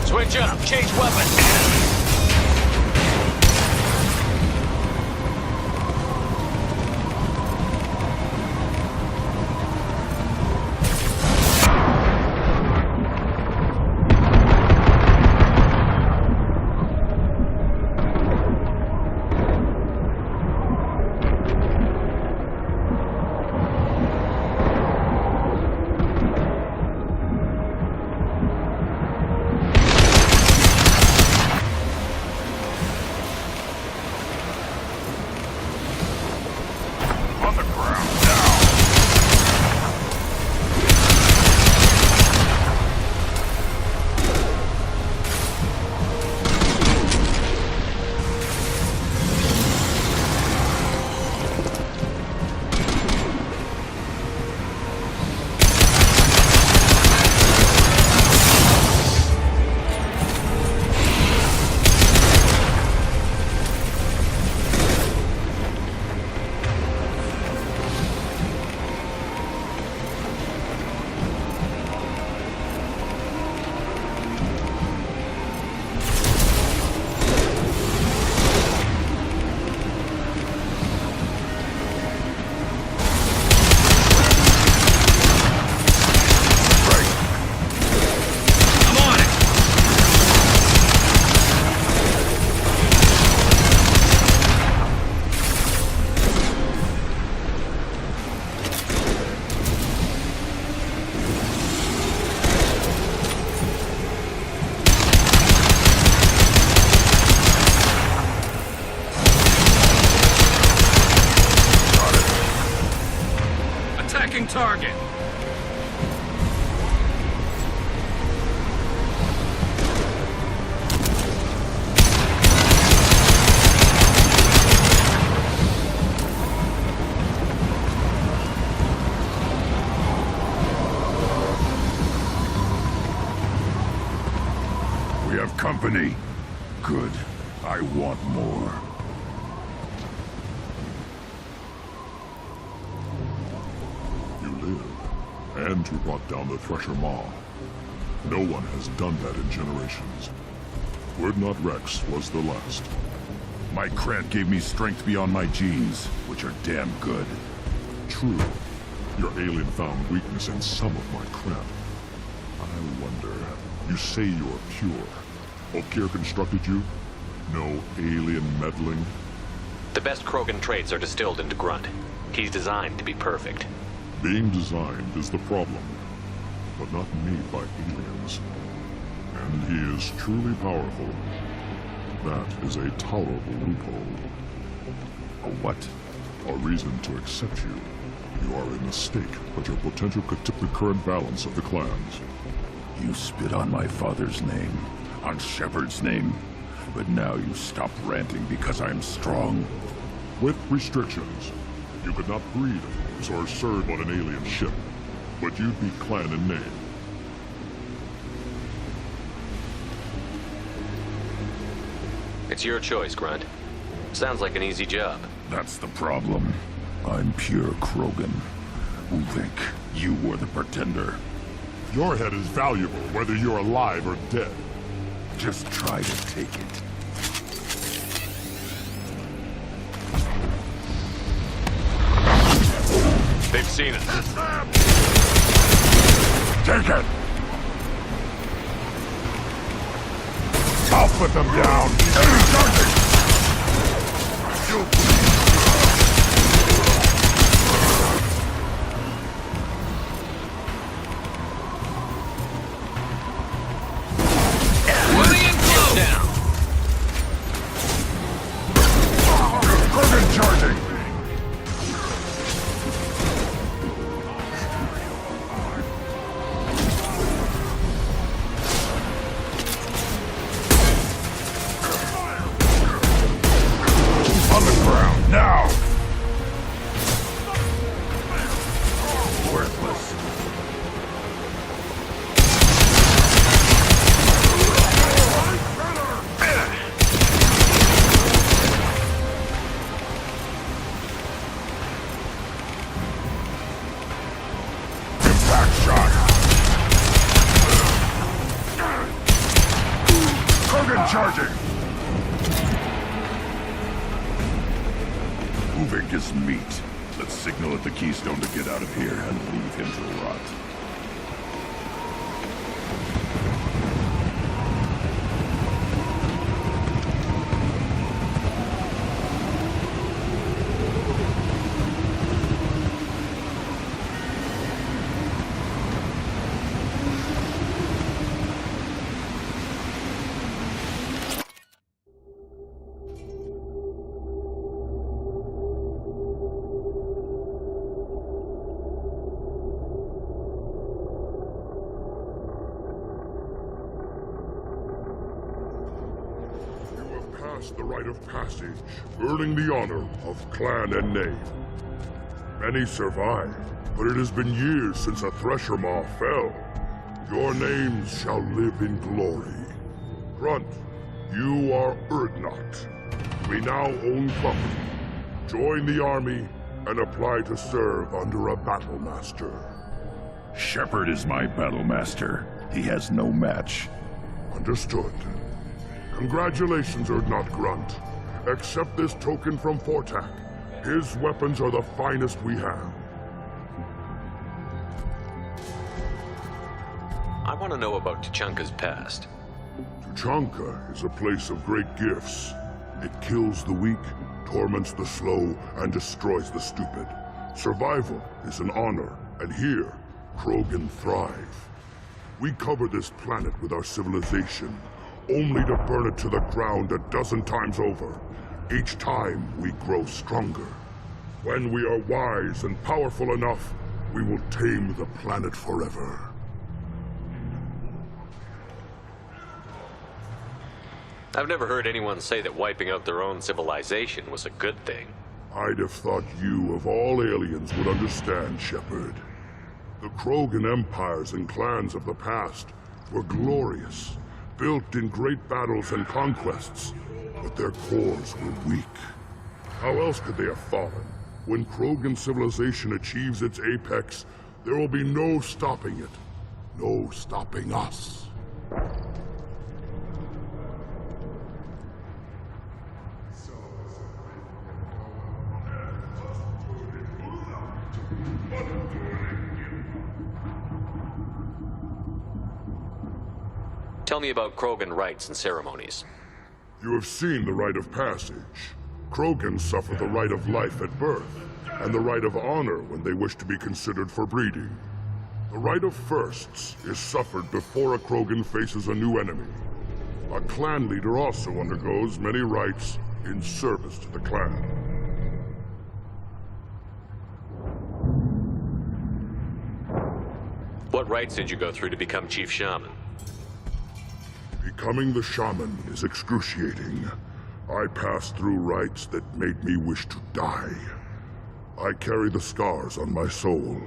Switch up, change weapon.
Target. We have company. Good. I want more.
And to brought down the Thresher Maw. No one has done that in generations. Word Not Rex was the last.
My cred gave me strength beyond my genes, which are damn good.
True. Your alien found weakness in some of my cred. I wonder, you say you're pure. Oakir constructed you? No alien meddling?
The best Krogan traits are distilled into Grunt. He's designed to be perfect.
Being designed is the problem, but not made by aliens. And he is truly powerful. That is a tolerable loophole.
A what?
A reason to accept you. You are a mistake, but your potential could tip the current balance of the clans.
You spit on my father's name, on Shepard's name. But now you stop ranting because I'm strong.
With restrictions. You could not breed or serve on an alien ship. But you'd be clan in name.
It's your choice, Grunt. Sounds like an easy job.
That's the problem. I'm pure Krogan. Uvik, you were the pretender.
Your head is valuable, whether you're alive or dead.
Just try to take it.
They've seen us.
Take it! I'll put them down! Enemy charging!
Moving in close! Down.
Krogan charging! On the ground, now! Worthless. Impact shot! Krogan charging!
Uvik is meat. Let's signal at the Keystone to get out of here and leave him to rot.
The rite of passage, earning the honor of clan and name. Many survive, but it has been years since a thresher maw fell. Your names shall live in glory. Grunt, you are Urdnot. We now own property. Join the army and apply to serve under a battle master.
Shepard is my battle master. He has no match.
Understood. Congratulations, Urdnot Grunt. Accept this token from Fortak. His weapons are the finest we have.
I want to know about Tuchanka's past.
Tuchanka is a place of great gifts. It kills the weak, torments the slow, and destroys the stupid. Survival is an honor, and here, Krogan thrive. We cover this planet with our civilization, only to burn it to the ground a dozen times over. Each time, we grow stronger. When we are wise and powerful enough, we will tame the planet forever.
I've never heard anyone say that wiping out their own civilization was a good thing.
I'd have thought you, of all aliens, would understand, Shepard. The Krogan empires and clans of the past were glorious, built in great battles and conquests, but their cores were weak. How else could they have fallen? When Krogan civilization achieves its apex, there will be no stopping it. No stopping us.
Tell me about Krogan rites and ceremonies.
You have seen the rite of passage. Krogans suffer the rite of life at birth, and the rite of honor when they wish to be considered for breeding. The rite of firsts is suffered before a Krogan faces a new enemy. A clan leader also undergoes many rites in service to the clan.
What rites did you go through to become Chief Shaman?
Becoming the shaman is excruciating. I passed through rites that made me wish to die. I carry the scars on my soul.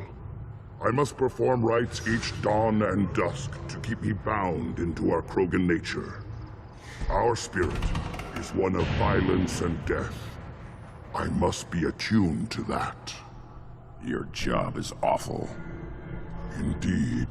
I must perform rites each dawn and dusk to keep me bound into our Krogan nature. Our spirit is one of violence and death. I must be attuned to that.
Your job is awful.
Indeed.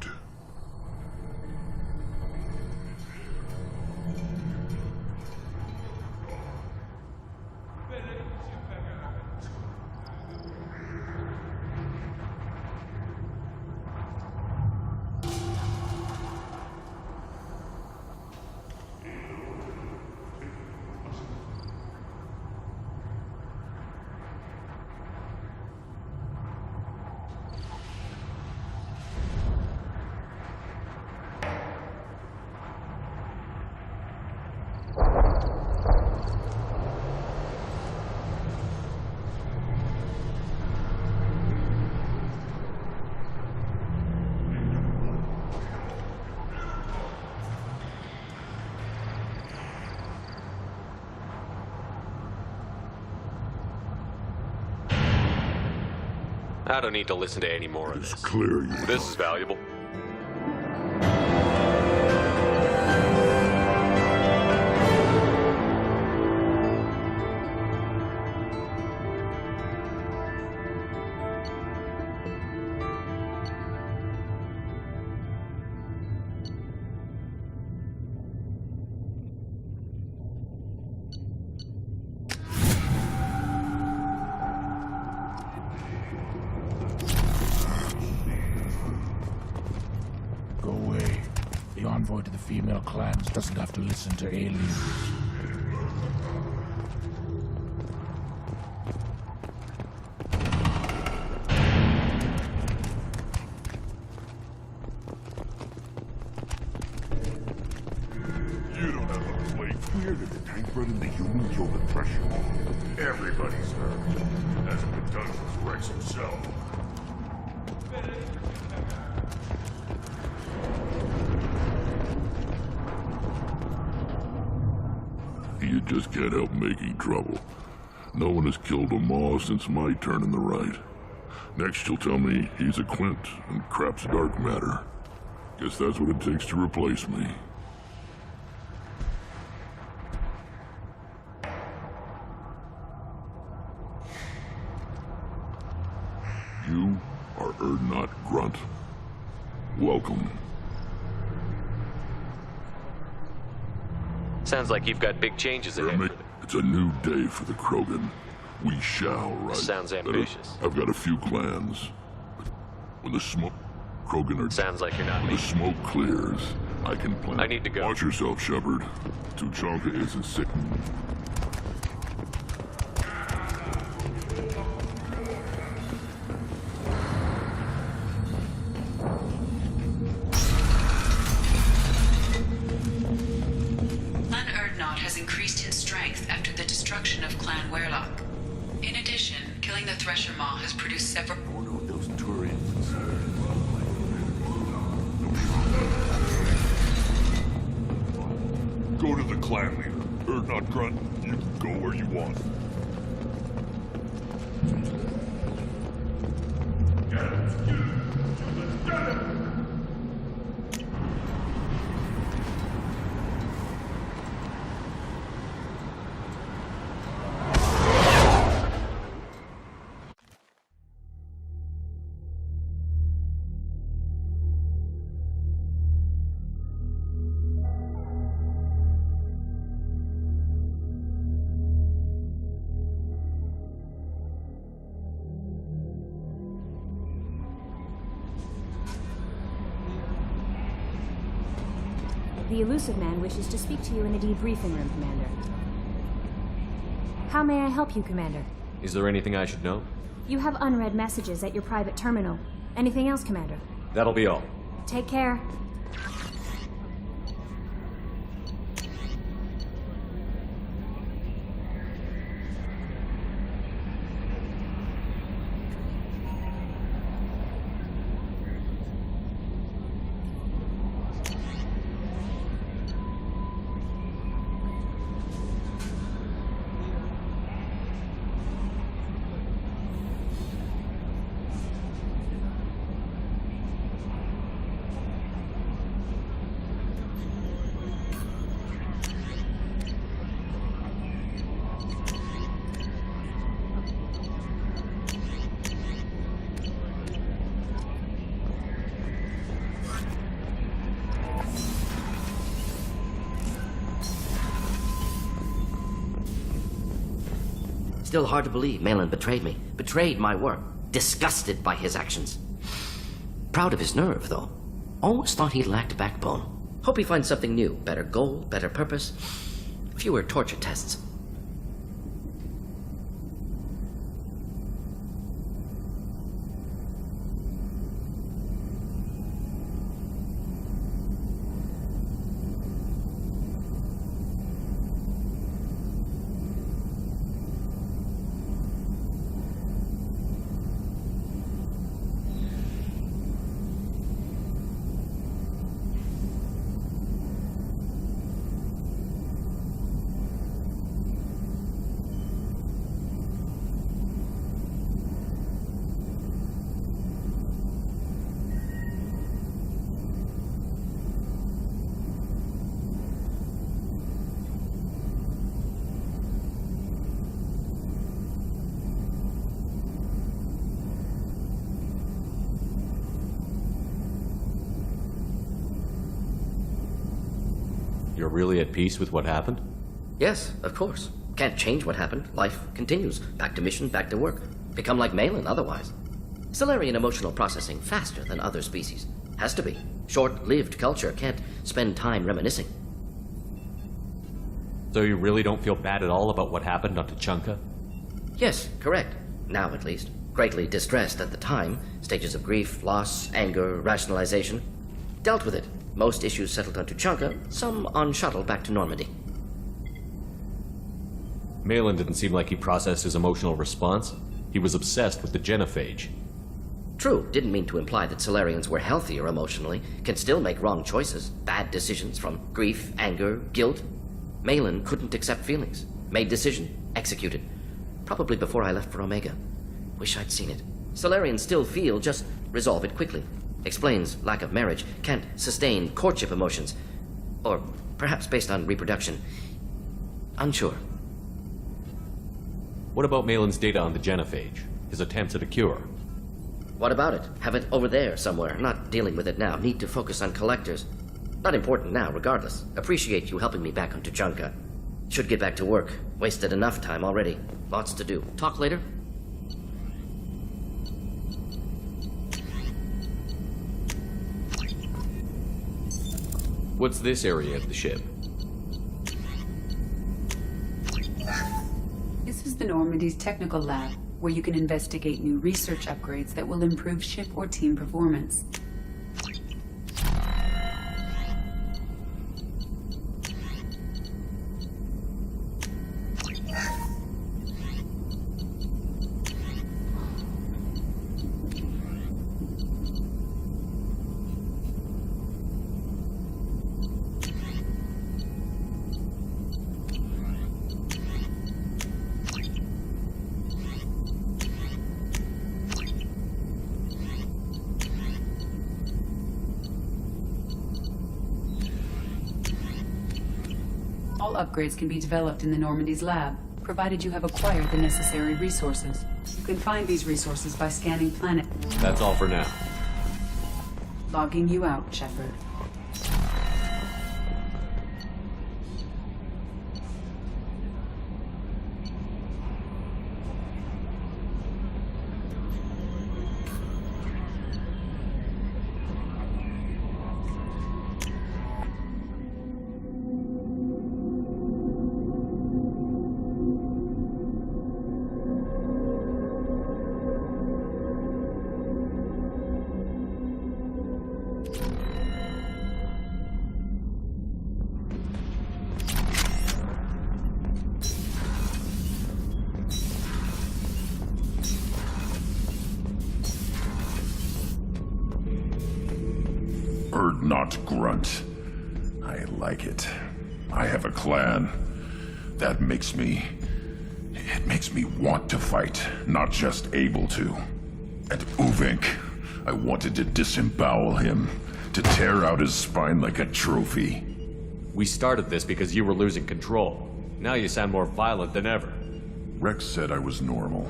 I don't need to listen to any more of this.
It's clear you...
This is valuable.
To the female clans doesn't have to listen to aliens.
You don't have a plate. Where did the tank bred and the human kill the Thresher? Everybody's heard. Hasn't been done since Rex himself.
You just can't help making trouble. No one has killed a Maw since my turn in the right. Next you'll tell me he's a Quint and crap's dark matter. Guess that's what it takes to replace me. You are Erdnot Grunt. Welcome.
Sounds like you've got big changes ahead.
It's a new day for the Krogan. We shall rise.
Sounds ambitious.
I've got a few plans. When the smoke... Krogan are...
Sounds like you're not
When the smoke clears, I can plan...
I need to go.
Watch yourself, Shepard. Tuchanka isn't sick.
Increased in strength after the destruction of Clan Werlock. In addition, killing the Thresher Maw has produced several...
I wonder what those Turians... Go to the clan leader. Erdnot Grunt, you can go where you want.
The elusive man wishes to speak to you in the debriefing room, Commander. How may I help you, Commander?
Is there anything I should know?
You have unread messages at your private terminal. Anything else, Commander?
That'll be all.
Take care.
Still hard to believe Malin betrayed me, betrayed my work, disgusted by his actions. Proud of his nerve, though. Always thought he lacked backbone. Hope he finds something new, better goal, better purpose, fewer torture tests.
You're really at peace with what happened?
Yes, of course. Can't change what happened. Life continues. Back to mission, back to work. Become like Malin otherwise. Solarian emotional processing faster than other species. Has to be. Short-lived culture can't spend time reminiscing.
So you really don't feel bad at all about what happened on Tuchanka?
Yes, correct. Now at least. Greatly distressed at the time. Stages of grief, loss, anger, rationalization. Dealt with it. Most issues settled on Tuchanka, some on shuttle back to Normandy.
Malin didn't seem like he processed his emotional response. He was obsessed with the genophage.
True, didn't mean to imply that Solarians were healthier emotionally, can still make wrong choices, bad decisions from grief, anger, guilt. Malin couldn't accept feelings. Made decision, executed. Probably before I left for Omega. Wish I'd seen it. Solarians still feel, just resolve it quickly. Explains lack of marriage, can't sustain courtship emotions. Or perhaps based on reproduction. Unsure.
What about Malin's data on the genophage? His attempts at a cure?
What about it? Have it over there somewhere. Not dealing with it now. Need to focus on collectors. Not important now, regardless. Appreciate you helping me back on Tuchanka. Should get back to work. Wasted enough time already. Lots to do. Talk later?
What's this area of the ship?
This is the Normandy's technical lab, where you can investigate new research upgrades that will improve ship or team performance. All upgrades can be developed in the Normandy's lab, provided you have acquired the necessary resources. You can find these resources by scanning planet.
That's all for now.
Logging you out, Shepard.
Bird not grunt. I like it. I have a clan. That makes me... It makes me want to fight, not just able to. And Uvink, I wanted to disembowel him, to tear out his spine like a trophy.
We started this because you were losing control. Now you sound more violent than ever.
Rex said I was normal.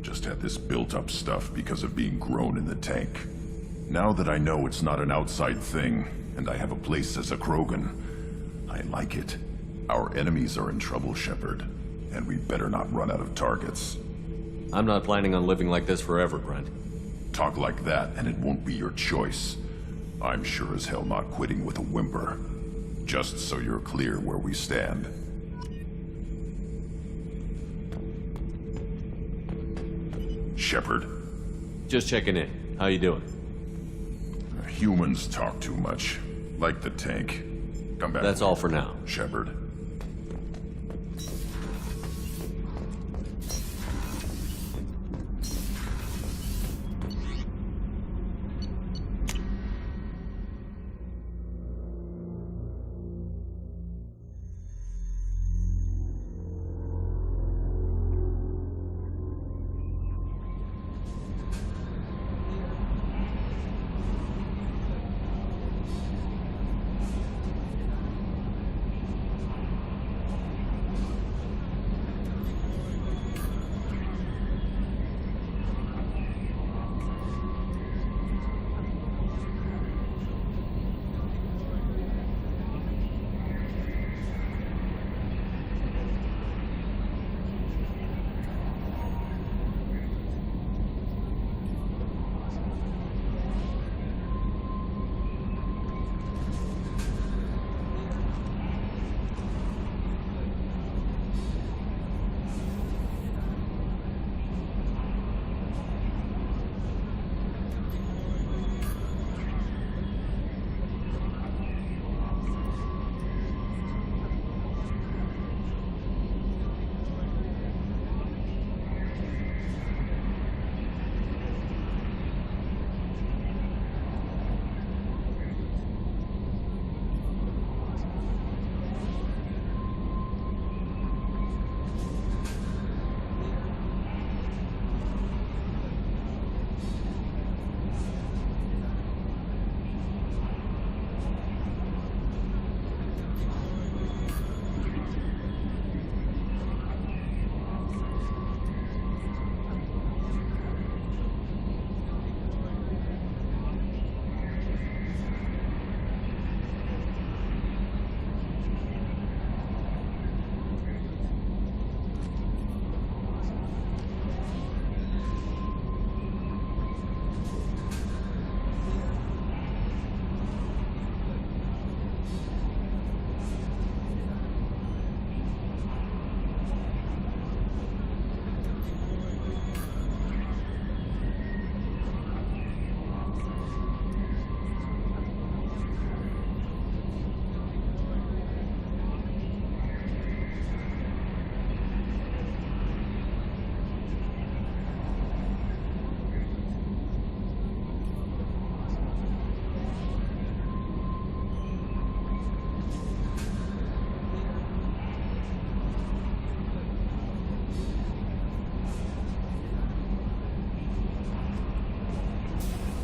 Just had this built-up stuff because of being grown in the tank. Now that I know it's not an outside thing, and I have a place as a Krogan, I like it. Our enemies are in trouble, Shepard. And we better not run out of targets.
I'm not planning on living like this forever, Brent.
Talk like that, and it won't be your choice. I'm sure as hell not quitting with a whimper. Just so you're clear where we stand. Shepard?
Just checking in. How you doing?
Humans talk too much. Like the tank. Come back.
That's all for now.
Shepard.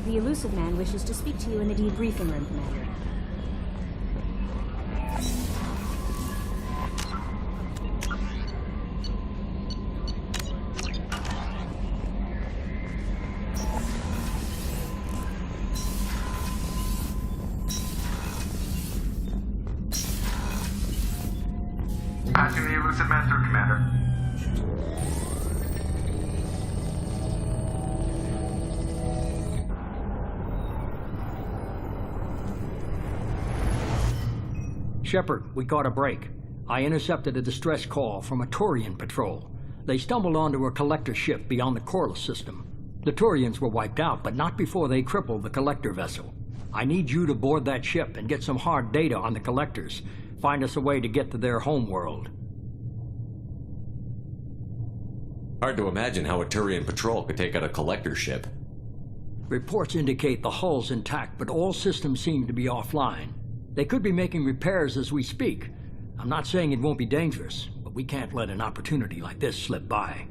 The elusive man wishes to speak to you in the debriefing room, Commander.
Passing the elusive man through, Commander.
Shepard, we caught a break. I intercepted a distress call from a Turian patrol. They stumbled onto a collector ship beyond the Corliss system. The Turians were wiped out, but not before they crippled the collector vessel. I need you to board that ship and get some hard data on the collectors. Find us a way to get to their homeworld.
Hard to imagine how a Turian patrol could take out a collector ship.
Reports indicate the hull's intact, but all systems seem to be offline. They could be making repairs as we speak. I'm not saying it won't be dangerous, but we can't let an opportunity like this slip by.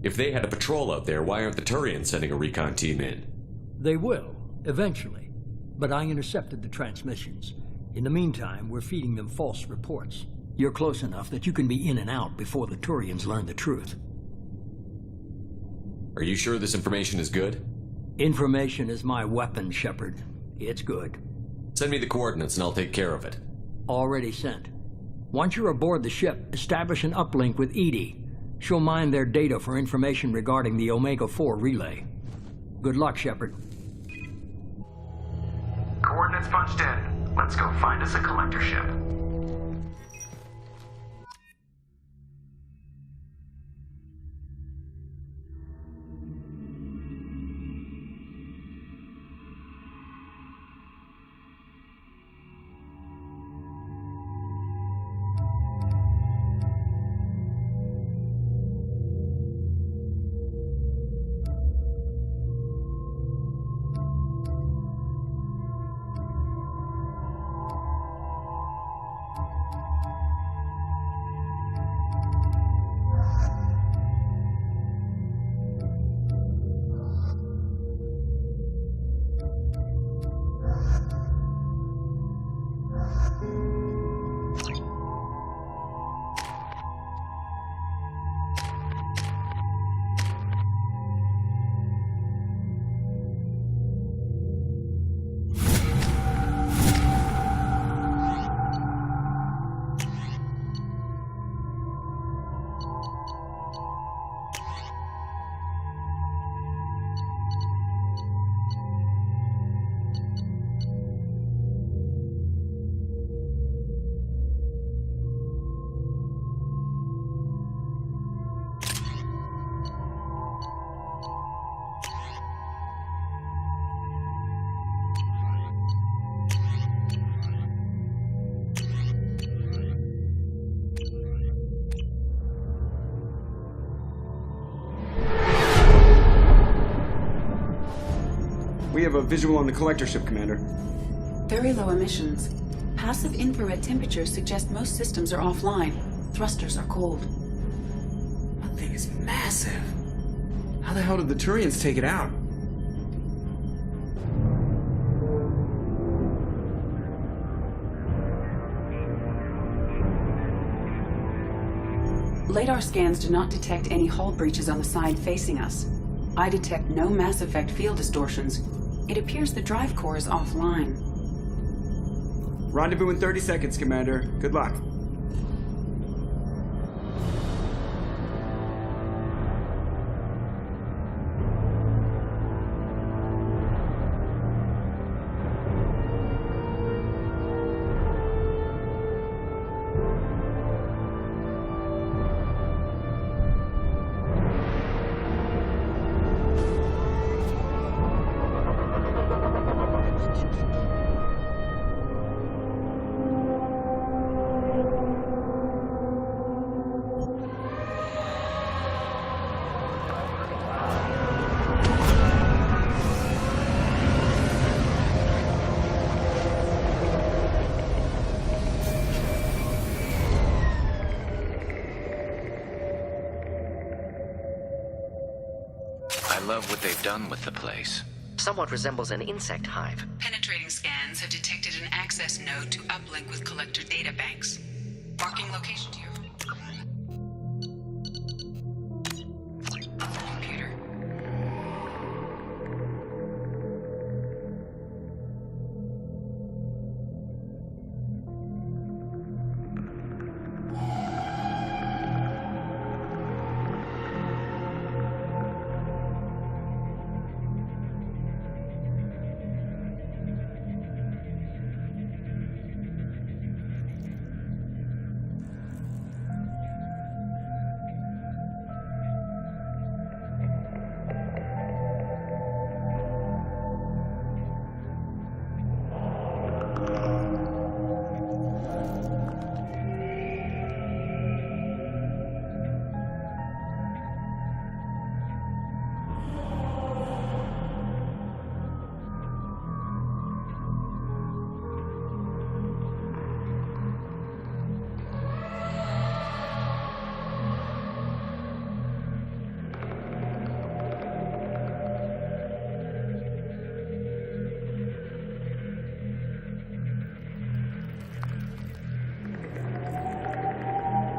If they had a patrol out there, why aren't the Turians sending a recon team in?
They will, eventually. But I intercepted the transmissions. In the meantime, we're feeding them false reports. You're close enough that you can be in and out before the Turians learn the truth.
Are you sure this information is good?
Information is my weapon, Shepard. It's good.
Send me the coordinates and I'll take care of it.
Already sent. Once you're aboard the ship, establish an uplink with Edie. She'll mine their data for information regarding the Omega-4 relay. Good luck, Shepard.
Coordinates punched in. Let's go find us a collector ship.
We have a visual on the collector ship, Commander.
Very low emissions. Passive infrared temperatures suggest most systems are offline. Thrusters are cold.
That thing is massive. How the hell did the Turians take it out?
Radar scans do not detect any hull breaches on the side facing us. I detect no mass effect field distortions. It appears the drive core is offline.
Rendezvous in 30 seconds, Commander. Good luck.
I love what they've done with the place.
Somewhat resembles an insect hive.
Penetrating scans have detected an access node to uplink with collector data banks. Marking location to your